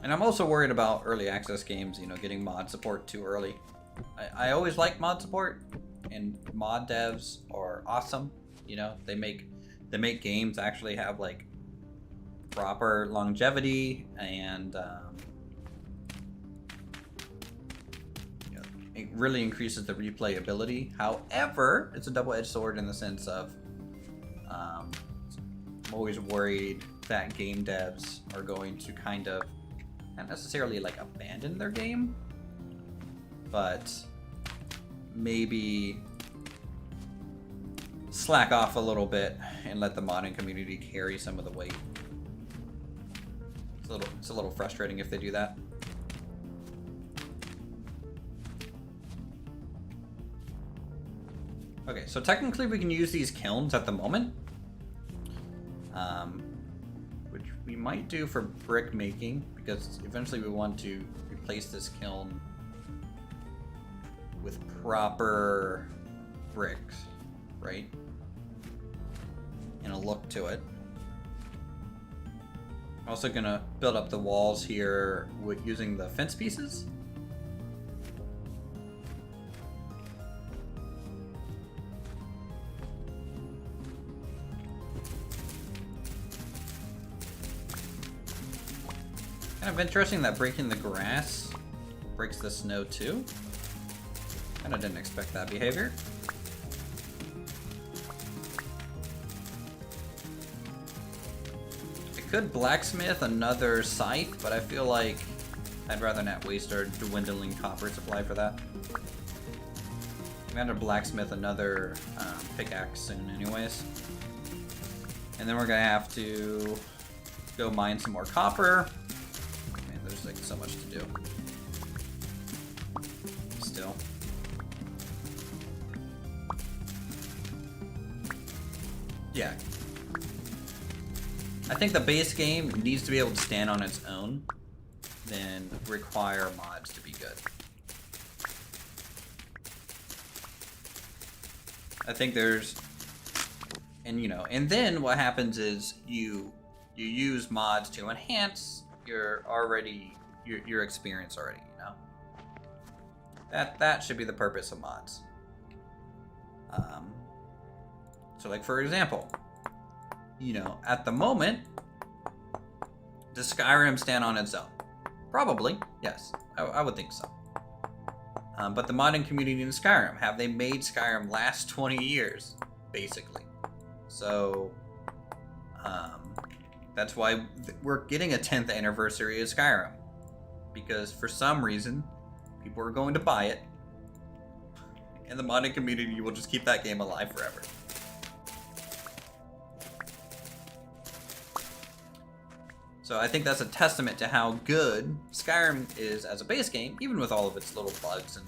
And I'm also worried about early access games, you know, getting mod support too early. I always like mod support, and mod devs are awesome. You know, they make games actually have like proper longevity, and you know, it really increases the replayability. However, it's a double-edged sword in the sense of I'm always worried that game devs are going to kind of not necessarily like abandon their game, but maybe slack off a little bit and let the modding community carry some of the weight. It's a little frustrating if they do that. Okay, so technically we can use these kilns at the moment, which we might do for brick making, because eventually we want to replace this kiln with proper bricks, right? And a look to it. I'm also gonna build up the walls here with using the fence pieces. Kind of interesting that breaking the grass breaks the snow too. Kinda didn't expect that behavior. I could blacksmith another scythe, but I feel like I'd rather not waste our dwindling copper supply for that. I'm gonna blacksmith another pickaxe soon anyways. And then we're gonna have to go mine some more copper. Man, there's like so much to do. Still. Yeah. I think the base game needs to be able to stand on its own, then require mods to be good. I think there's, and you know, and then what happens is you use mods to enhance your experience already, you know? That should be the purpose of mods. So like for example, you know, at the moment, does Skyrim stand on its own? Probably, yes. I would think so. But the modding community in Skyrim, have they made Skyrim last 20 years, basically? So, that's why we're getting a 10th anniversary of Skyrim. Because for some reason, people are going to buy it, and the modding community will just keep that game alive forever. So I think that's a testament to how good Skyrim is as a base game, even with all of its little bugs and,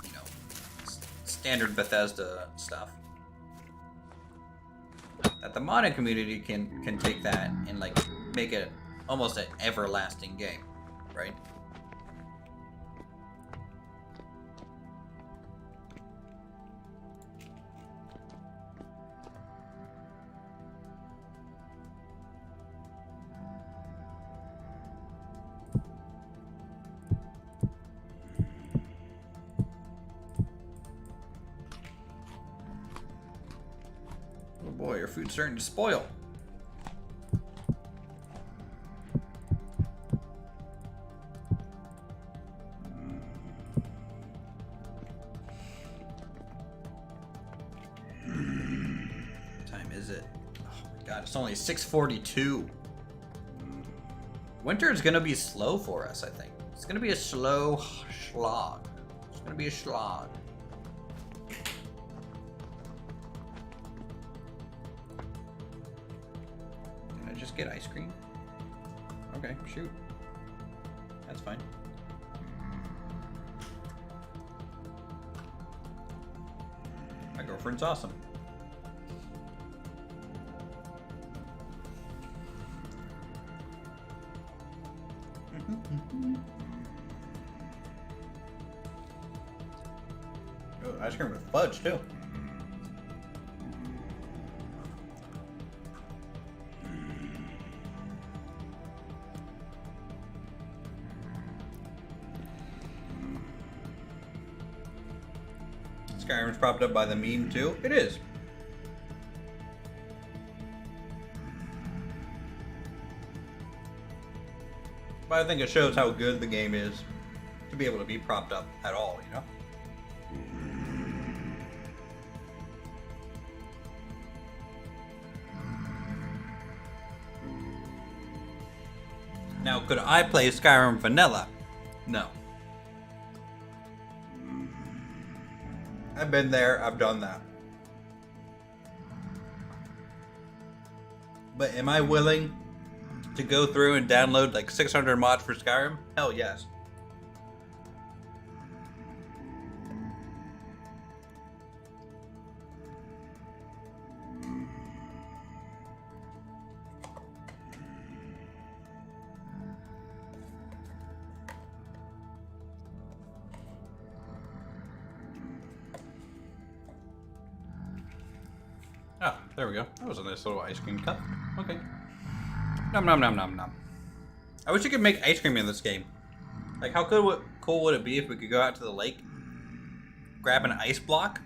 you know, standard Bethesda stuff. That the modding community can take that and like make it almost an everlasting game, right? Boy, your food's starting to spoil. What time is it? Oh my god, it's only 6:42. Winter is gonna be slow for us, I think. It's gonna be a slow slog. It's gonna be a slog. get ice cream? Okay, shoot. That's fine. My girlfriend's awesome. Oh, ice cream with fudge too. Skyrim's propped up by the meme too. It is. But I think it shows how good the game is to be able to be propped up at all, you know? Now, could I play Skyrim Vanilla? No. I've been there, I've done that. But am I willing to go through and download like 600 mods for Skyrim? Hell yes. Oh, there we go. That was a nice little ice cream cup. Okay. Nom nom nom nom nom. I wish you could make ice cream in this game. Like, how cool would it be if we could go out to the lake, grab an ice block,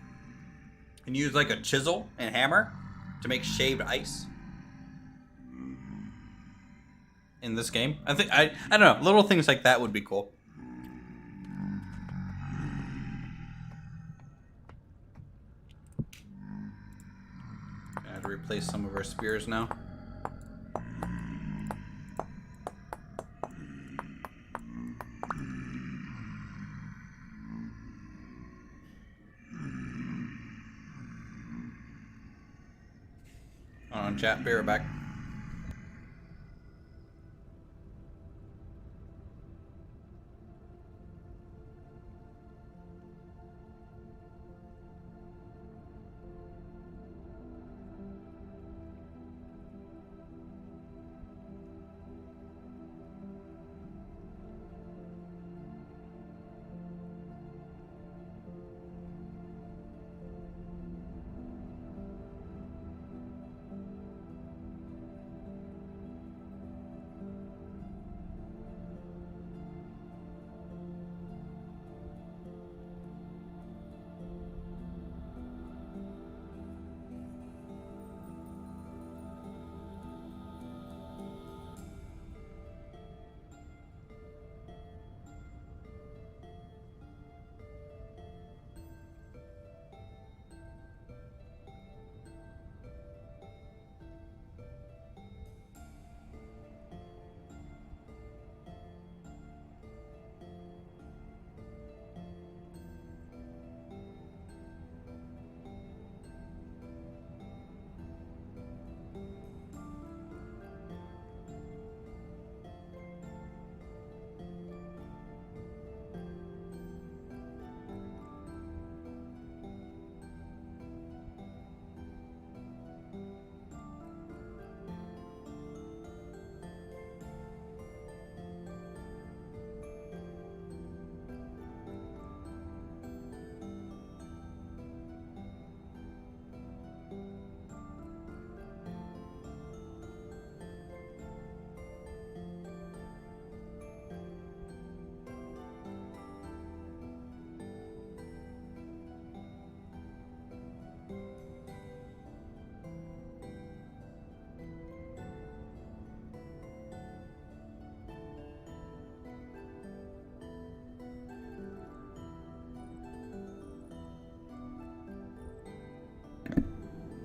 and use like a chisel and hammer to make shaved ice in this game? I think I don't know. Little things like that would be cool. I have to replace some of our spears now. Hold on, chat. Be right back.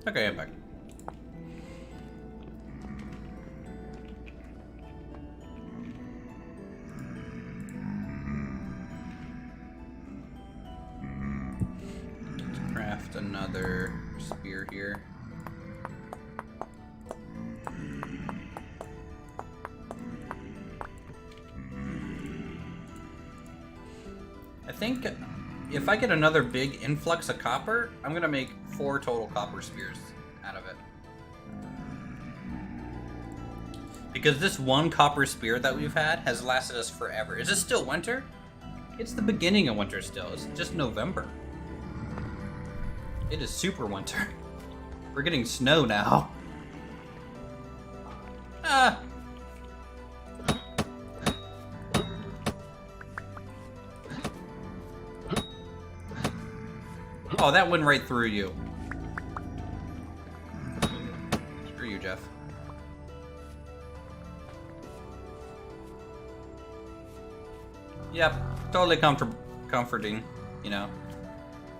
Okay, I'm back. Let's craft another spear here. I think if I get another big influx of copper, I'm gonna make 4 total copper spears out of it. Because this one copper spear that we've had has lasted us forever. Is it still winter? It's the beginning of winter still. It's just November. It is super winter. We're getting snow now. Ah! Oh, that went right through you. Screw you, Jeff. Yep, totally comforting, you know.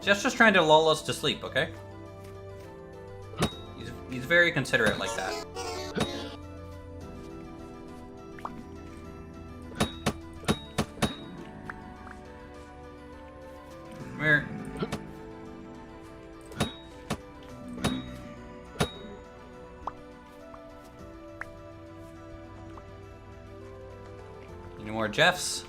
Just trying to lull us to sleep, okay? He's very considerate like that. Come here. Any more Jeffs?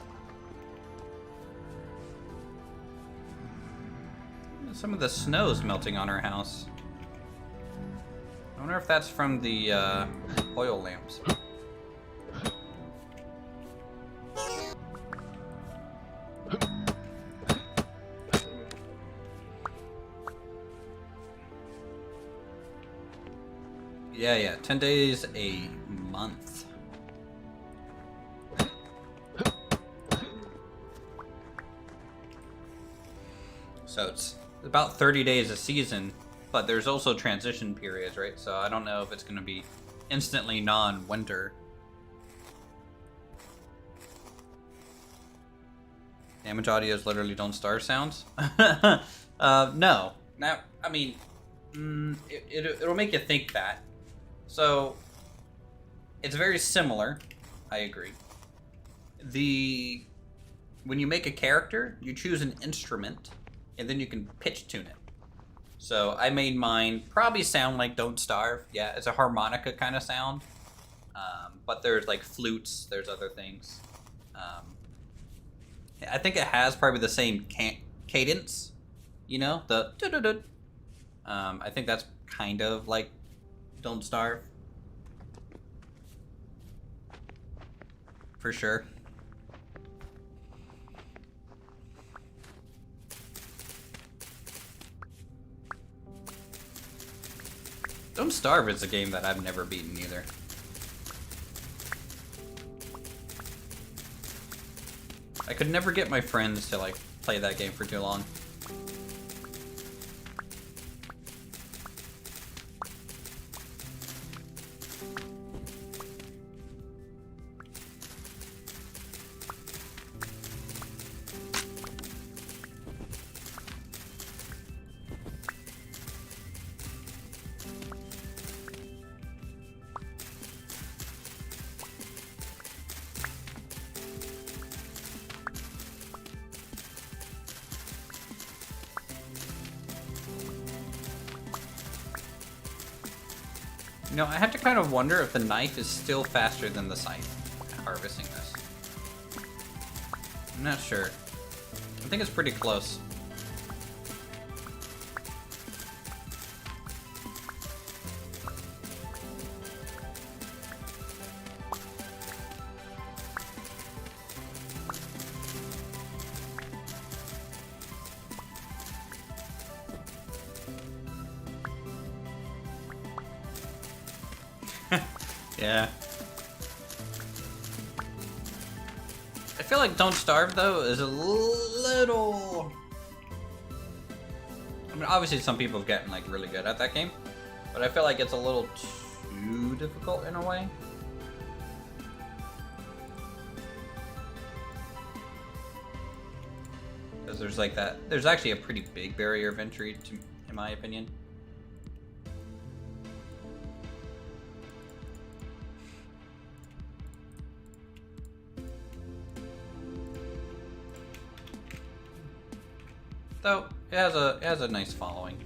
Some of the snow's melting on our house. I wonder if that's from the oil lamps. Yeah, 10 days a month. So it's about 30 days a season, but there's also transition periods, right? So I don't know if it's going to be instantly non-winter. Damage audio is literally don't starve sounds. No. Now, I mean, it'll make you think that. So it's very similar. I agree. When you make a character, you choose an instrument, and then you can pitch tune it. So I made mine probably sound like Don't Starve. Yeah, it's a harmonica kind of sound. But there's like flutes, there's other things. I think it has probably the same cadence, you know, the doo-doo-doo. I think that's kind of like Don't Starve. For sure. Don't Starve is a game that I've never beaten either. I could never get my friends to like play that game for too long. You know, I have to kind of wonder if the knife is still faster than the scythe at harvesting this. I'm not sure. I think it's pretty close. Yeah. I feel like Don't Starve, though, is a little... I mean, obviously some people have gotten, like, really good at that game. But I feel like it's a little too difficult in a way. Because there's, like, that... There's actually a pretty big barrier of entry, in my opinion. Though it has a nice following.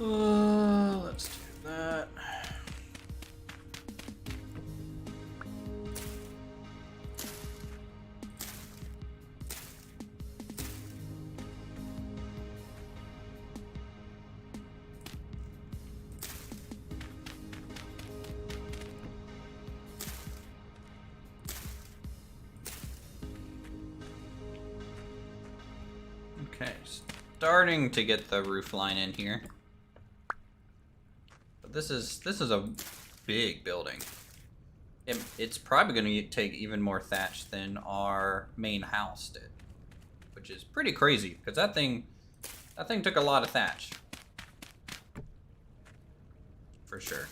Let's do that. Okay, starting to get the roof line in here. But this is a big building. It's probably going to take even more thatch than our main house did, which is pretty crazy because that thing took a lot of thatch. For sure.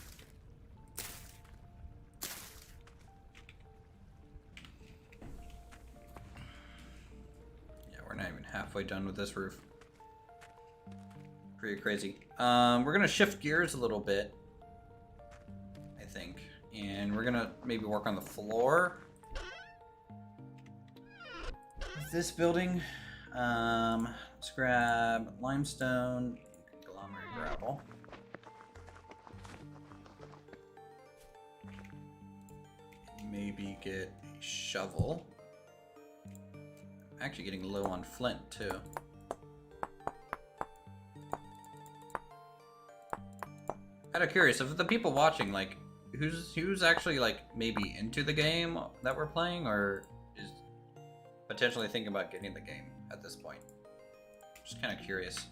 We're not even halfway done with this roof. Pretty crazy. We're gonna shift gears a little bit, I think, and we're gonna maybe work on the floor of this building. Let's grab limestone, conglomerate gravel. Maybe get a shovel. Actually getting low on flint too. Kind of curious of the people watching, like who's actually like maybe into the game that we're playing, or is potentially thinking about getting the game at this point. Just kind of curious.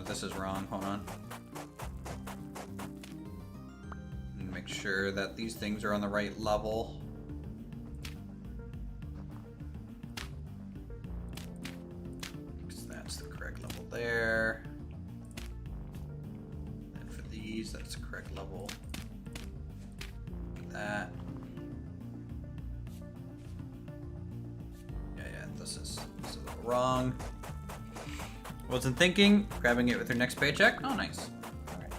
This is wrong. Hold on. Make sure that these things are on the right level. Because that's the correct level there. And for these, that's the correct level. That. Yeah, this is a little wrong. Wasn't thinking. Grabbing it with your next paycheck. Oh, nice. All right.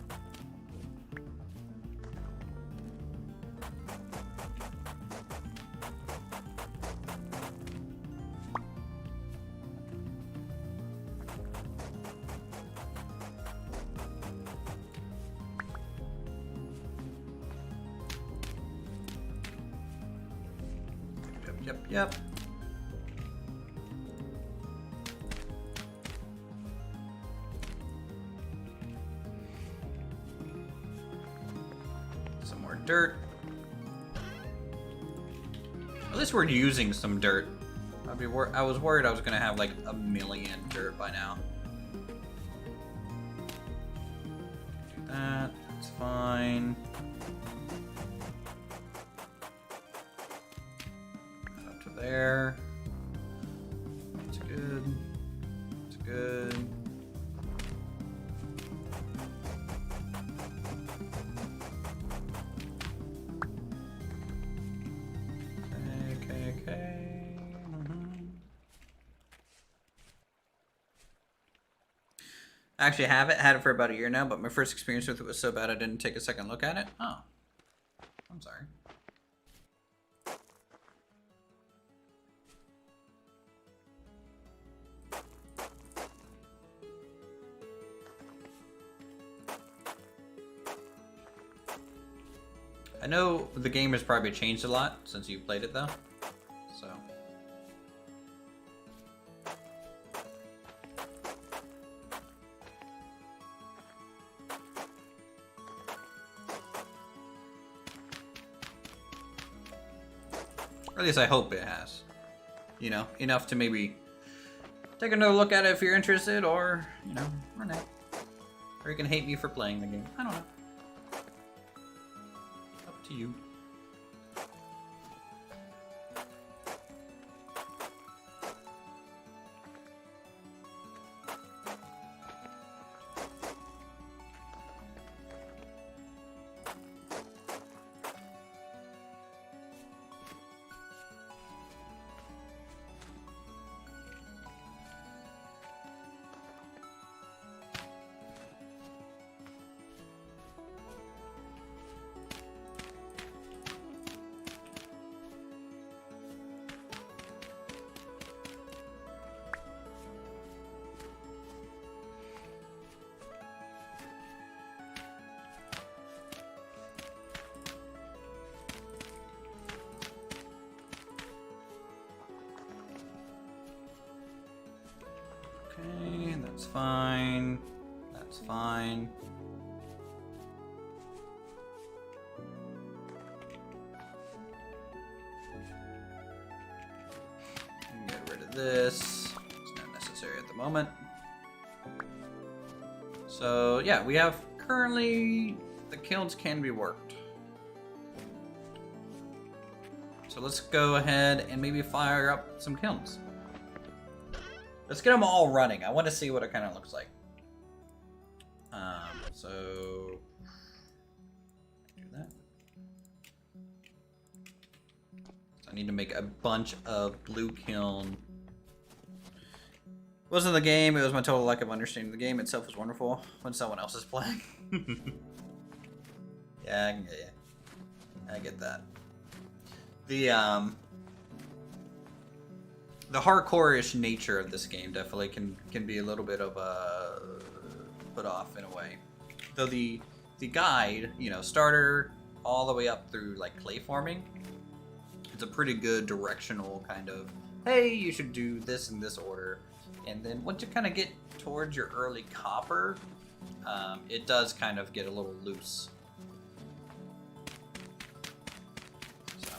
Yep. Dirt. At least we're using some dirt. I was worried I was gonna have like a million dirt by now. Do that. That's fine. Up to there. That's good. That's good. I actually have it. Had it for about a year now, but my first experience with it was so bad I didn't take a second look at it. Oh. I'm sorry. I know the game has probably changed a lot since you've played it though. So. Or at least I hope it has. You know, enough to maybe take another look at it if you're interested, or, you know, or not. Or you can hate me for playing the game. I don't know. Up to you. Okay, that's fine. That's fine. Get rid of this. It's not necessary at the moment. So yeah, we have currently the kilns can be worked. So let's go ahead and maybe fire up some kilns. Let's get them all running. I want to see what it kind of looks like. So do that. So I need to make a bunch of blue kiln. It wasn't the game, it was my total lack of understanding. The game itself was wonderful when someone else is playing. Yeah, I can get you. I get that. The hardcore-ish nature of this game definitely can be a little bit of a put off in a way. Though the guide, you know, starter all the way up through like clay forming, it's a pretty good directional kind of, hey, you should do this in this order. And then once you kind of get towards your early copper, it does kind of get a little loose. So,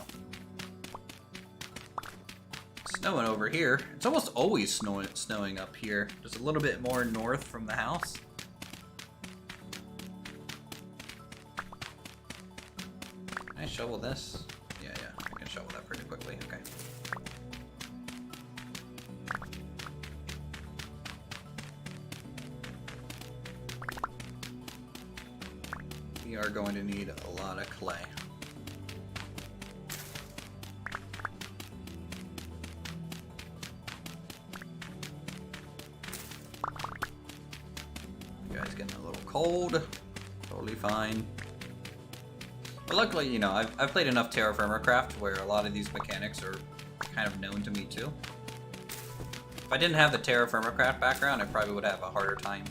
snowing over here. It's almost always snowing up here. Just a little bit more north from the house. Can I shovel this? Yeah, I can shovel that pretty quickly. Okay. We are going to need a lot of clay. You guys getting a little cold. Totally fine. But luckily, you know, I've played enough Terraformercraft where a lot of these mechanics are kind of known to me too. If I didn't have the Terraformercraft background, I probably would have a harder time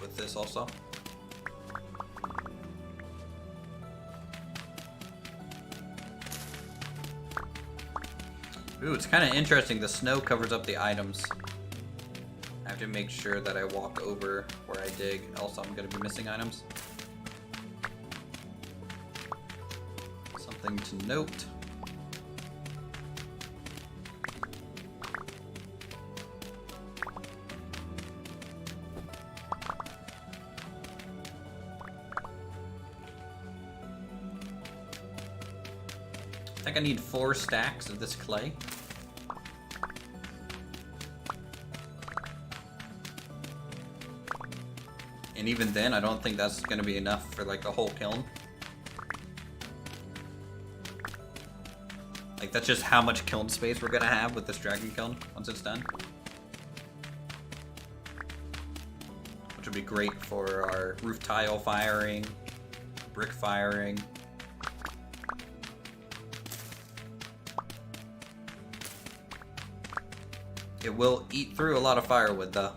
with this also. Ooh, it's kind of interesting. The snow covers up the items. I have to make sure that I walk over where I dig, else I'm going to be missing items. Something to note. I think I need 4 stacks of this clay. And even then, I don't think that's going to be enough for like the whole kiln. Like that's just how much kiln space we're going to have with this dragon kiln once it's done. Which would be great for our roof tile firing, brick firing. It will eat through a lot of firewood though.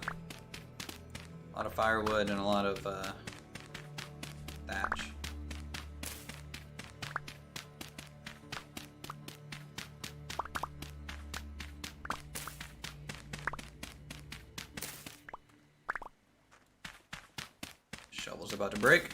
A lot of firewood and a lot of thatch. Shovel's about to break.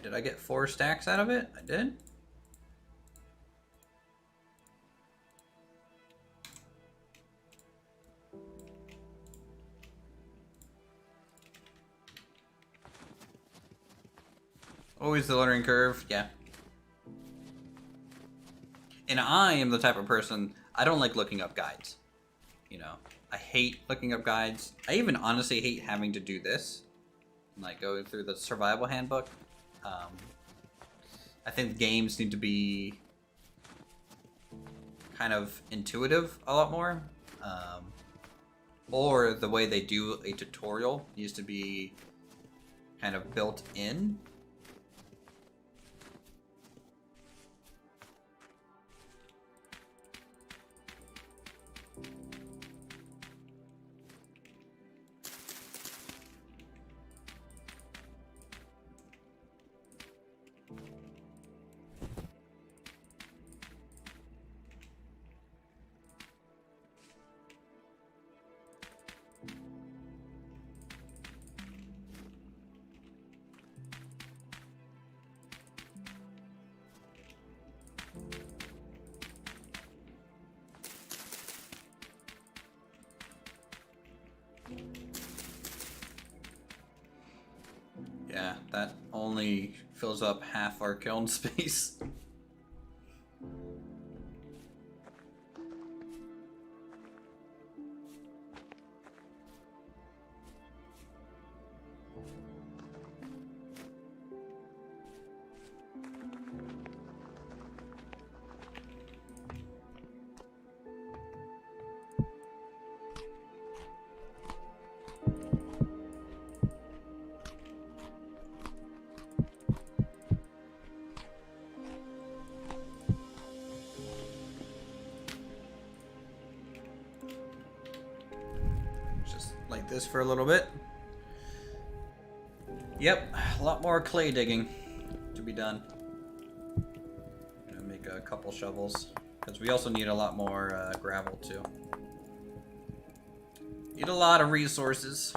Did I get 4 stacks out of it? I did. Always the learning curve, yeah. And I am the type of person, I don't like looking up guides. You know, I hate looking up guides. I even honestly hate having to do this. Like going through the survival handbook. I think games need to be kind of intuitive a lot more. Or the way they do a tutorial needs to be kind of built in. only fills up half our kiln space. Like this for a little bit. Yep, a lot more clay digging to be done. I'm gonna make a couple shovels because we also need a lot more gravel too. Need a lot of resources.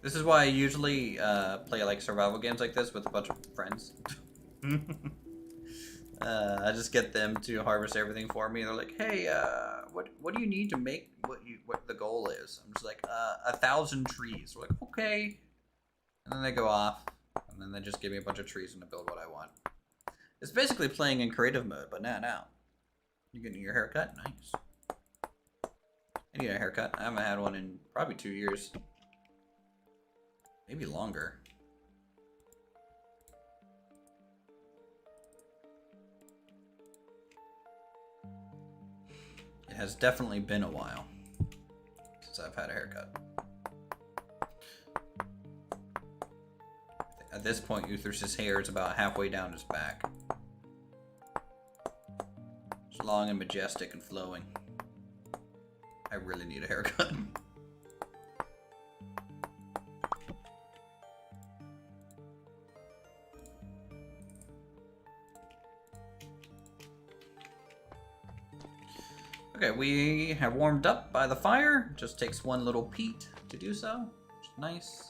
This is why I usually play like survival games like this with a bunch of friends. I just get them to harvest everything for me. They're like, "Hey, what do you need to make what the goal is?" I'm just like, 1,000 trees. We're like, okay. And then they go off, and then they just give me a bunch of trees and I build what I want. It's basically playing in creative mode, but now. You getting your haircut? Nice. I need a haircut. I haven't had one in probably 2 years. Maybe longer. It has definitely been a while since I've had a haircut. At this point, Uthris' hair is about halfway down his back. It's long and majestic and flowing. I really need a haircut. Okay, we have warmed up by the fire. Just takes one little peat to do so, which is nice.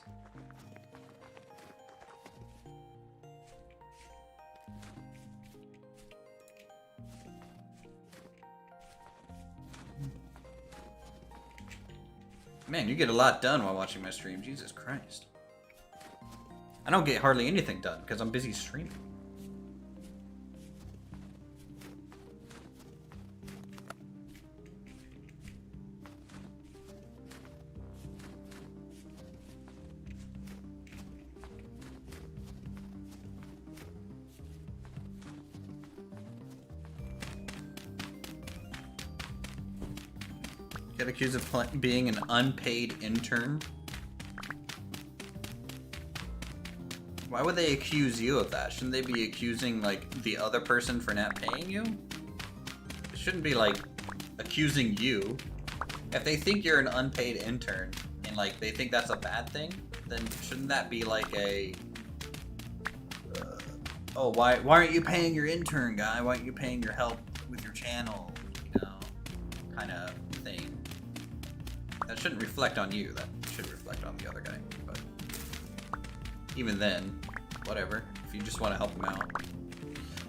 Man, you get a lot done while watching my stream. Jesus Christ. I don't get hardly anything done because I'm busy streaming. Get accused of being an unpaid intern? Why would they accuse you of that? Shouldn't they be accusing, like, the other person for not paying you? It shouldn't be, like, accusing you. If they think you're an unpaid intern, and, like, they think that's a bad thing, then shouldn't that be, like, a... oh, why aren't you paying your intern, guy? Why aren't you paying your help with your channel? You know, kind of thing. That shouldn't reflect on you. That should reflect on the other guy. But even then, whatever. If you just want to help him out.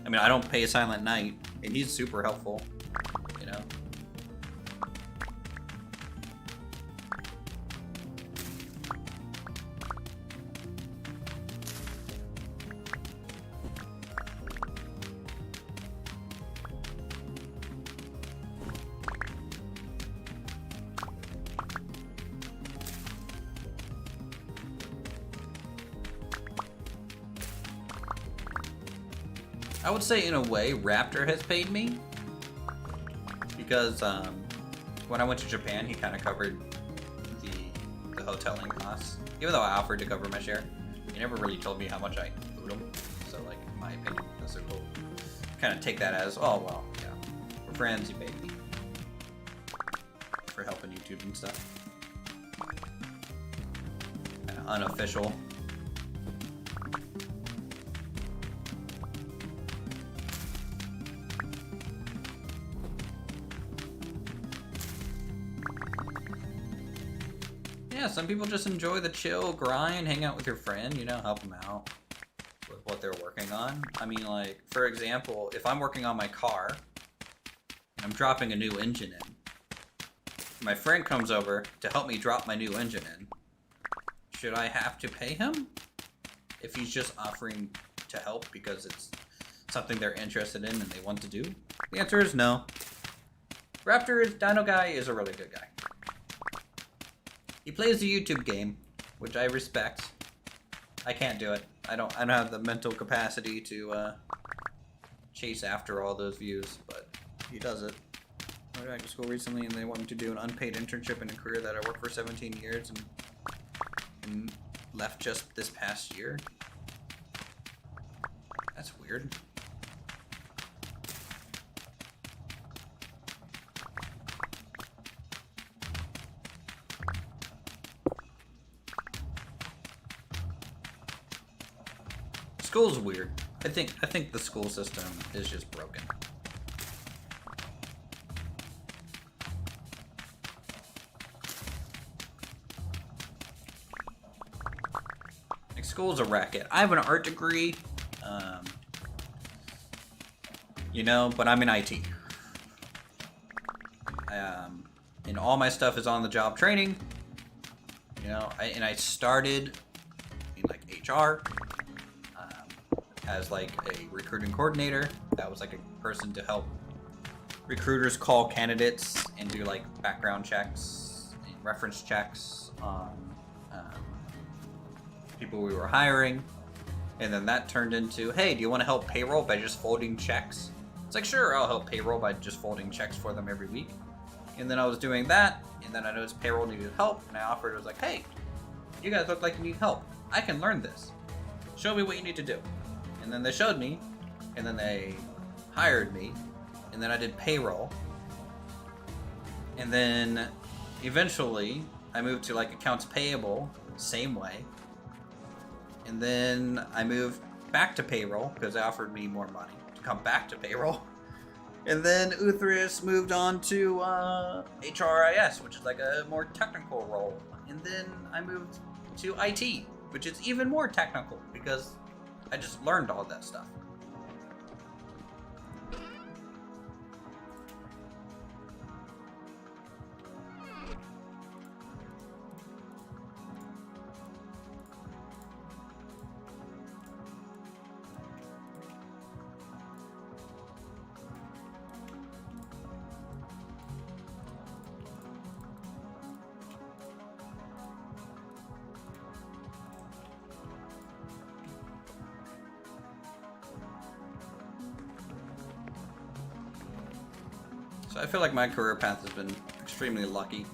I mean, I don't pay Silent Night, and he's super helpful. You know. I would say, in a way, Raptor has paid me. Because when I went to Japan, he kind of covered the hoteling costs. Even though I offered to cover my share, he never really told me how much I owed him. So, like, in my opinion, that's a cool. Kind of take that as, oh, well, yeah, we're friends, he paid me for helping YouTube and stuff. Kind of unofficial. Yeah, some people just enjoy the chill grind, hang out with your friend, you know, help them out with what they're working on. I mean, like, for example, if I'm working on my car and I'm dropping a new engine in, my friend comes over to help me drop my new engine in. should I have to pay him if he's just offering to help because it's something they're interested in and they want to do? The answer is no. Dino Guy is a really good guy. He plays the YouTube game, which I respect. I can't do it. I don't have the mental capacity to chase after all those views, but he does it. I went back to school recently and they want me to do an unpaid internship in a career that I worked for 17 years and left just this past year. That's weird. School's weird. I think the school system is just broken. Like, school's a racket. I have an art degree, you know, but I'm in IT. And all my stuff is on the job training. You know, I started in like HR. As like a recruiting coordinator. That was like a person to help recruiters call candidates and do like background checks and reference checks on people we were hiring. And then that turned into, hey, do you want to help payroll by just folding checks? It's like, sure, I'll help payroll by just folding checks for them every week. And then I was doing that, and then I noticed payroll needed help, and I offered, I was like, hey, you guys look like you need help. I can learn this. Show me what you need to do. And then they showed me, and then they hired me, and then I did payroll. And then eventually I moved to like accounts payable, same way. And then I moved back to payroll because they offered me more money to come back to payroll. And then Uthris moved on to HRIS, which is like a more technical role. And then I moved to IT, which is even more technical because I just learned all that stuff. So I feel like my career path has been extremely lucky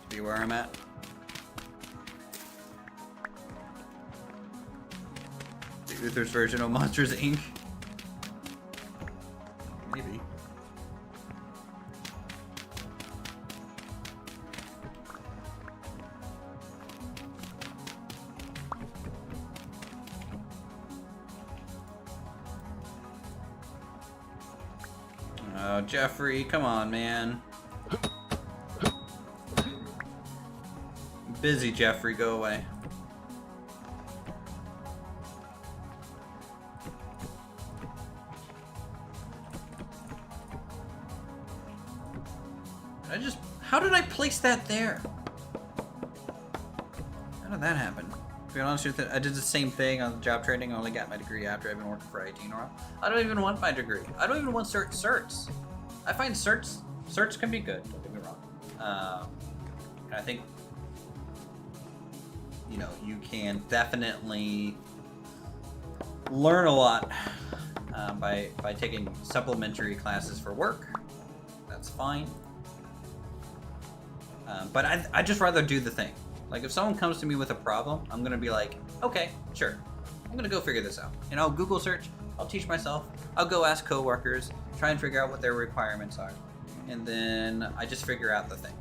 to be where I'm at. The Uthris version of Monsters Inc. Maybe. Oh, Jeffrey, come on, man. I'm busy, Jeffrey, go away. How did I place that there? How did that happen? To be honest with you, I did the same thing on job training. I only got my degree after I've been working for IT in a while. I don't even want my degree. I don't even want certs. I find certs can be good, don't get me wrong. And I think, you know, you can definitely learn a lot by taking supplementary classes for work. That's fine. But I'd just rather do the thing. Like, if someone comes to me with a problem, I'm going to be like, okay, sure. I'm going to go figure this out. And I'll Google search. I'll teach myself. I'll go ask coworkers, try and figure out what their requirements are. And then I just figure out the thing.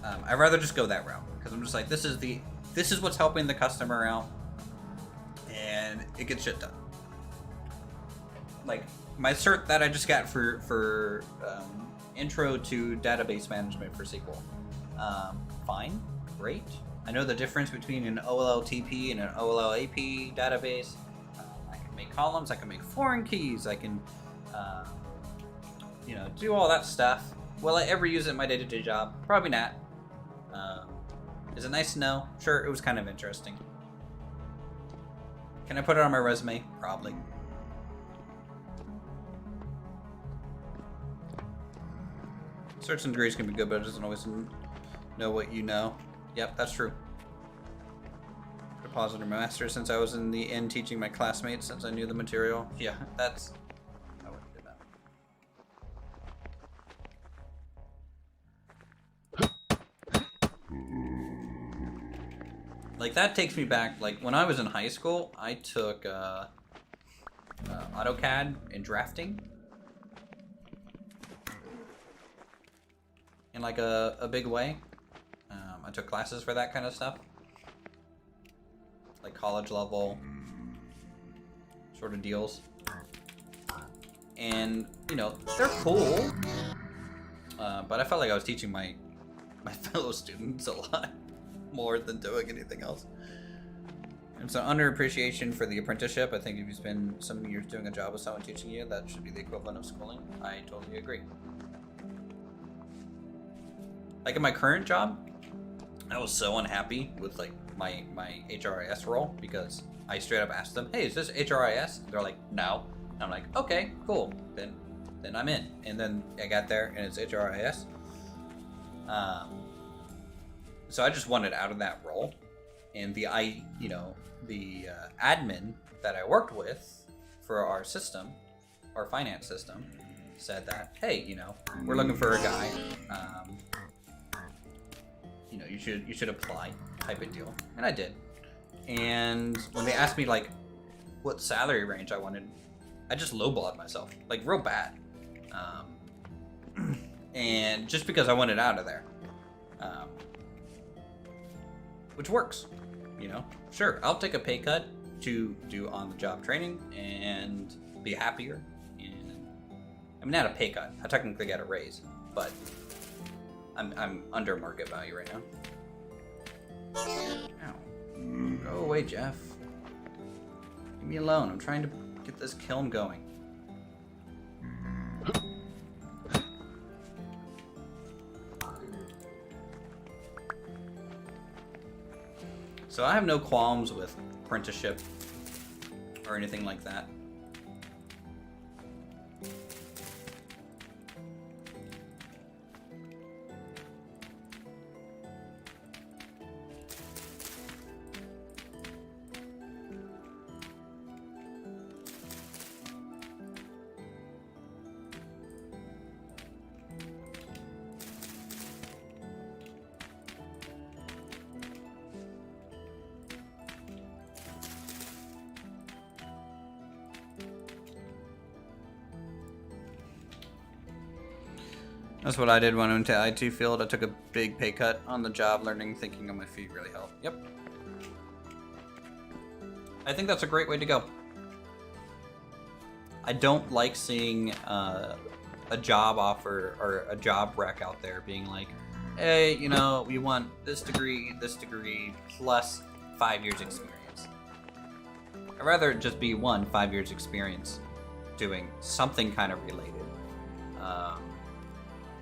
I'd rather just go that route. Because I'm just like, this is what's helping the customer out. And it gets shit done. Like, my cert that I just got for Intro to Database Management for SQL. Fine, great. I know the difference between an OLTP and an OLAP database. I can make columns, I can make foreign keys, I can, you know, do all that stuff. Will I ever use it in my day-to-day job? Probably not. Is it nice to know? Sure, it was kind of interesting. Can I put it on my resume? Probably. Certs and degrees can be good, but it doesn't always know what you know. Yep, that's true. Deposit my master since I was in the inn teaching my classmates since I knew the material. Yeah, that's... I wouldn't do that. Like, that takes me back, like, when I was in high school, I took AutoCAD and drafting. In, like, a big way. I took classes for that kind of stuff. Like, college level sort of deals. And, you know, they're cool. But I felt like I was teaching my fellow students a lot more than doing anything else. And so underappreciation for the apprenticeship. I think if you spend some years doing a job with someone teaching you, that should be the equivalent of schooling. I totally agree. Like in my current job, I was so unhappy with like my HRIS role because I straight up asked them, hey, is this HRIS? They're like, no. And I'm like, okay, cool. Then I'm in. And then I got there and it's HRIS. So I just wanted out of that role. And the admin that I worked with for our system, our finance system, said that, hey, you know, we're looking for a guy. You know, you should apply, type of deal. And I did. And when they asked me like what salary range I wanted, I just lowballed myself, like real bad. And just because I wanted out of there. Which works, you know. Sure, I'll take a pay cut to do on-the-job training and be happier. And I mean, not a pay cut. I technically got a raise, but I'm under market value right now. Ow. Go away, Jeff. Leave me alone. I'm trying to get this kiln going. So I have no qualms with apprenticeship or anything like that. That's what I did when I went to IT field. I took a big pay cut on the job, learning, thinking on my feet really helped. Yep. I think that's a great way to go. I don't like seeing a job offer or a job rec out there being like, hey, you know, we want this degree, plus 5 years experience. I'd rather it just be 5 years experience doing something kind of related.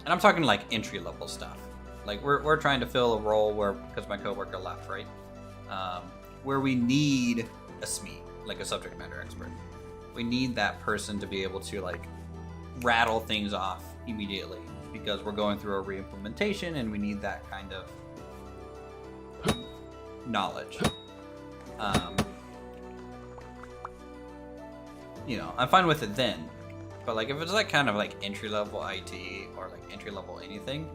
And I'm talking like entry-level stuff. Like we're trying to fill a role where, because my coworker left, right? Where we need a SME, like a subject matter expert. We need that person to be able to like rattle things off immediately because we're going through a re-implementation and we need that kind of knowledge. You know, I'm fine with it then. But like if it's like kind of like entry-level IT or like entry-level anything,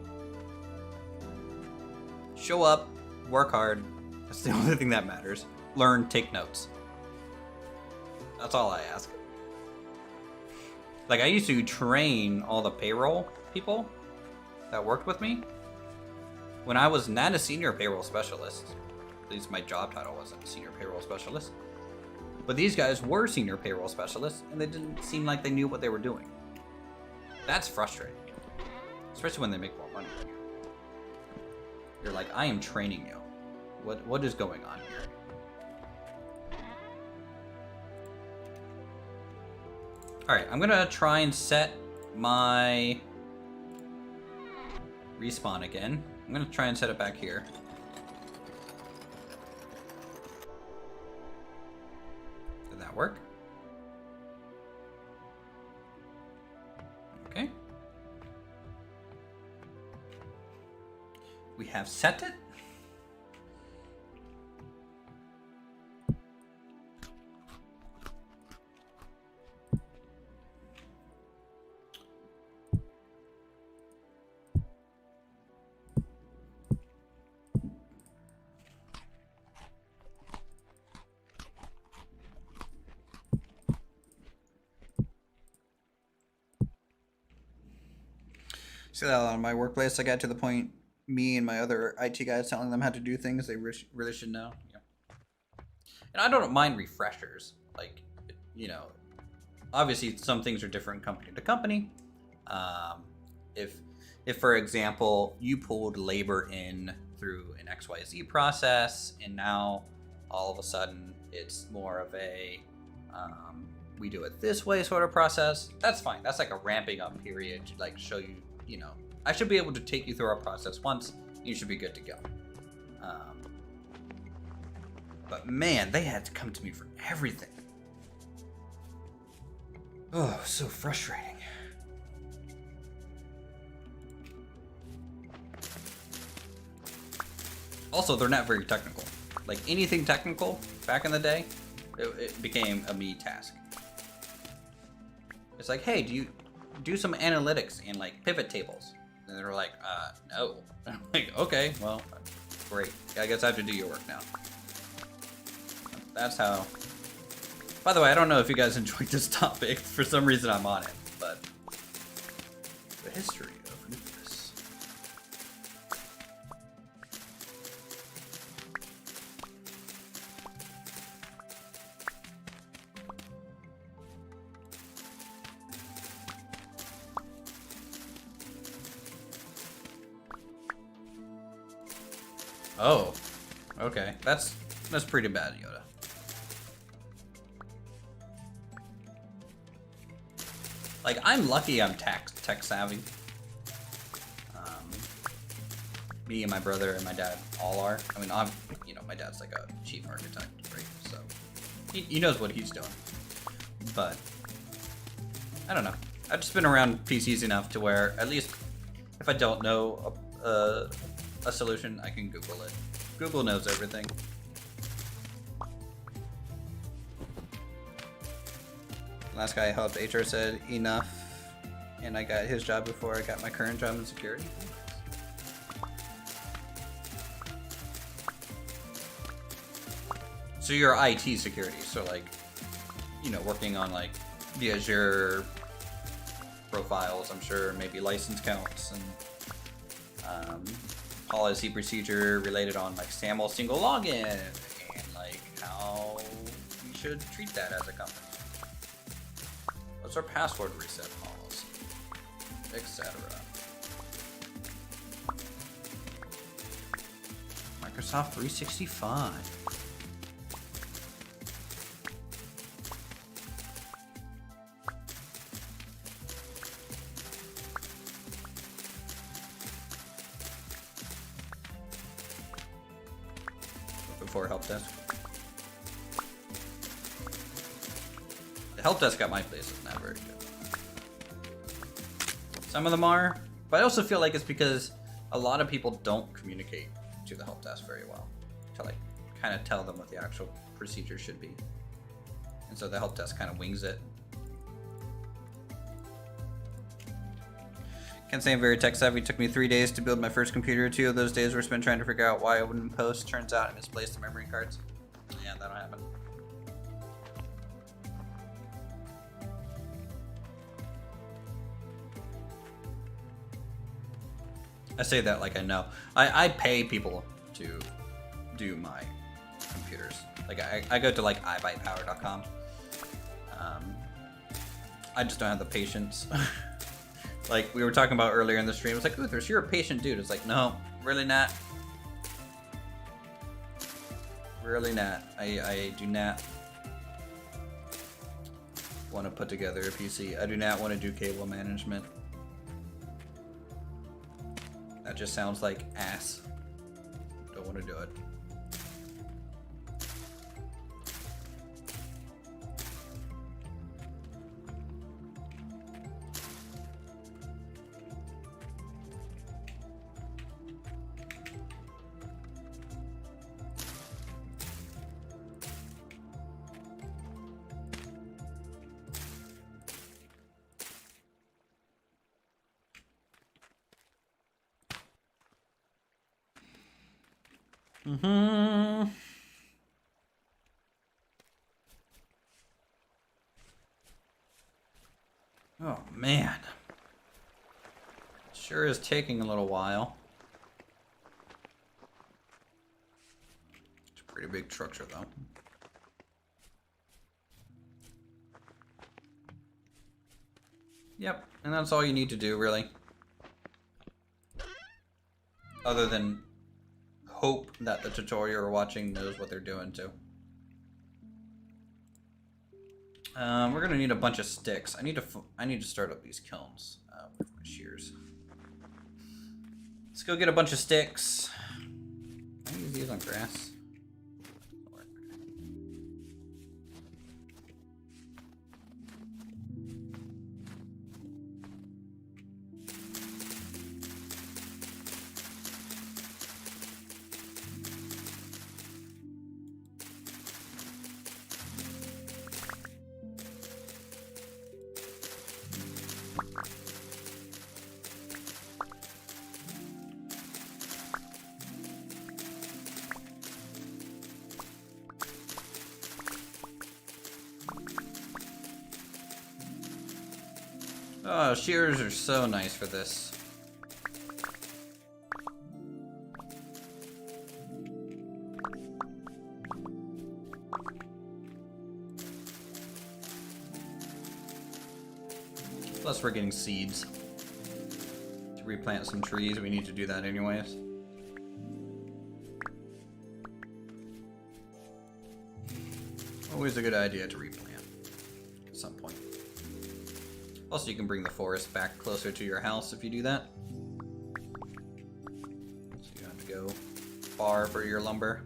show up, work hard. That's the only thing that matters. Learn, take notes. That's all I ask. Like I used to train all the payroll people that worked with me when I was not a senior payroll specialist. At least my job title wasn't a senior payroll specialist. But these guys were senior payroll specialists, and they didn't seem like they knew what they were doing. That's frustrating. Especially when they make more money than you. You're like, I am training you. What is going on here? Alright, I'm gonna try and set my respawn again. I'm gonna try and set it back here. Did that work? Okay. We have set it. See that a lot in my workplace. I got to the point, me and my other IT guys telling them how to do things they really should know. Yeah. And I don't mind refreshers. Like, you know, obviously some things are different company to company. If for example, you pulled labor in through an XYZ process, and now all of a sudden it's more of a we do it this way sort of process, that's fine. That's like a ramping up period to like show you, you know, I should be able to take you through our process once. You should be good to go. But man, they had to come to me for everything. Oh, so frustrating. Also, they're not very technical. Like anything technical back in the day, it became a me task. It's like, hey, do you do some analytics and like pivot tables? And they're like, no. I'm like, okay, well, great. I guess I have to do your work now. That's how. By the way, I don't know if you guys enjoyed this topic. For some reason, I'm on it, but the history of Uthris. Oh, okay. That's pretty bad, Yoda. Like, I'm lucky I'm tech savvy. Me and my brother and my dad all are. I mean, you know, my dad's like a chief architect, right? So he knows what he's doing. But I don't know. I've just been around PCs enough to where at least if I don't know a solution, I can Google it. Google knows everything. Last guy I helped, HR said enough, and I got his job before I got my current job in security. So you're IT security, so like, you know, working on like the Azure profiles, I'm sure, maybe license counts and policy procedure related on like SAML single login and like how we should treat that as a company. What's our password reset policy, etc. Microsoft 365. Before help desk. The help desk at my place is not very good. Some of them are, but I also feel like it's because a lot of people don't communicate to the help desk very well to like kind of tell them what the actual procedure should be. And so the help desk kind of wings it. Can't say I'm very tech savvy. It took me 3 days to build my first computer. 2 of those days were spent trying to figure out why I wouldn't post. Turns out I misplaced the memory cards. Yeah, that'll happen. I say that like I know. I pay people to do my computers. Like I go to like iBuyPower.com. I just don't have the patience. Like we were talking about earlier in the stream, it's like, Uthris, you're a patient dude. It's like, no, really not. Really not. I do not want to put together a PC. I do not want to do cable management. That just sounds like ass. Don't want to do it. Oh man. Sure is taking a little while. It's a pretty big structure though. Yep, and that's all you need to do really. Other than hope that the tutorial you're watching knows what they're doing too. We're gonna need a bunch of sticks. I need to start up these kilns with my shears. Let's go get a bunch of sticks. Can I use these on grass? Oh, shears are so nice for this. Plus we're getting seeds to replant some trees. We need to do that anyways. Always a good idea to replant at some point. Also, you can bring the forest back closer to your house if you do that. So you don't have to go far for your lumber.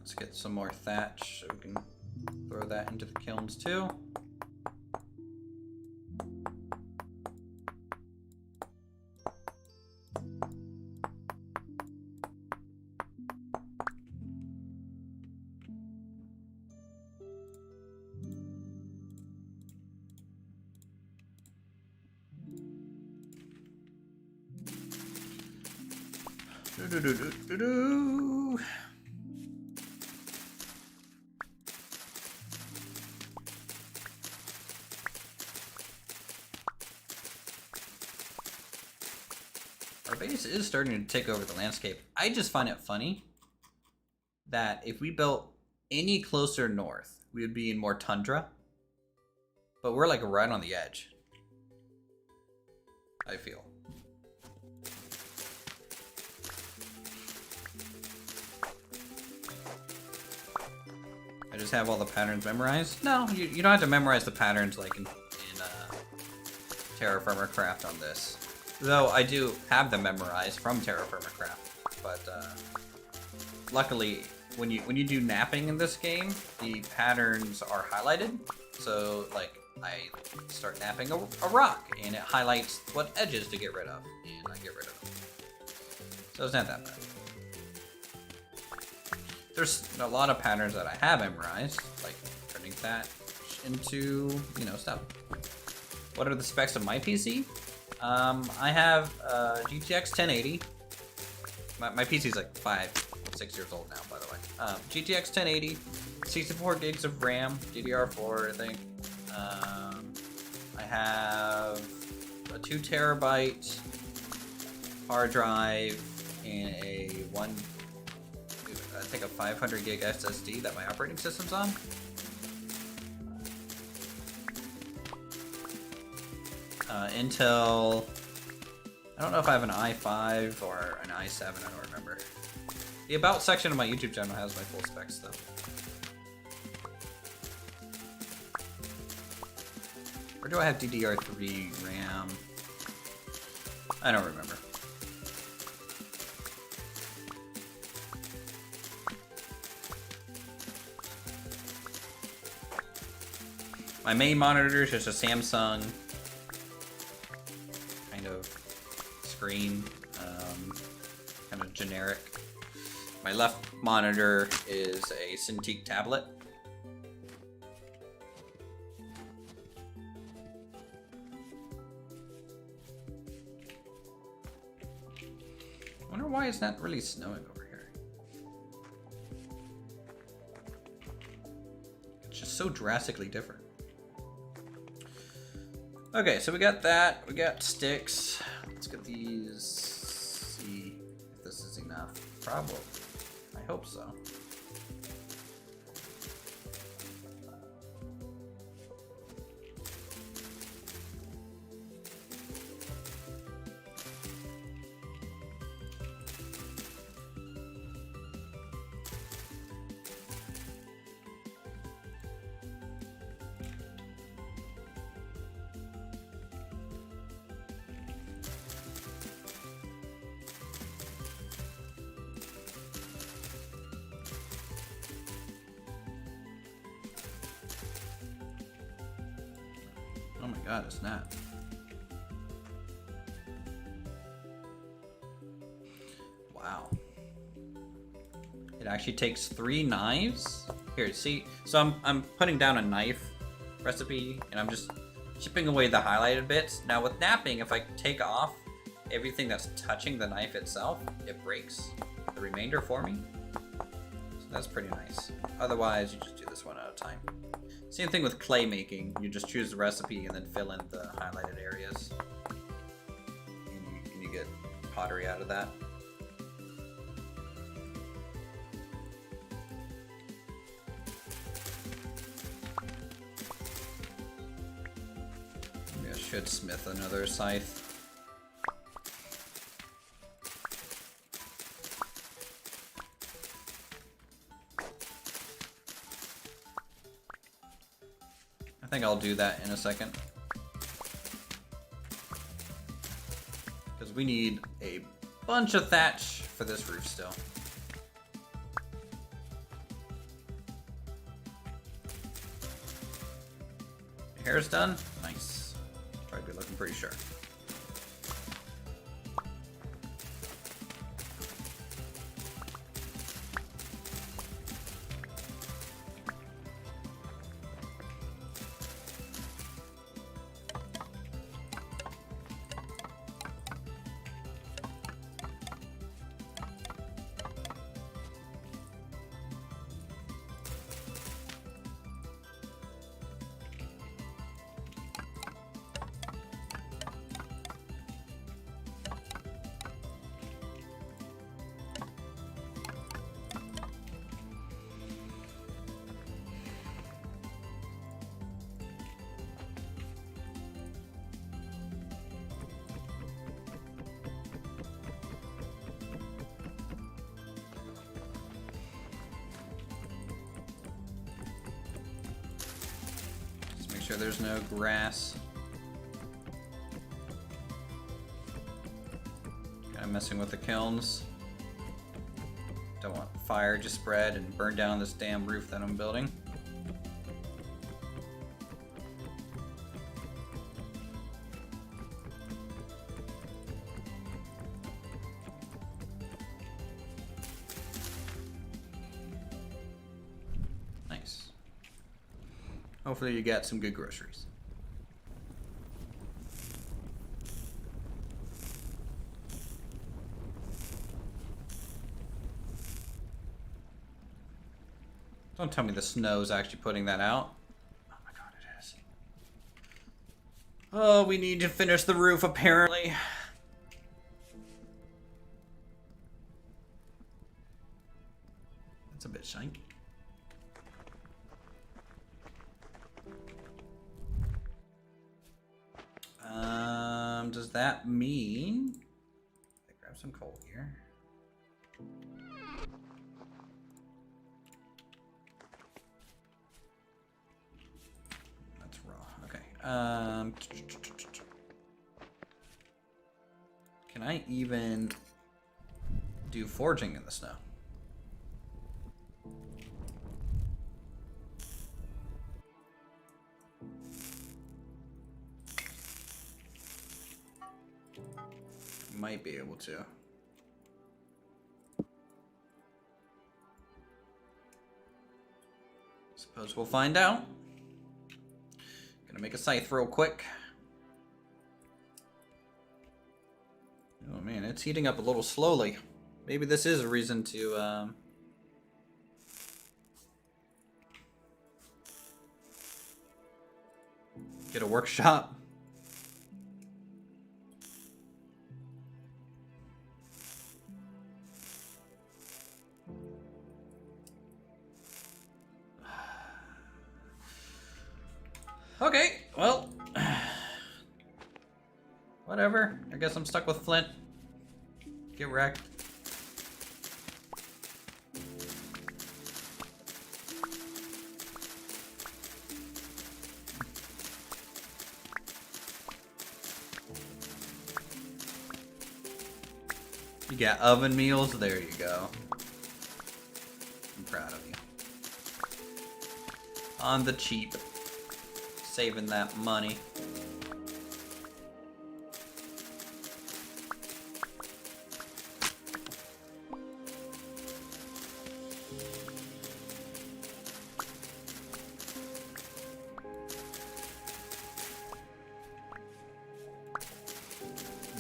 Let's get some more thatch so we can throw that into the kilns too. Do-do-do-do-do-do. Our base is starting to take over the landscape. I just find it funny that if we built any closer north, we would be in more tundra. But we're like right on the edge, I feel. I just have all the patterns memorized. No, you don't have to memorize the patterns like in Terra Firma Craft on this. Though I do have them memorized from Terra Firma Craft. But luckily, when you do napping in this game, the patterns are highlighted. So like I start napping a rock, and it highlights what edges to get rid of, and I get rid of them. So it's not that bad. There's a lot of patterns that I have memorized, like turning that into, you know, stuff. What are the specs of my PC? I have GTX 1080. My PC's like 6 years old now, by the way. GTX 1080, 64 gigs of RAM, DDR4, I think. I have a 2 terabyte hard drive and a take a 500 gig SSD that my operating system's on. Intel. I don't know if I have an i5 or an i7. I don't remember. The About section of my YouTube channel has my full specs though. Or do I have DDR3 RAM? I don't remember. My main monitor is just a Samsung kind of screen, kind of generic. My left monitor is a Cintiq tablet. I wonder why it's not really snowing over here. It's just so drastically different. Okay, so we got that. We got sticks. Let's get these. See if this is enough. Probably. I hope so. Oh my god, it's not. Wow. It actually takes 3 knives? Here, see? So I'm putting down a knife recipe, and I'm just chipping away the highlighted bits. Now with knapping, if I take off everything that's touching the knife itself, it breaks the remainder for me. So that's pretty nice. Otherwise, you just do this one at a time. Same thing with clay making. You just choose the recipe and then fill in the highlighted areas. And you get pottery out of that. Maybe I should smith another scythe. I think I'll do that in a second. Because we need a bunch of thatch for this roof still. Your hair's done? Nice. Try to be looking pretty sharp. Sure there's no grass. Kind of messing with the kilns. Don't want fire to spread and burn down this damn roof that I'm building. Nice. Hopefully you get some good groceries. Don't tell me the snow's actually putting that out. Oh my god, it is. Oh, we need to finish the roof apparently. a bit shank. Does that mean I grab some coal here? That's raw. Okay. Can I even do forging in the snow? Might be able to. Suppose we'll find out. Gonna make a scythe real quick. Oh man, it's heating up a little slowly. Maybe this is a reason to get a workshop. Okay, well, whatever. I guess I'm stuck with flint. Get wrecked. You got oven meals? There you go. I'm proud of you. On the cheap. Saving that money.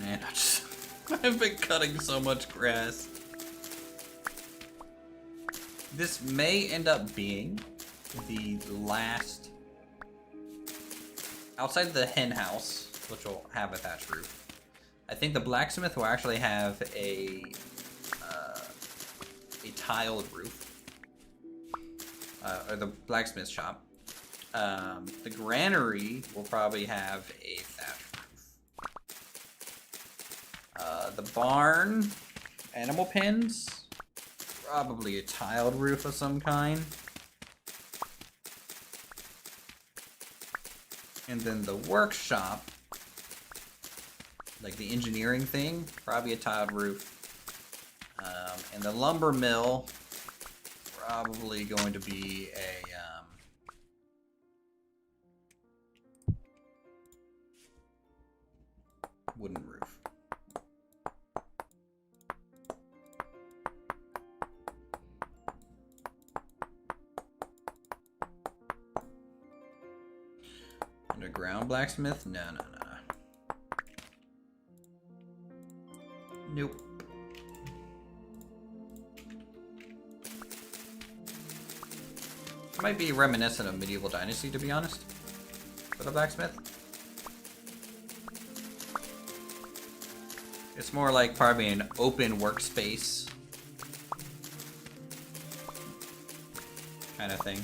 Man, I've been cutting so much grass. This may end up being the last, outside of the hen house, which will have a thatched roof. I think the blacksmith will actually have a tiled roof, or the blacksmith shop. The granary will probably have a thatched roof. The barn, animal pens, probably a tiled roof of some kind. And then the workshop, like the engineering thing, probably a tiled roof. And the lumber mill, probably going to be a wooden roof. Underground blacksmith? No. Nope. It might be reminiscent of Medieval Dynasty, to be honest, for the blacksmith. It's more like probably an open workspace kind of thing.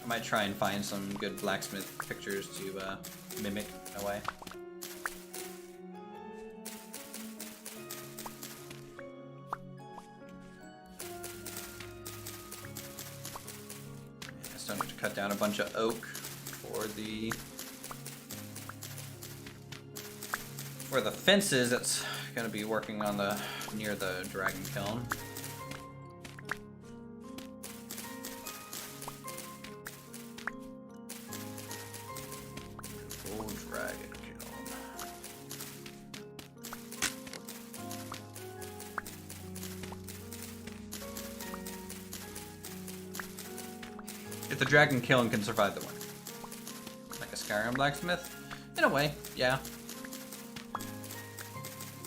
I might try and find some good blacksmith pictures to mimic in a way. I still need to cut down a bunch of oak for the fences. It's gonna be working on the near the dragon kiln. If the dragon kiln can survive the winter. Like a Skyrim blacksmith? In a way, yeah.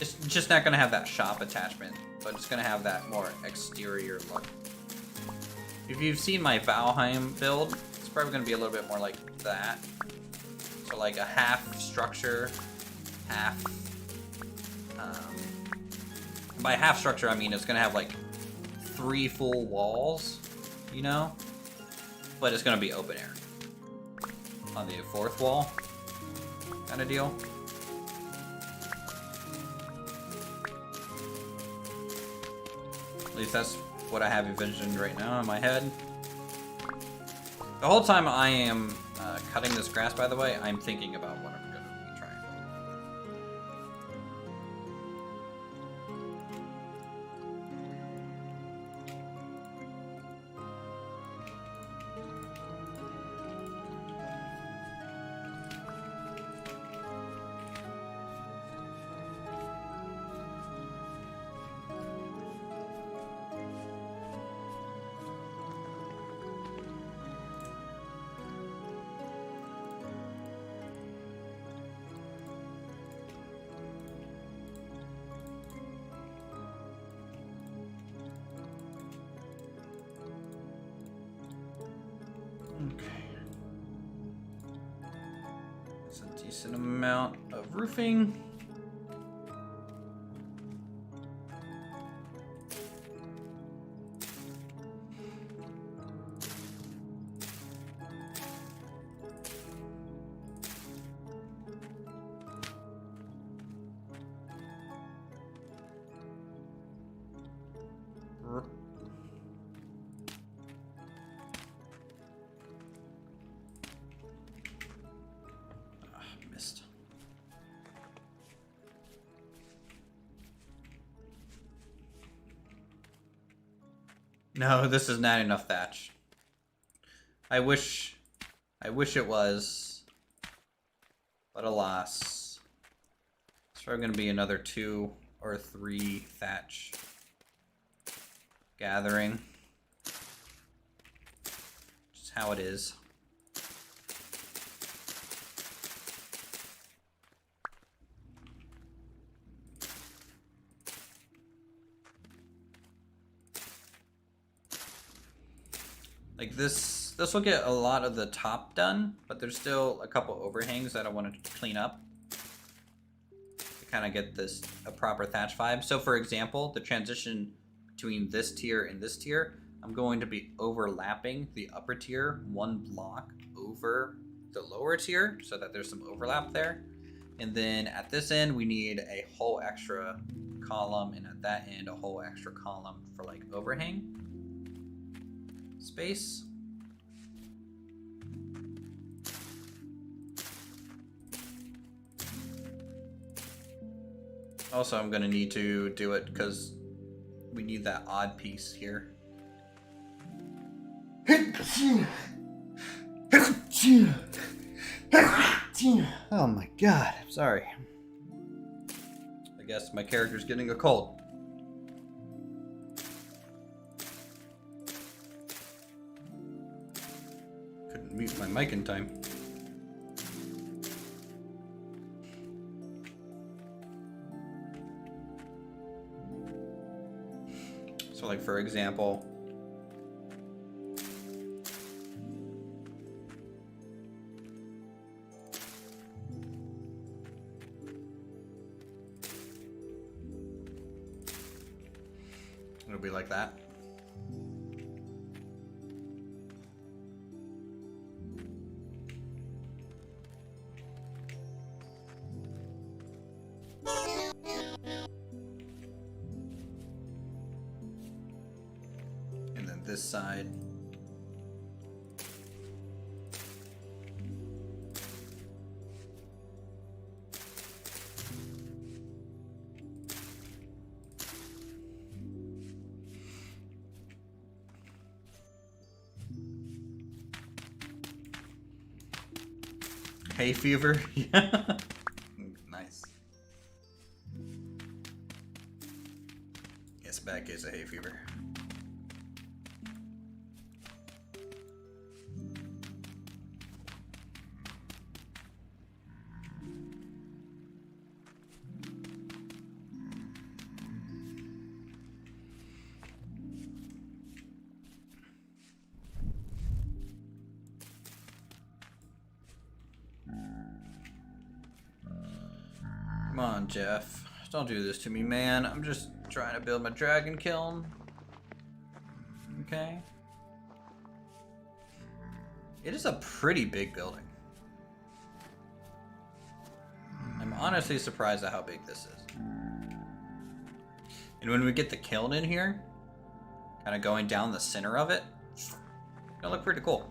It's just not gonna have that shop attachment, but it's gonna have that more exterior look. If you've seen my Valheim build, it's probably gonna be a little bit more like that. So like a half structure, half By half structure, I mean it's gonna have like 3 full walls, you know? But it's gonna be open air. On the 4th wall, kind of deal. At least that's what I have envisioned right now in my head. The whole time I am cutting this grass, by the way, I'm thinking about what I'm going to be trying to build. Okay. That's a decent amount of roofing. Missed. No, this is not enough thatch. I wish it was, but alas. It's probably gonna be another 2 or 3 thatch gathering. Just how it is. Like this will get a lot of the top done, but there's still a couple overhangs that I want to clean up to kind of get this a proper thatch vibe. So for example, the transition between this tier and this tier, I'm going to be overlapping the upper tier 1 block over the lower tier so that there's some overlap there. And then at this end, we need a whole extra column, and at that end, a whole extra column for like overhang space. Also, I'm gonna need to do it because we need that odd piece here. Oh my god, sorry. I guess my character's getting a cold. Mute my mic in time. So like for example, it'll be like that. This side. Hay fever? Yeah. Nice. Yes, bad case of hay fever. Come on, Jeff. Don't do this to me, man. I'm just trying to build my dragon kiln. Okay. It is a pretty big building. I'm honestly surprised at how big this is. And when we get the kiln in here, kind of going down the center of it, it'll look pretty cool.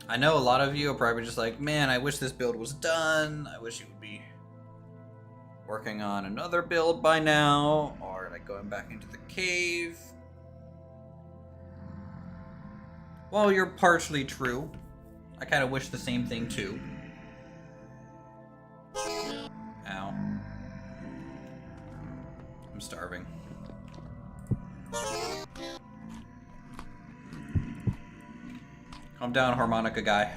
I know a lot of you are probably just like, man, I wish this build was done. I wish you would be working on another build by now, or like going back into the cave. Well, you're partially true. I kind of wish the same thing too. Ow. I'm starving. Calm down, harmonica guy.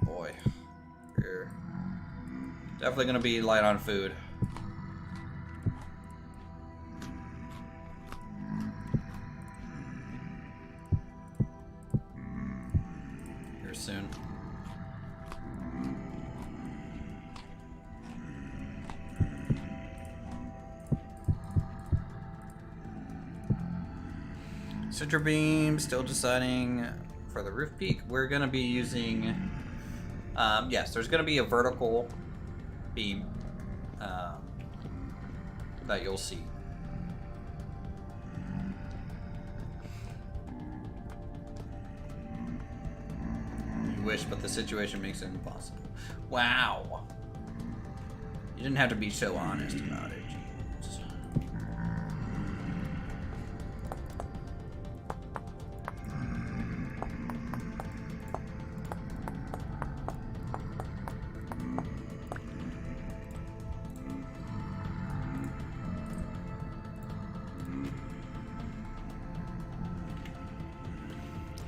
Boy. We're definitely gonna be light on food. Here soon. Center beam, still deciding for the roof peak. We're gonna be using, yes, there's gonna be a vertical beam that you'll see. You wish, but the situation makes it impossible. Wow. You didn't have to be so honest about it. Jeez.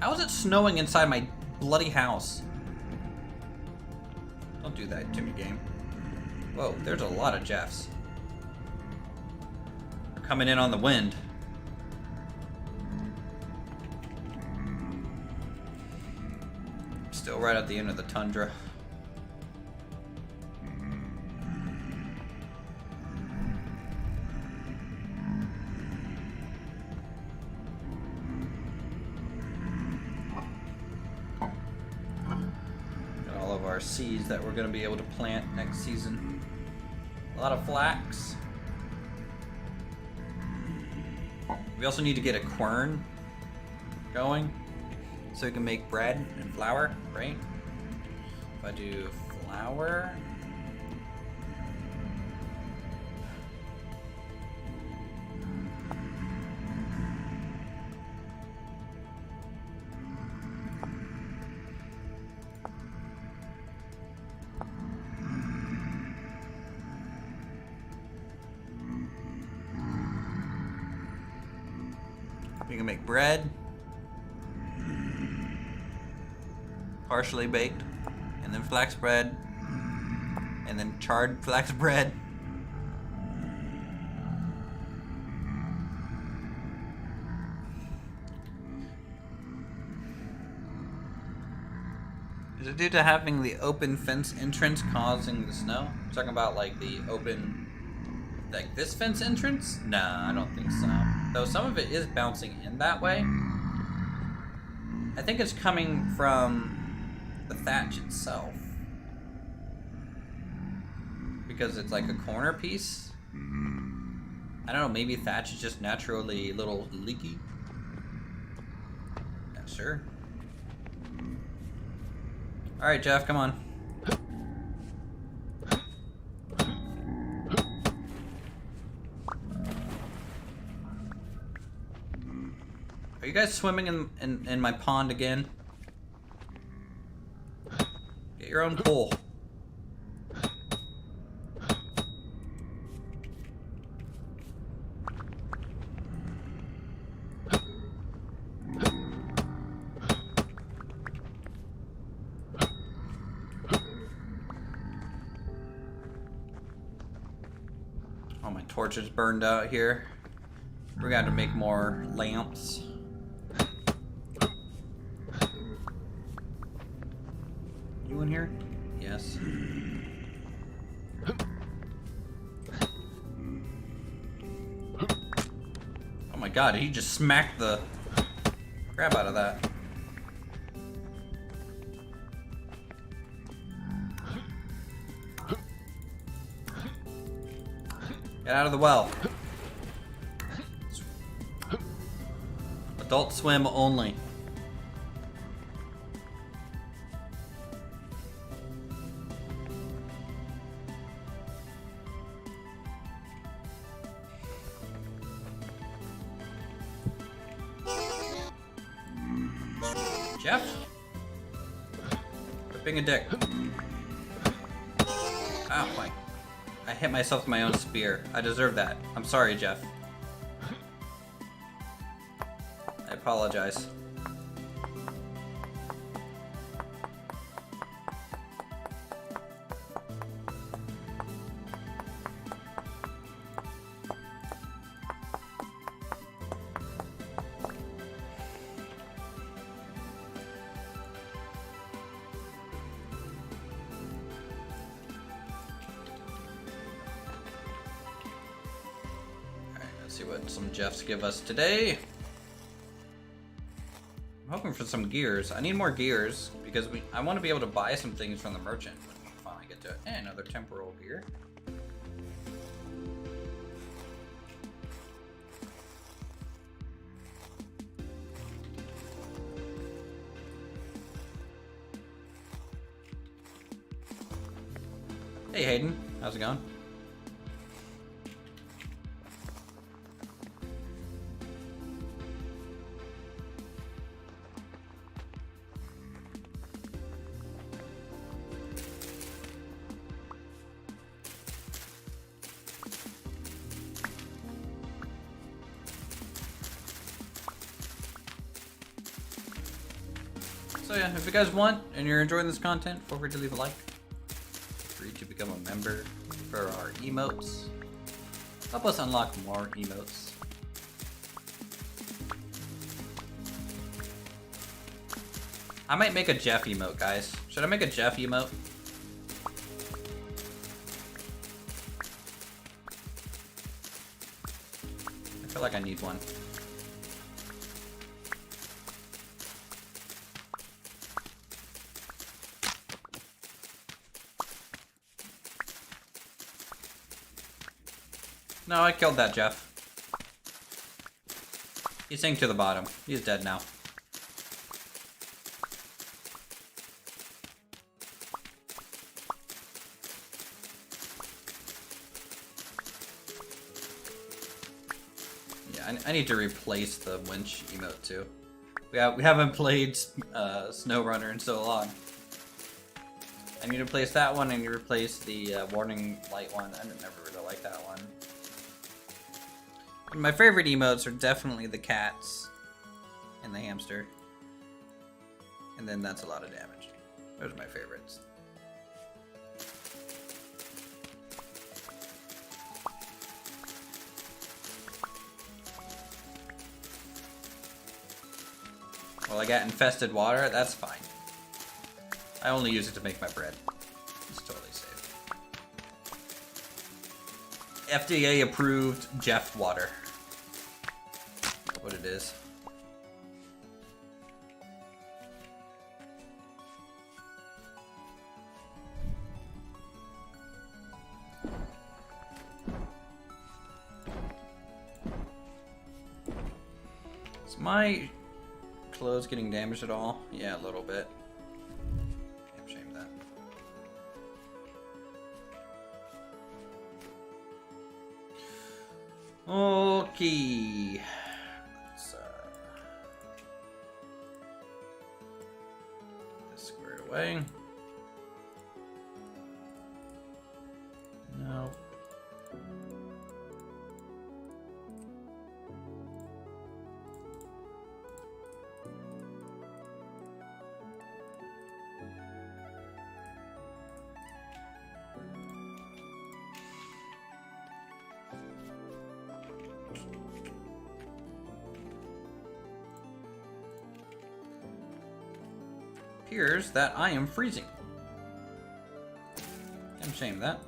How is it snowing inside my bloody house? Don't do that to me, game. Whoa, there's a lot of Jeffs. They're coming in on the wind. Still right at the end of the tundra. Seeds that we're going to be able to plant next season. A lot of flax. We also need to get a quern going so we can make bread and flour, right? If I do flour, we can make bread, partially baked, and then flax bread, and then charred flax bread. Is it due to having the open fence entrance causing the snow? I'm talking about like the open, like this fence entrance? Nah, I don't think so. Though some of it is bouncing in that way. I think it's coming from the thatch itself. Because it's like a corner piece. I don't know, maybe thatch is just naturally a little leaky. Not sure. Alright, Jeff, come on. Are you guys swimming in my pond again? Get your own pool. Oh, my torch is burned out here. We're gonna have to make more lamps. in here? Yes. Oh my god, he just smacked the crap out of that. Get out of the well. Adult Swim only. Jeff? Quit being a dick. Ow, my. I hit myself with my own spear. I deserve that. I'm sorry, Jeff. I apologize. See what some Jeffs give us today. I'm hoping for some gears. I need more gears because I want to be able to buy some things from the merchant when we finally get to it. And another temporal gear. Hey Hayden, how's it going? So yeah, if you guys want and you're enjoying this content, feel free to leave a like. Feel free to become a member for our emotes. Help us unlock more emotes. I might make a Jeff emote, guys. Should I make a Jeff emote? I feel like I need one. No, I killed that Jeff. He sank to the bottom. He's dead now. Yeah, I need to replace the winch emote too. We haven't played SnowRunner in so long. I need to replace that one. I need to replace the warning light one. I never really liked that one. My favorite emotes are definitely the cats and the hamster. And then that's a lot of damage. Those are my favorites. Well, I got infested water, that's fine. I only use it to make my bread. It's totally safe. FDA approved Jeff water. What it is. Is my clothes getting damaged at all? Yeah, a little bit. Damn shame that. Okay. Let's this squared away. No. Appears that I am freezing. Shame that.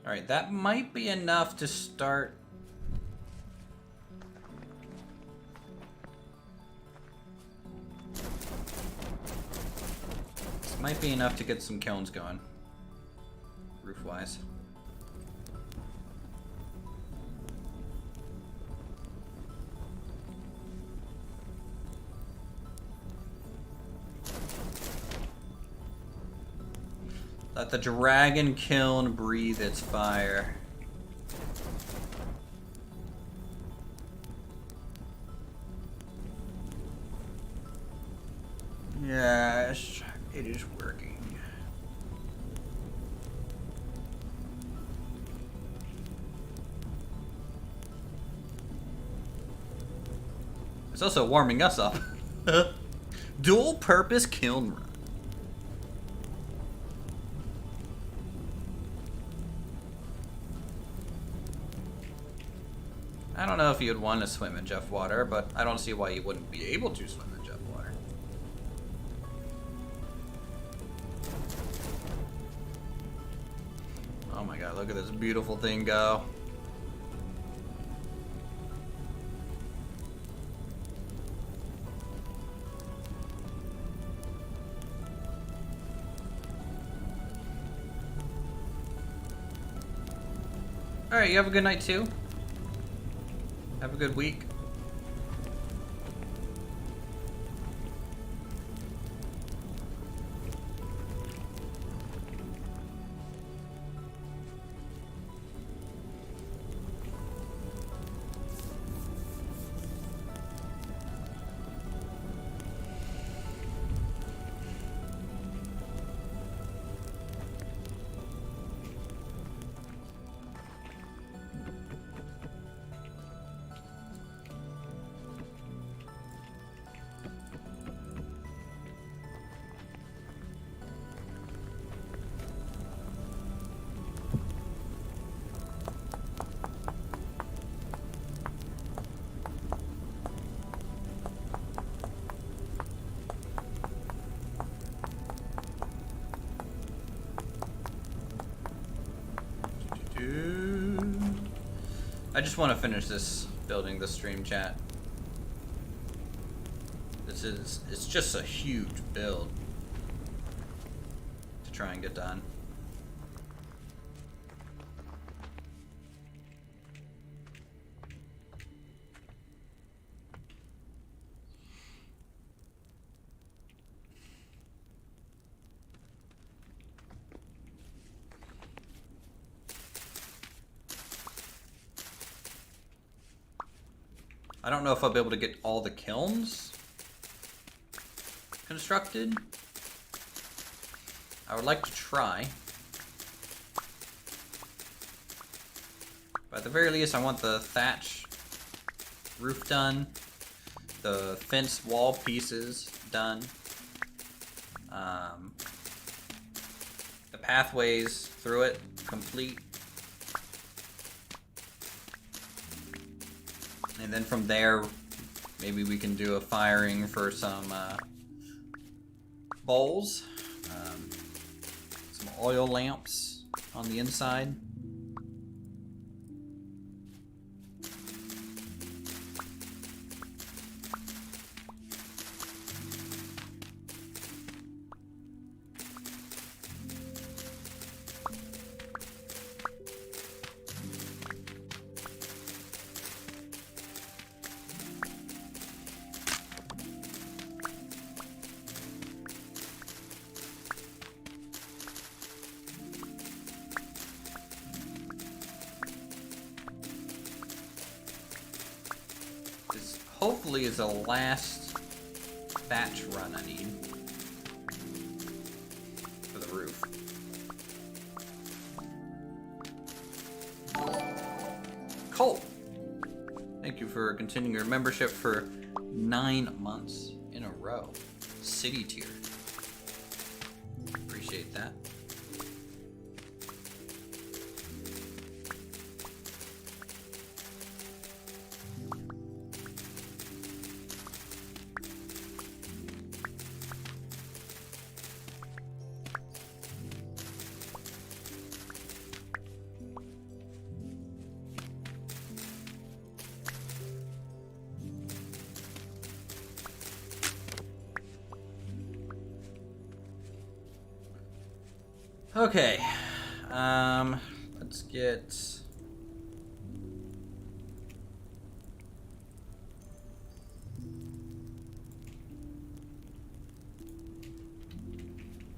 Alright, that might be enough to start. This might be enough to get some kilns going, roof-wise. Let the dragon kiln breathe its fire. Yes, it is working. It's also warming us up. Dual purpose kiln run. I don't know if you'd want to swim in Jeff water, but I don't see why you wouldn't be able to swim in Jeff water. Oh my god, look at this beautiful thing go. Alright, you have a good night too. Have a good week. I just want to finish this building the stream chat. It's just a huge build to try and get done. I don't know if I'll be able to get all the kilns constructed. I would like to try. But at the very least, I want the thatch roof done, the fence wall pieces done, the pathways through it complete. And then from there, maybe we can do a firing for some bowls, some oil lamps on the inside. Hopefully is the last batch run I need for the roof. Cole. Thank you for continuing your membership for 9 months in a row. City tier. Appreciate that. Okay, let's get...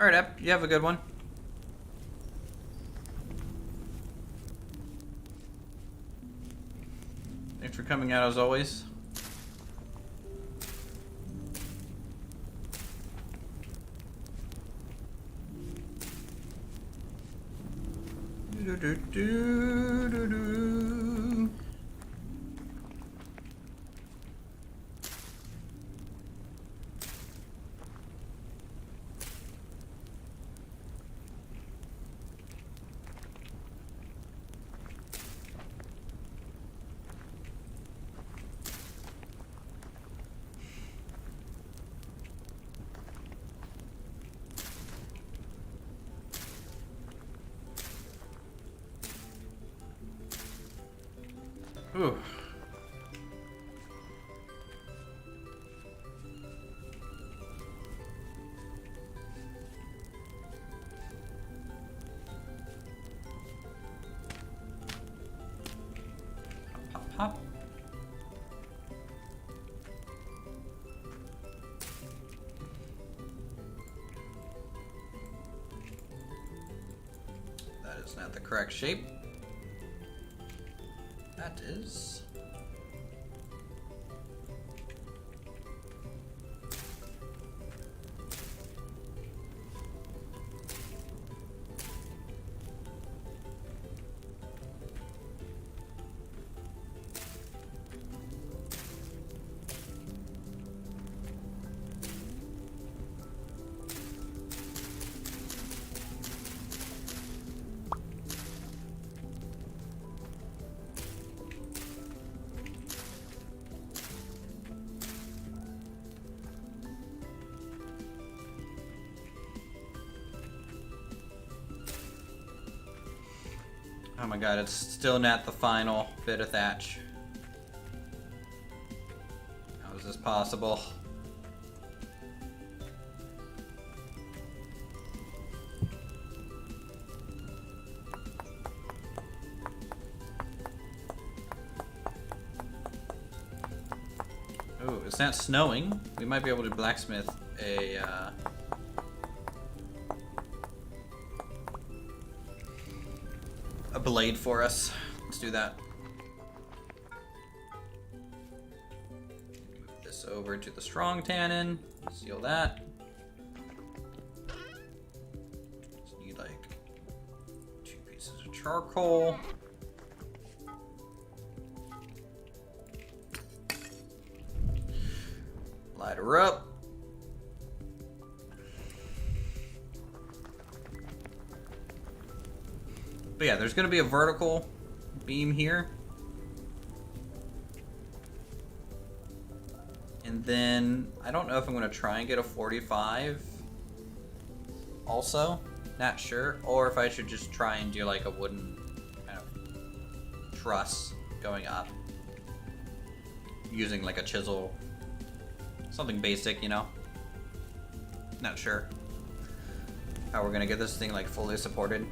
Alright, Ep, you have a good one. Thanks for coming out as always. Ooh. Hop, hop, hop. That is not the correct shape. That is... Oh my god, it's still not the final bit of thatch. How is this possible? Oh, it's not snowing. We might be able to blacksmith a blade for us. Let's do that. Move this over to the strong tannin. Seal that. Just need like 2 pieces of charcoal. Light her up. But yeah, there's going to be a vertical beam here. And then, I don't know if I'm going to try and get a 45 also. Not sure. Or if I should just try and do like a wooden kind of truss going up. Using like a chisel. Something basic, you know. Not sure how we're going to get this thing like fully supported.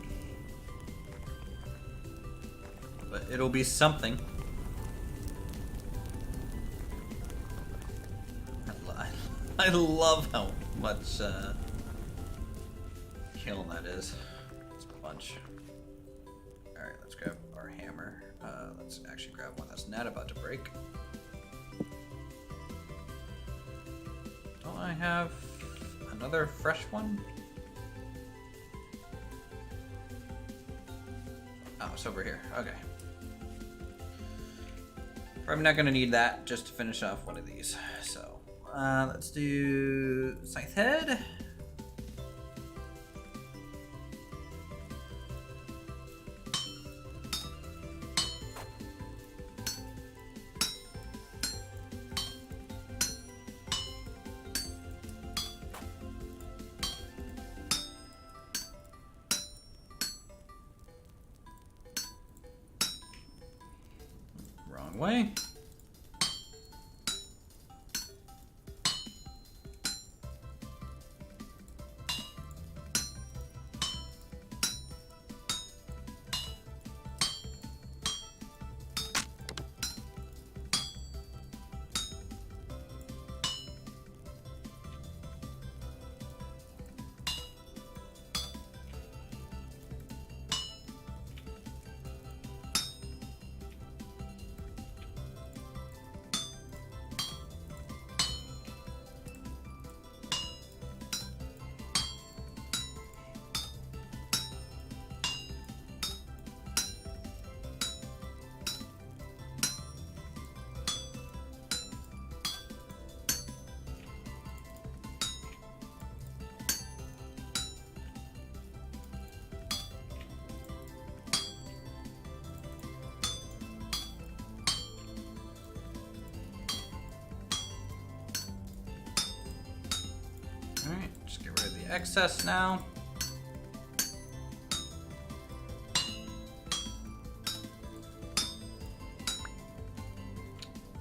But it'll be something. I love how much kiln that is. It's a bunch. Alright, let's grab our hammer. Let's actually grab one that's not about to break. Don't I have another fresh one? Oh, it's over here. Okay. Probably not gonna need that just to finish off one of these. So let's do scythe head. Wrong way. Alright, just get rid of the excess now.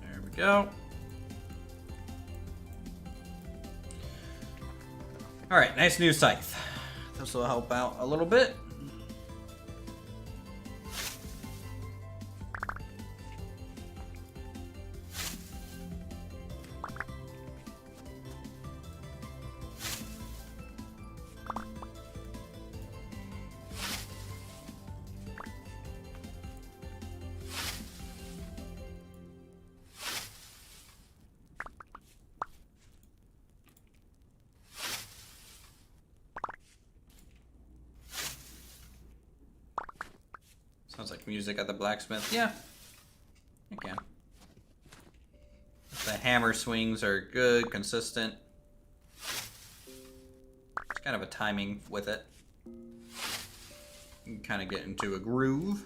There we go. Alright, nice new scythe. This will help out a little bit. Sounds like music at the blacksmith. Yeah, I can. The hammer swings are good, consistent. It's kind of a timing with it. You can kind of get into a groove.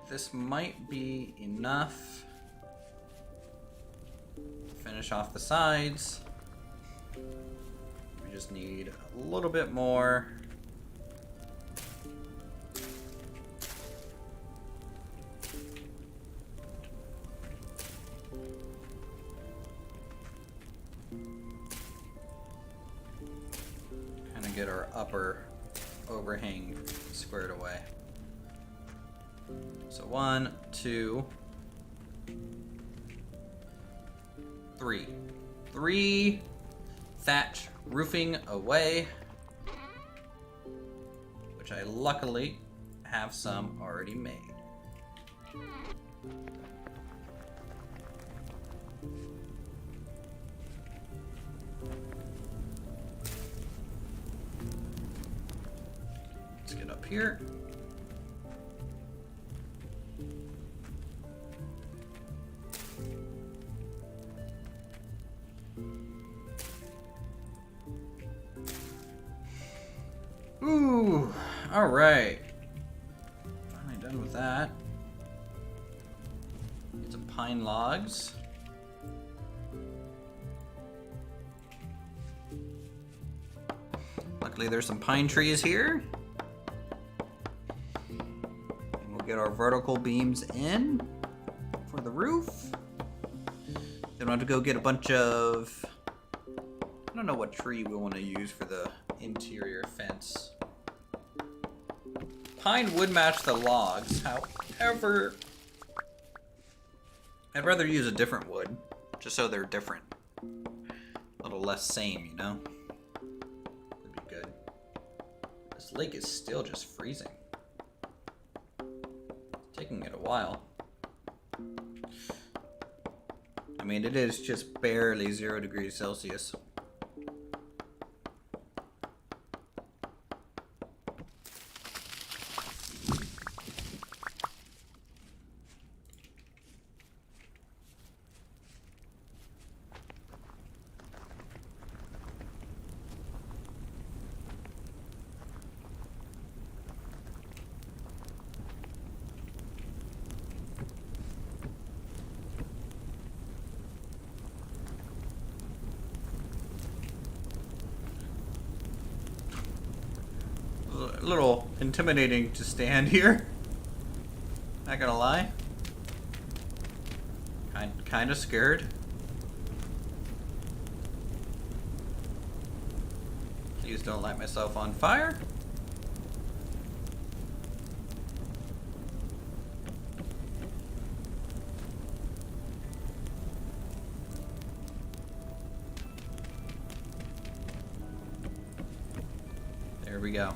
This might be enough. Finish off the sides. We just need a little bit more. Kind of get our upper overhang squared away. So 1, 2, 3. 3 thatch roofing away, which I luckily have some already made. Let's get up here. Ooh, all right. Finally done with that. Get some pine logs. Luckily there's some pine trees here. And we'll get our vertical beams in for the roof. Then we'll have to go get a bunch of, I don't know what tree we want to use for the interior fence. Pine would match the logs, however, I'd rather use a different wood, just so they're different. A little less same, you know? Would be good. This lake is still just freezing. It's taking it a while. I mean, it is just barely 0 degrees Celsius. A little intimidating to stand here. Not gonna lie. Kind of scared. Please don't light myself on fire. There we go.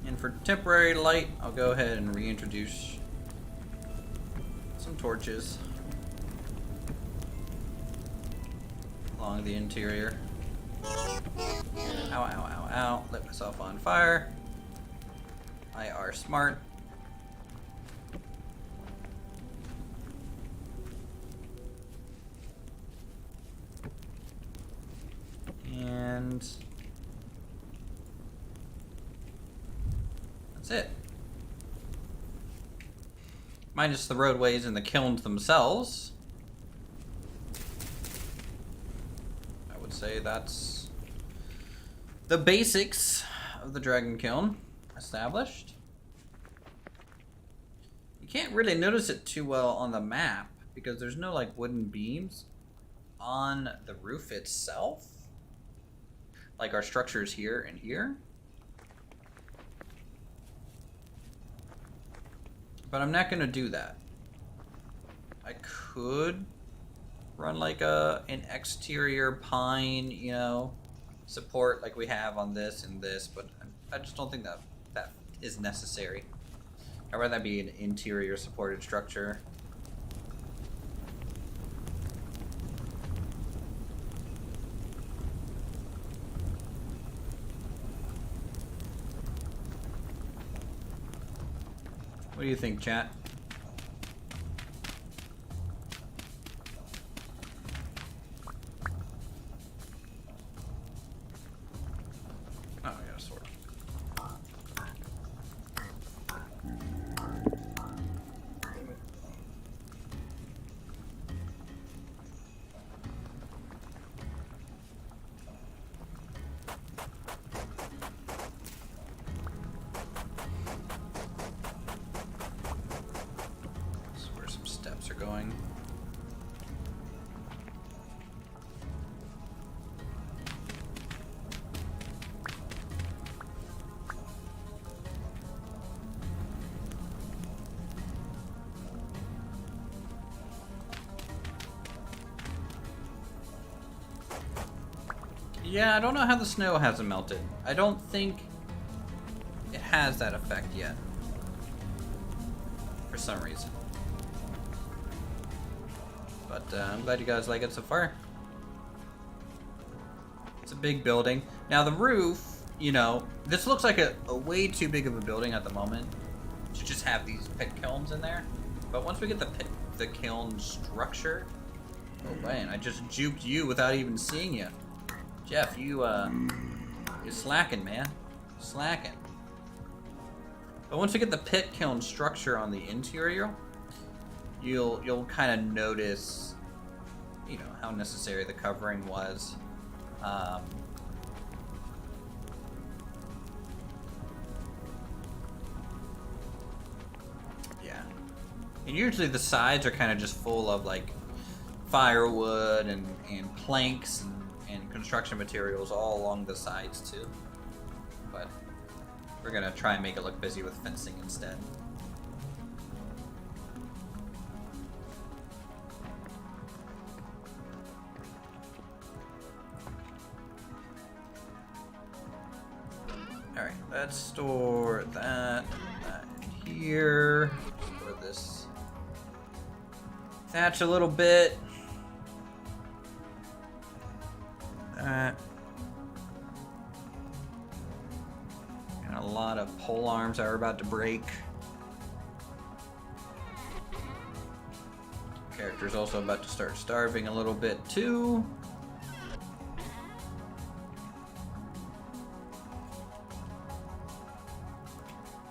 And for temporary light, I'll go ahead and reintroduce some torches along the interior. Ow, ow, ow, ow. Lit myself on fire. I are smart. And that's it. Minus the roadways and the kilns themselves. I would say that's the basics of the dragon kiln established. You can't really notice it too well on the map because there's no like wooden beams on the roof itself. Like our structures here and here. But I'm not gonna do that. I could run like an exterior pine, you know, support like we have on this and this, but I just don't think that is necessary. I'd rather that be an interior supported structure. What do you think, chat? Oh, I got a sword. Going. Yeah, I don't know how the snow hasn't melted. I don't think it has that effect yet. For some reason. But I'm glad you guys like it so far. It's a big building. Now the roof, you know, this looks like a way too big of a building at the moment to just have these pit kilns in there. But once we get the kiln structure, oh man, I just juked you without even seeing you. Jeff, you're slacking, man. Slacking. But once we get the pit kiln structure on the interior, you'll kind of notice, you know, how necessary the covering was. Yeah. And usually the sides are kind of just full of like firewood and planks and construction materials all along the sides too. But We're gonna try and make it look busy with fencing instead. Alright, let's store that in here. Store this thatch a little bit. That. And a lot of pole arms are about to break. Character's also about to start starving a little bit too.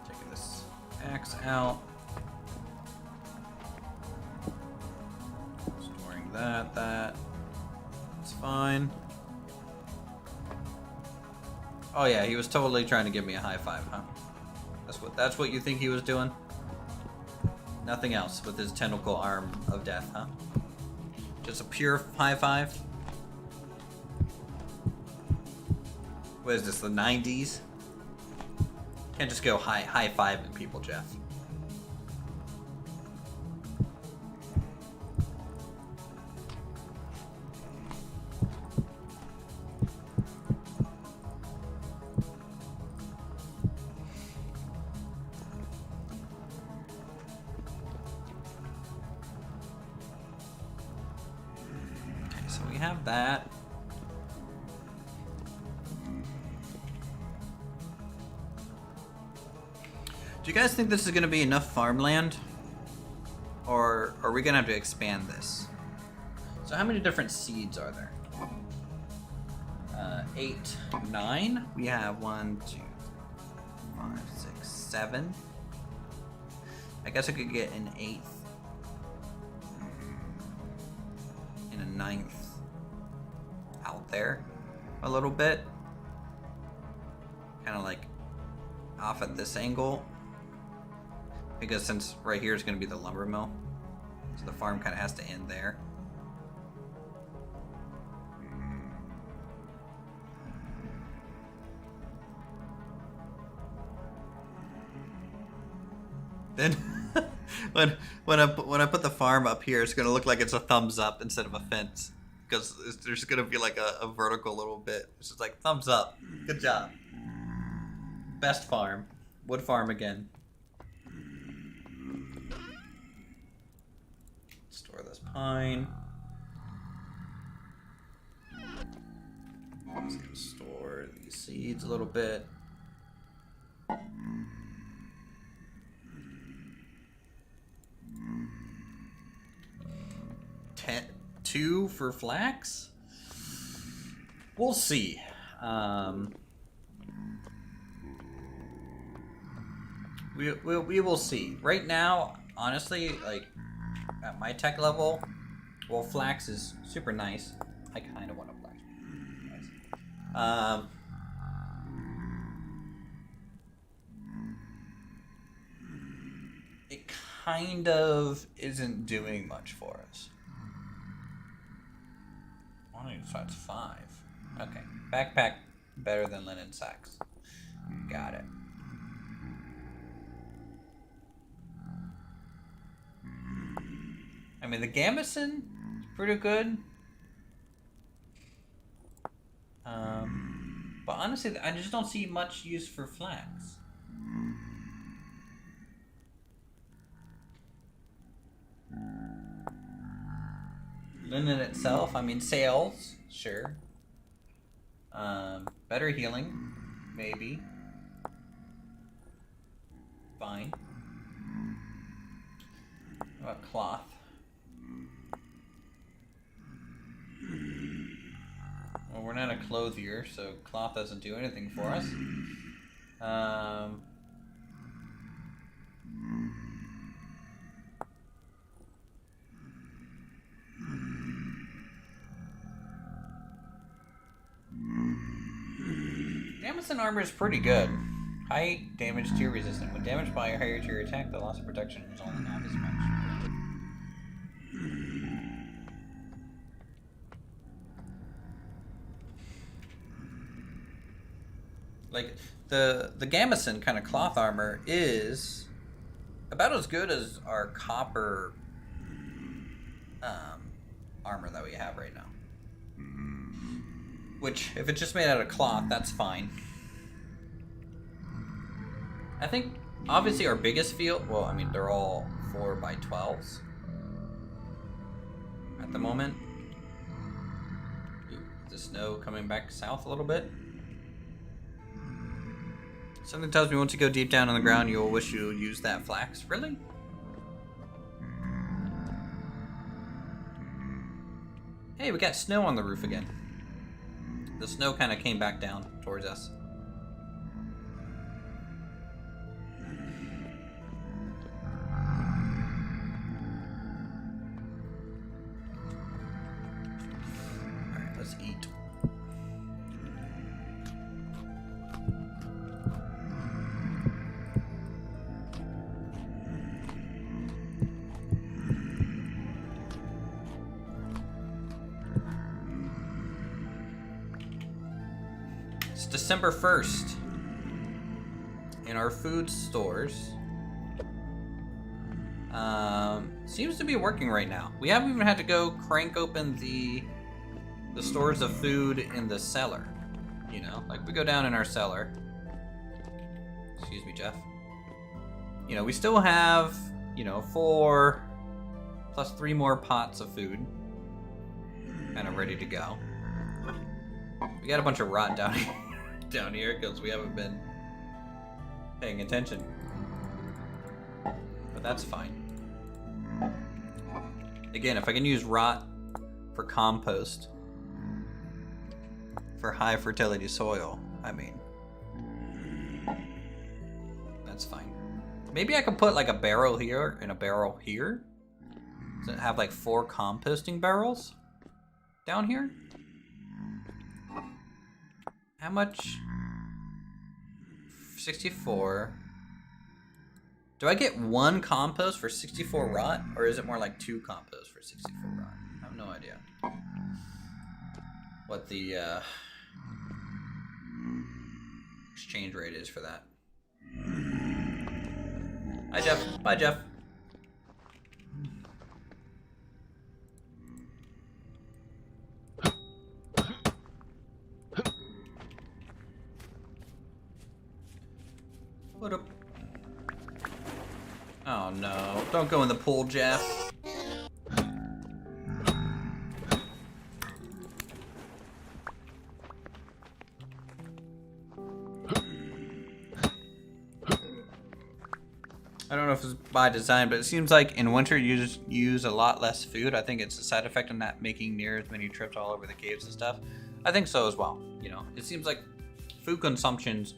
Taking this axe out. Storing that. It's fine. Oh yeah, he was totally trying to give me a high five, huh? That's what you think he was doing? Nothing else with his tentacle arm of death, huh? Just a pure high five? What is this, the 90s? Can't just go high fiving people, Jeff. Have that. Do you guys think this is going to be enough farmland? Or are we going to have to expand this? So how many different seeds are there? 8, 9. We have 1, 2, 5, 6, 7. I guess I could get an 8th. And a 9th. Out there a little bit, kind of like off at this angle, because since right here is going to be the lumber mill, so the farm kind of has to end there. Then when I put the farm up here, it's going to look like it's a thumbs up instead of a fence. Because there's gonna be like a vertical little bit. It's just like thumbs up. Good job. Best farm. Wood farm again. Store this pine. I'm just gonna store these seeds a little bit. 2 for flax? We'll see. We will see. Right now, honestly, like at my tech level, well, flax is super nice. I kind of want a flax. Nice. It kind of isn't doing much for us. So that's 5. Okay. Backpack better than linen sacks. Got it. I mean, the gambeson is pretty good. But honestly, I just don't see much use for flax. Linen itself, I mean, sails, sure. Better healing, maybe. Fine. What about cloth? Well, we're not a clothier, so cloth doesn't do anything for us. Gambeson armor is pretty good. High damage tier resistant. When damaged by a higher tier attack, the loss of protection is only half as much. Like, the gambeson kind of cloth armor is about as good as our copper armor that we have right now. Which, if it's just made out of cloth, that's fine. I think, obviously, our biggest field... Well, I mean, they're all 4x12s at the moment. Ooh, is the snow coming back south a little bit? Something tells me once you go deep down on the ground, you'll wish you used that flax. Really? Hey, we got snow on the roof again. The snow kind of came back down towards us. Alright, let's eat. It's December 1st. In our food stores. Seems to be working right now. We haven't even had to go crank open the stores of food in the cellar. You know, like we go down in our cellar. Excuse me, Jeff. You know, we still have, you know, 4 plus 3 more pots of food kind of ready to go. We got a bunch of rot down here. Down here because we haven't been paying attention, but that's fine. Again, if I can use rot for compost for high fertility soil, I mean, that's fine. Maybe I could put like a barrel here and a barrel here. Does it have like 4 composting barrels down here? How much? 64. Do I get 1 compost for 64 rot? Or is it more like 2 compost for 64 rot? I have no idea what the exchange rate is for that. Hi, Jeff. Bye, Jeff. What up? Oh no, don't go in the pool, Jeff. I don't know if it's by design, but it seems like in winter you just use a lot less food. I think it's a side effect of not making near as many trips all over the caves and stuff. I think so as well. You know, it seems like food consumption's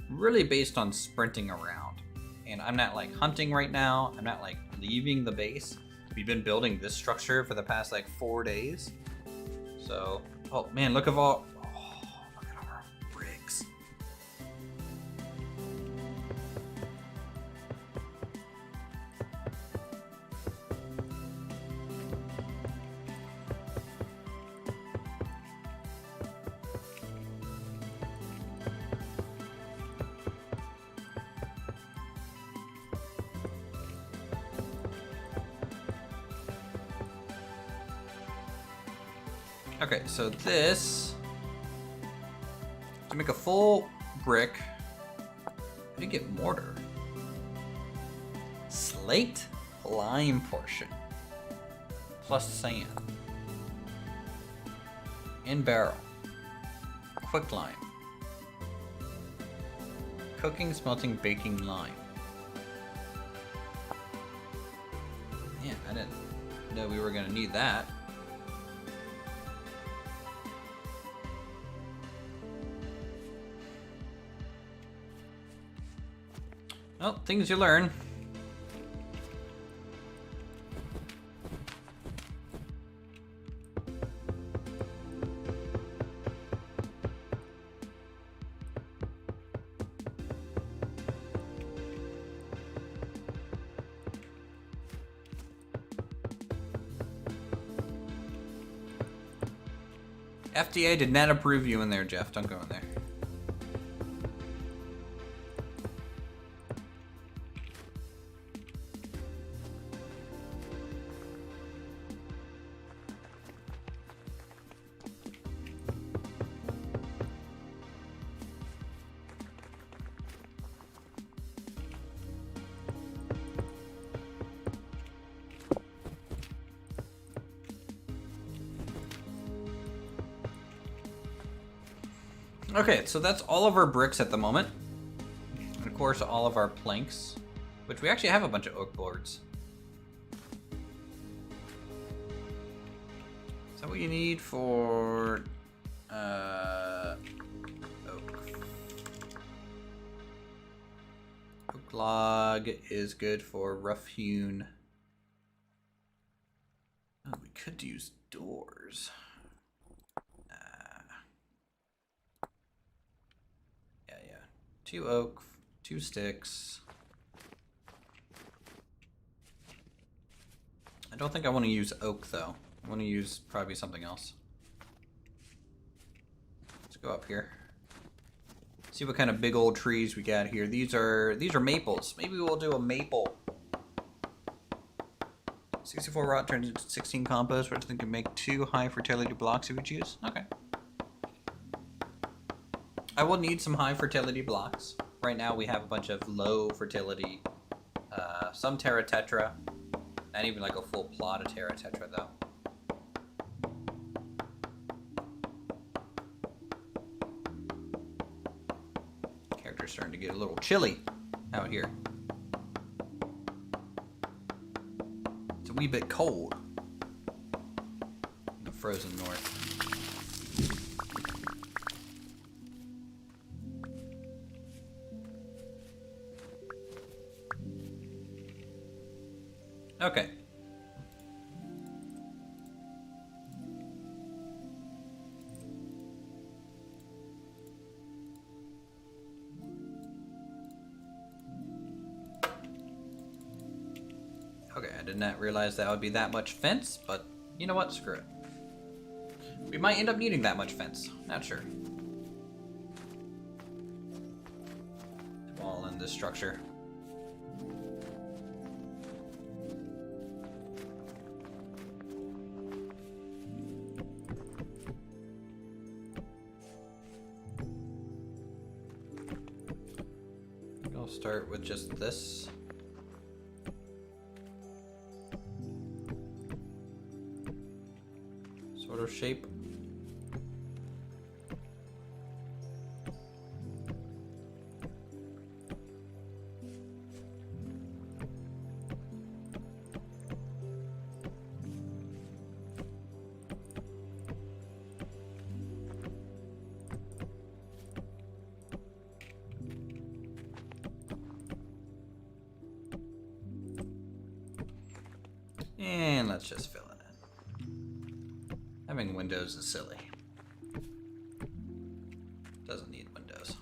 really based on sprinting around. And I'm not like hunting right now. I'm not like leaving the base. We've been building this structure for the past like 4 days. So, oh man, look at all, oh, look at our bricks. Okay, so this, to make a full brick, I did get mortar. Slate lime portion, plus sand. In barrel, quick lime. Cooking, smelting, baking lime. Man, I didn't know we were gonna need that. Well, things you learn. FDA did not approve you in there, Jeff. Don't go in there. Okay, so that's all of our bricks at the moment. And of course, all of our planks, which we actually have a bunch of oak boards. Is that what you need for oak? Oak log is good for rough hewn. Oh, we could use doors. Yeah. 2 oak, 2 sticks. I don't think I want to use oak though. I want to use probably something else. Let's go up here. See what kind of big old trees we got here. These are maples. Maybe we'll do a maple. 64 rot turns into 16 compost, which I think can make 2 high fertility blocks if we choose. Okay. I will need some high fertility blocks. Right now we have a bunch of low fertility, some Terra Tetra, not even like a full plot of Terra Tetra though. Character's starting to get a little chilly out here. It's a wee bit cold in the frozen north. Okay. Okay, I did not realize that would be that much fence, but you know what? Screw it. We might end up needing that much fence. Not sure. All in this structure. I'll start with just this. Sort of shape. And let's just fill it in. Having windows is silly. Doesn't need windows.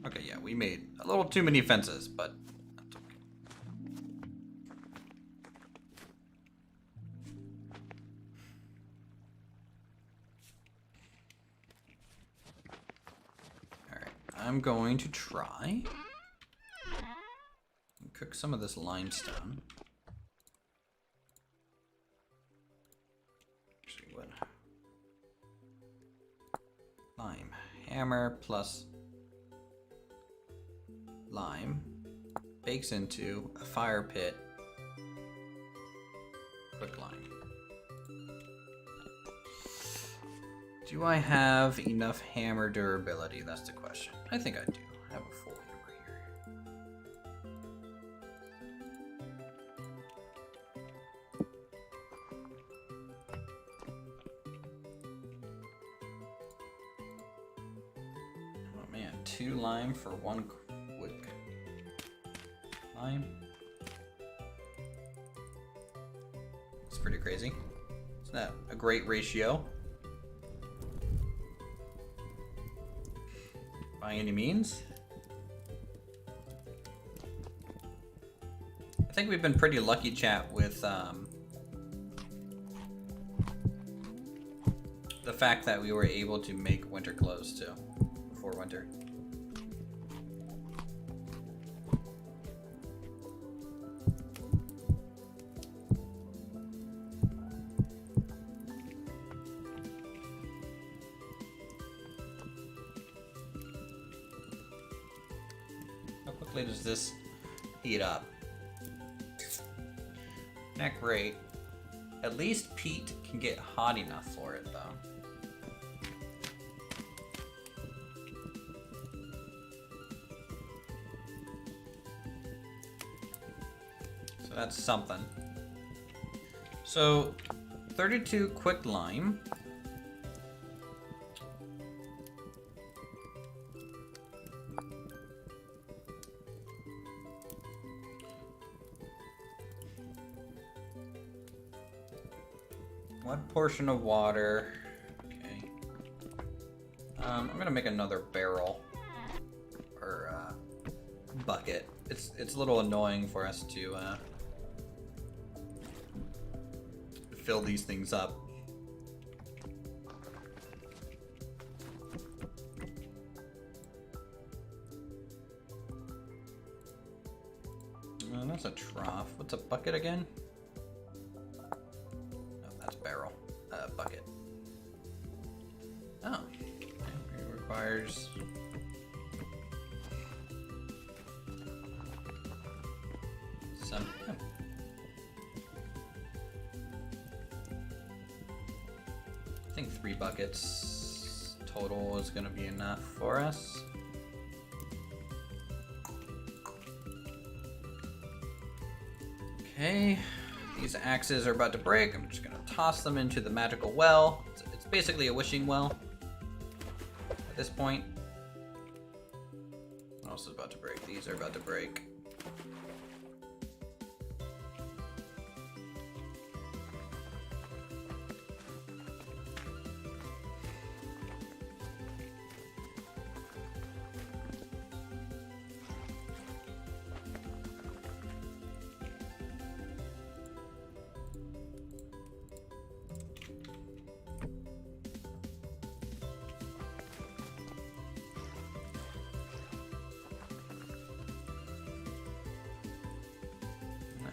Okay, yeah, we made a little too many fences, but that's okay. Alright, I'm going to try and cook some of this limestone. Actually, what? Lime. Hammer plus lime bakes into a fire pit. Quick lime. Do I have enough hammer durability? That's the question. I think I do. I have a full hammer here. Oh man, 2 lime for 1 quick lime. It's pretty crazy. It's not a great ratio by any means. I think we've been pretty lucky, chat, with the fact that we were able to make winter clothes too before winter. does this heat up? Not great. At least peat can get hot enough for it, though. So that's something. So, 32 quick lime. One portion of water. Okay. I'm gonna make another barrel or bucket. It's a little annoying for us to fill these things up. That's a trough. What's a bucket again? Barrel, bucket. Oh, okay. It requires some. Oh. I think 3 buckets total is going to be enough for us. Okay. These axes are about to break. I'm just going to toss them into the magical well. It's basically a wishing well at this point. What else is about to break? These are about to break.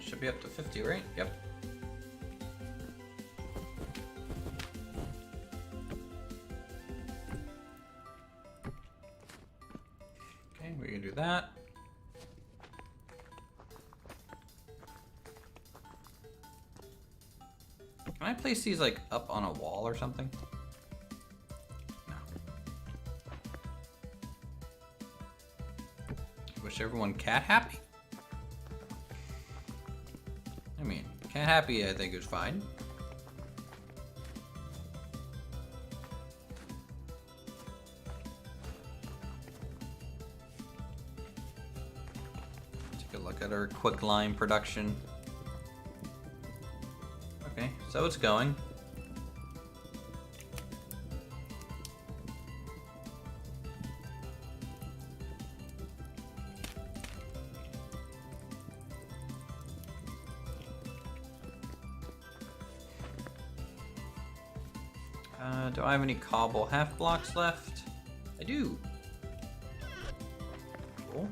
Should be up to 50, right? Yep. Okay, we can do that. Can I place these like up on a wall or something? No. Wish everyone cat happy? I mean, cat happy I think is fine. Take a look at our quicklime production. Okay, so it's going. Do I have any cobble half blocks left? I do. Cool.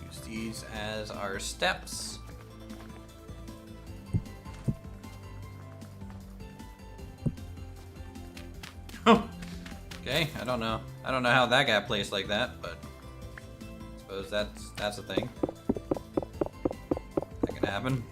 Use these as our steps. Okay, I don't know how that got placed like that, but I suppose that's a thing. That can happen.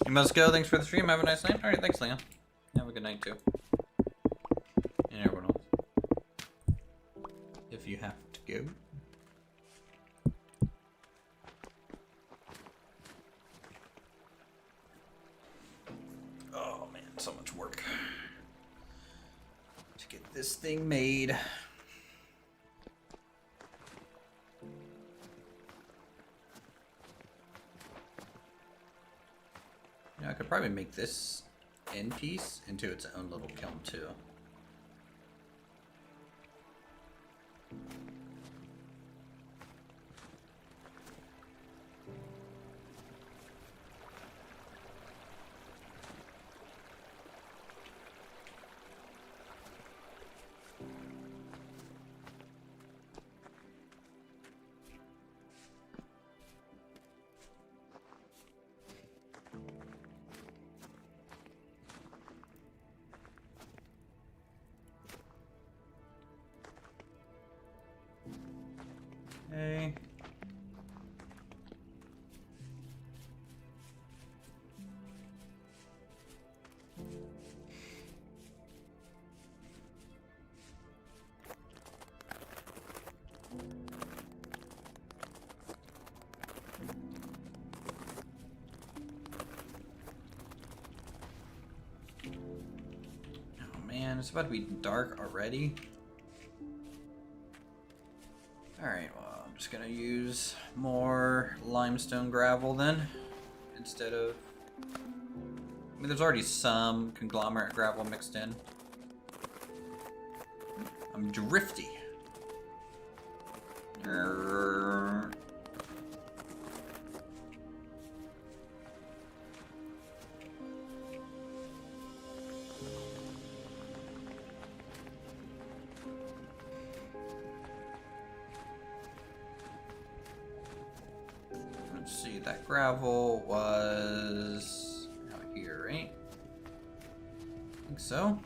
You must go. Thanks for the stream. Have a nice night. Alright, thanks, Leon. Have a good night, too. And everyone else. If you have to go. work to get this thing made. You know, I could probably make this end piece into its own little kiln too. Okay. Oh man, it's about to be dark already. Alright, well, I'm just gonna use more limestone gravel then, instead of... I mean, there's already some conglomerate gravel mixed in. I'm drifty. Let's see, that gravel was out here, right? I think so.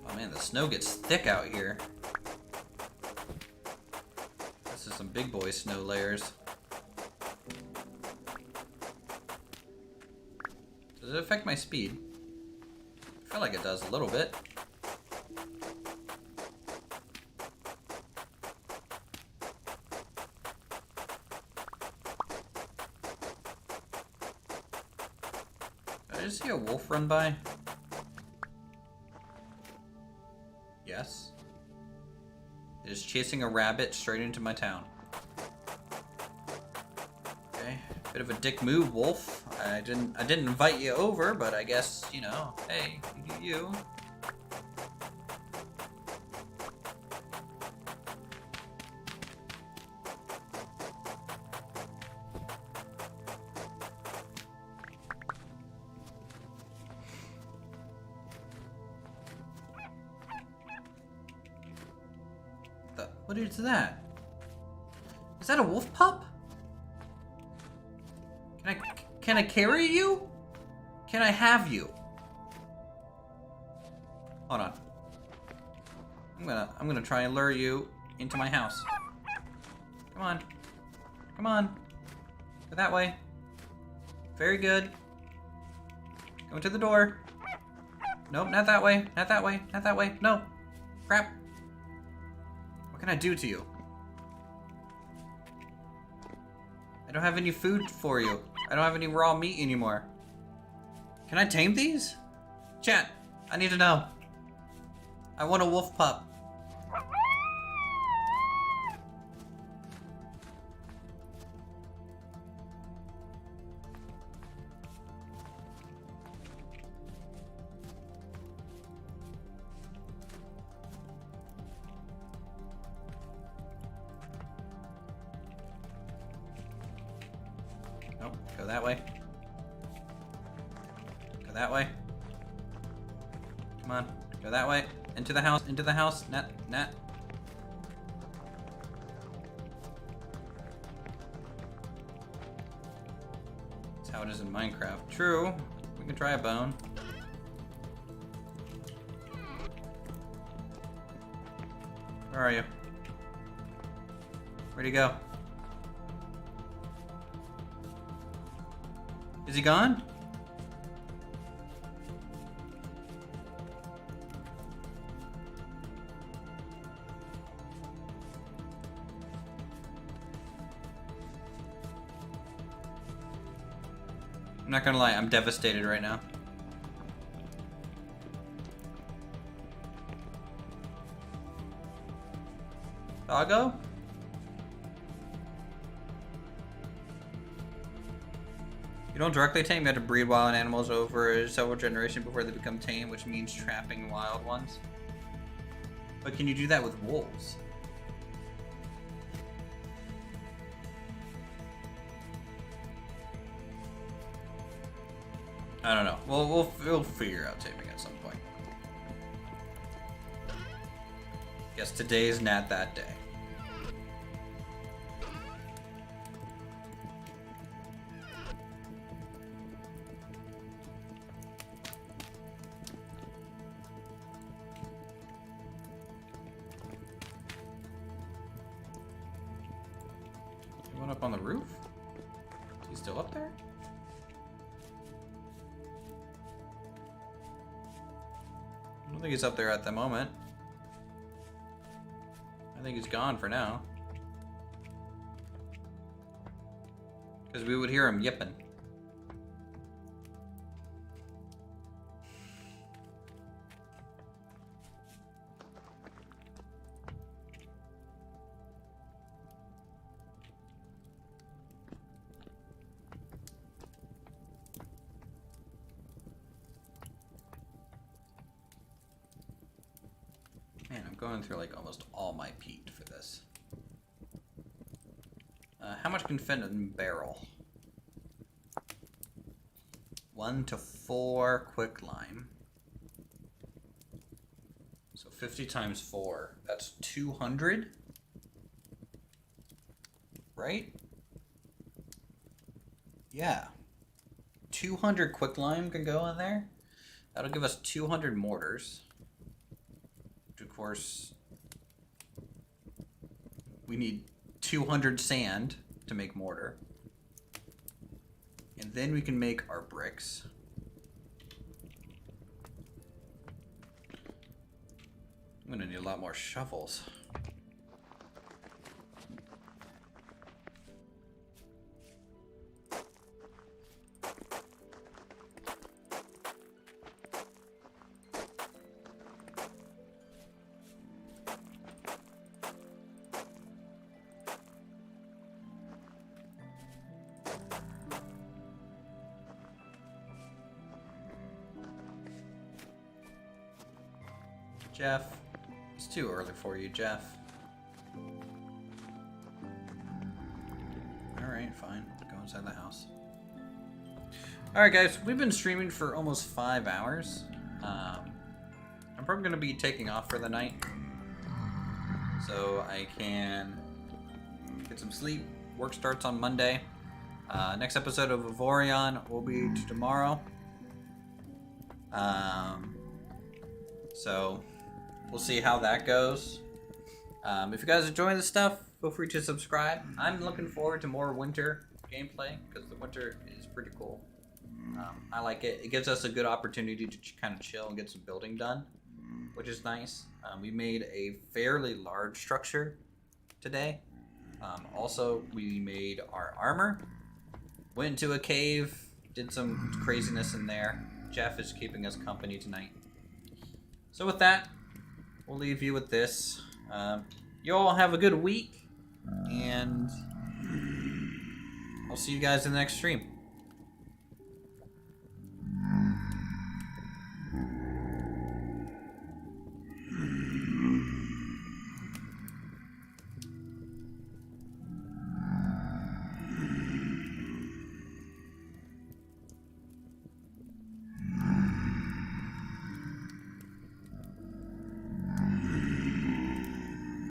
Oh man, the snow gets thick out here. This is some big boy snow layers. Does it affect my speed? I feel like it does a little bit. Did I just see a wolf run by? Yes. It is chasing a rabbit straight into my town. Okay, bit of a dick move, wolf. I didn't invite you over, but I guess, you know, hey, you do you. What is that? Is that a wolf pup? Can I carry you? Can I have you? Hold on. I'm gonna try and lure you into my house. Come on. Come on. Go that way. Very good. Go to the door. Nope, not that way. Not that way. Not that way. No. Crap. What can I do to you? I don't have any food for you. I don't have any raw meat anymore. Can I tame these? Chat, I need to know. I want a wolf pup. Nope, go that way. Go that way. Come on, go that way. Into the house, into the house. Nat. That's how it is in Minecraft. True, we can try a bone. Where are you? Where'd he go? Is he gone? I'm not gonna lie, I'm devastated right now. Doggo? You don't directly tame, you have to breed wild animals over several generations before they become tame, which means trapping wild ones. But can you do that with wolves? I don't know. We'll figure out taming at some point. Guess today's not that day. He went up on the roof? Is he still up there? I don't think he's up there at the moment. I think he's gone for now. Because we would hear him yipping. Man, I'm going through like almost all my peat for this. How much can fit in a barrel? 1 to 4 quicklime. So 50 times 4, that's 200? Right? Yeah. 200 quicklime can go in there. That'll give us 200 mortars. Of course, we need 200 sand to make mortar. And then we can make our bricks. I'm gonna need a lot more shovels. Jeff, it's too early for you, Jeff. Alright, fine. Go inside the house. Alright guys, we've been streaming for almost 5 hours. I'm probably going to be taking off for the night. So I can get some sleep. Work starts on Monday. Next episode of Avorion will be tomorrow. So we'll see how that goes. If you guys are enjoying this stuff, feel free to subscribe. I'm looking forward to more winter gameplay because the winter is pretty cool. I like it. It gives us a good opportunity to kind of chill and get some building done, which is nice. We made a fairly large structure today. Also, we made our armor. Went into a cave, did some craziness in there. Jeff is keeping us company tonight. So with that, we'll leave you with this. You all have a good week, and I'll see you guys in the next stream.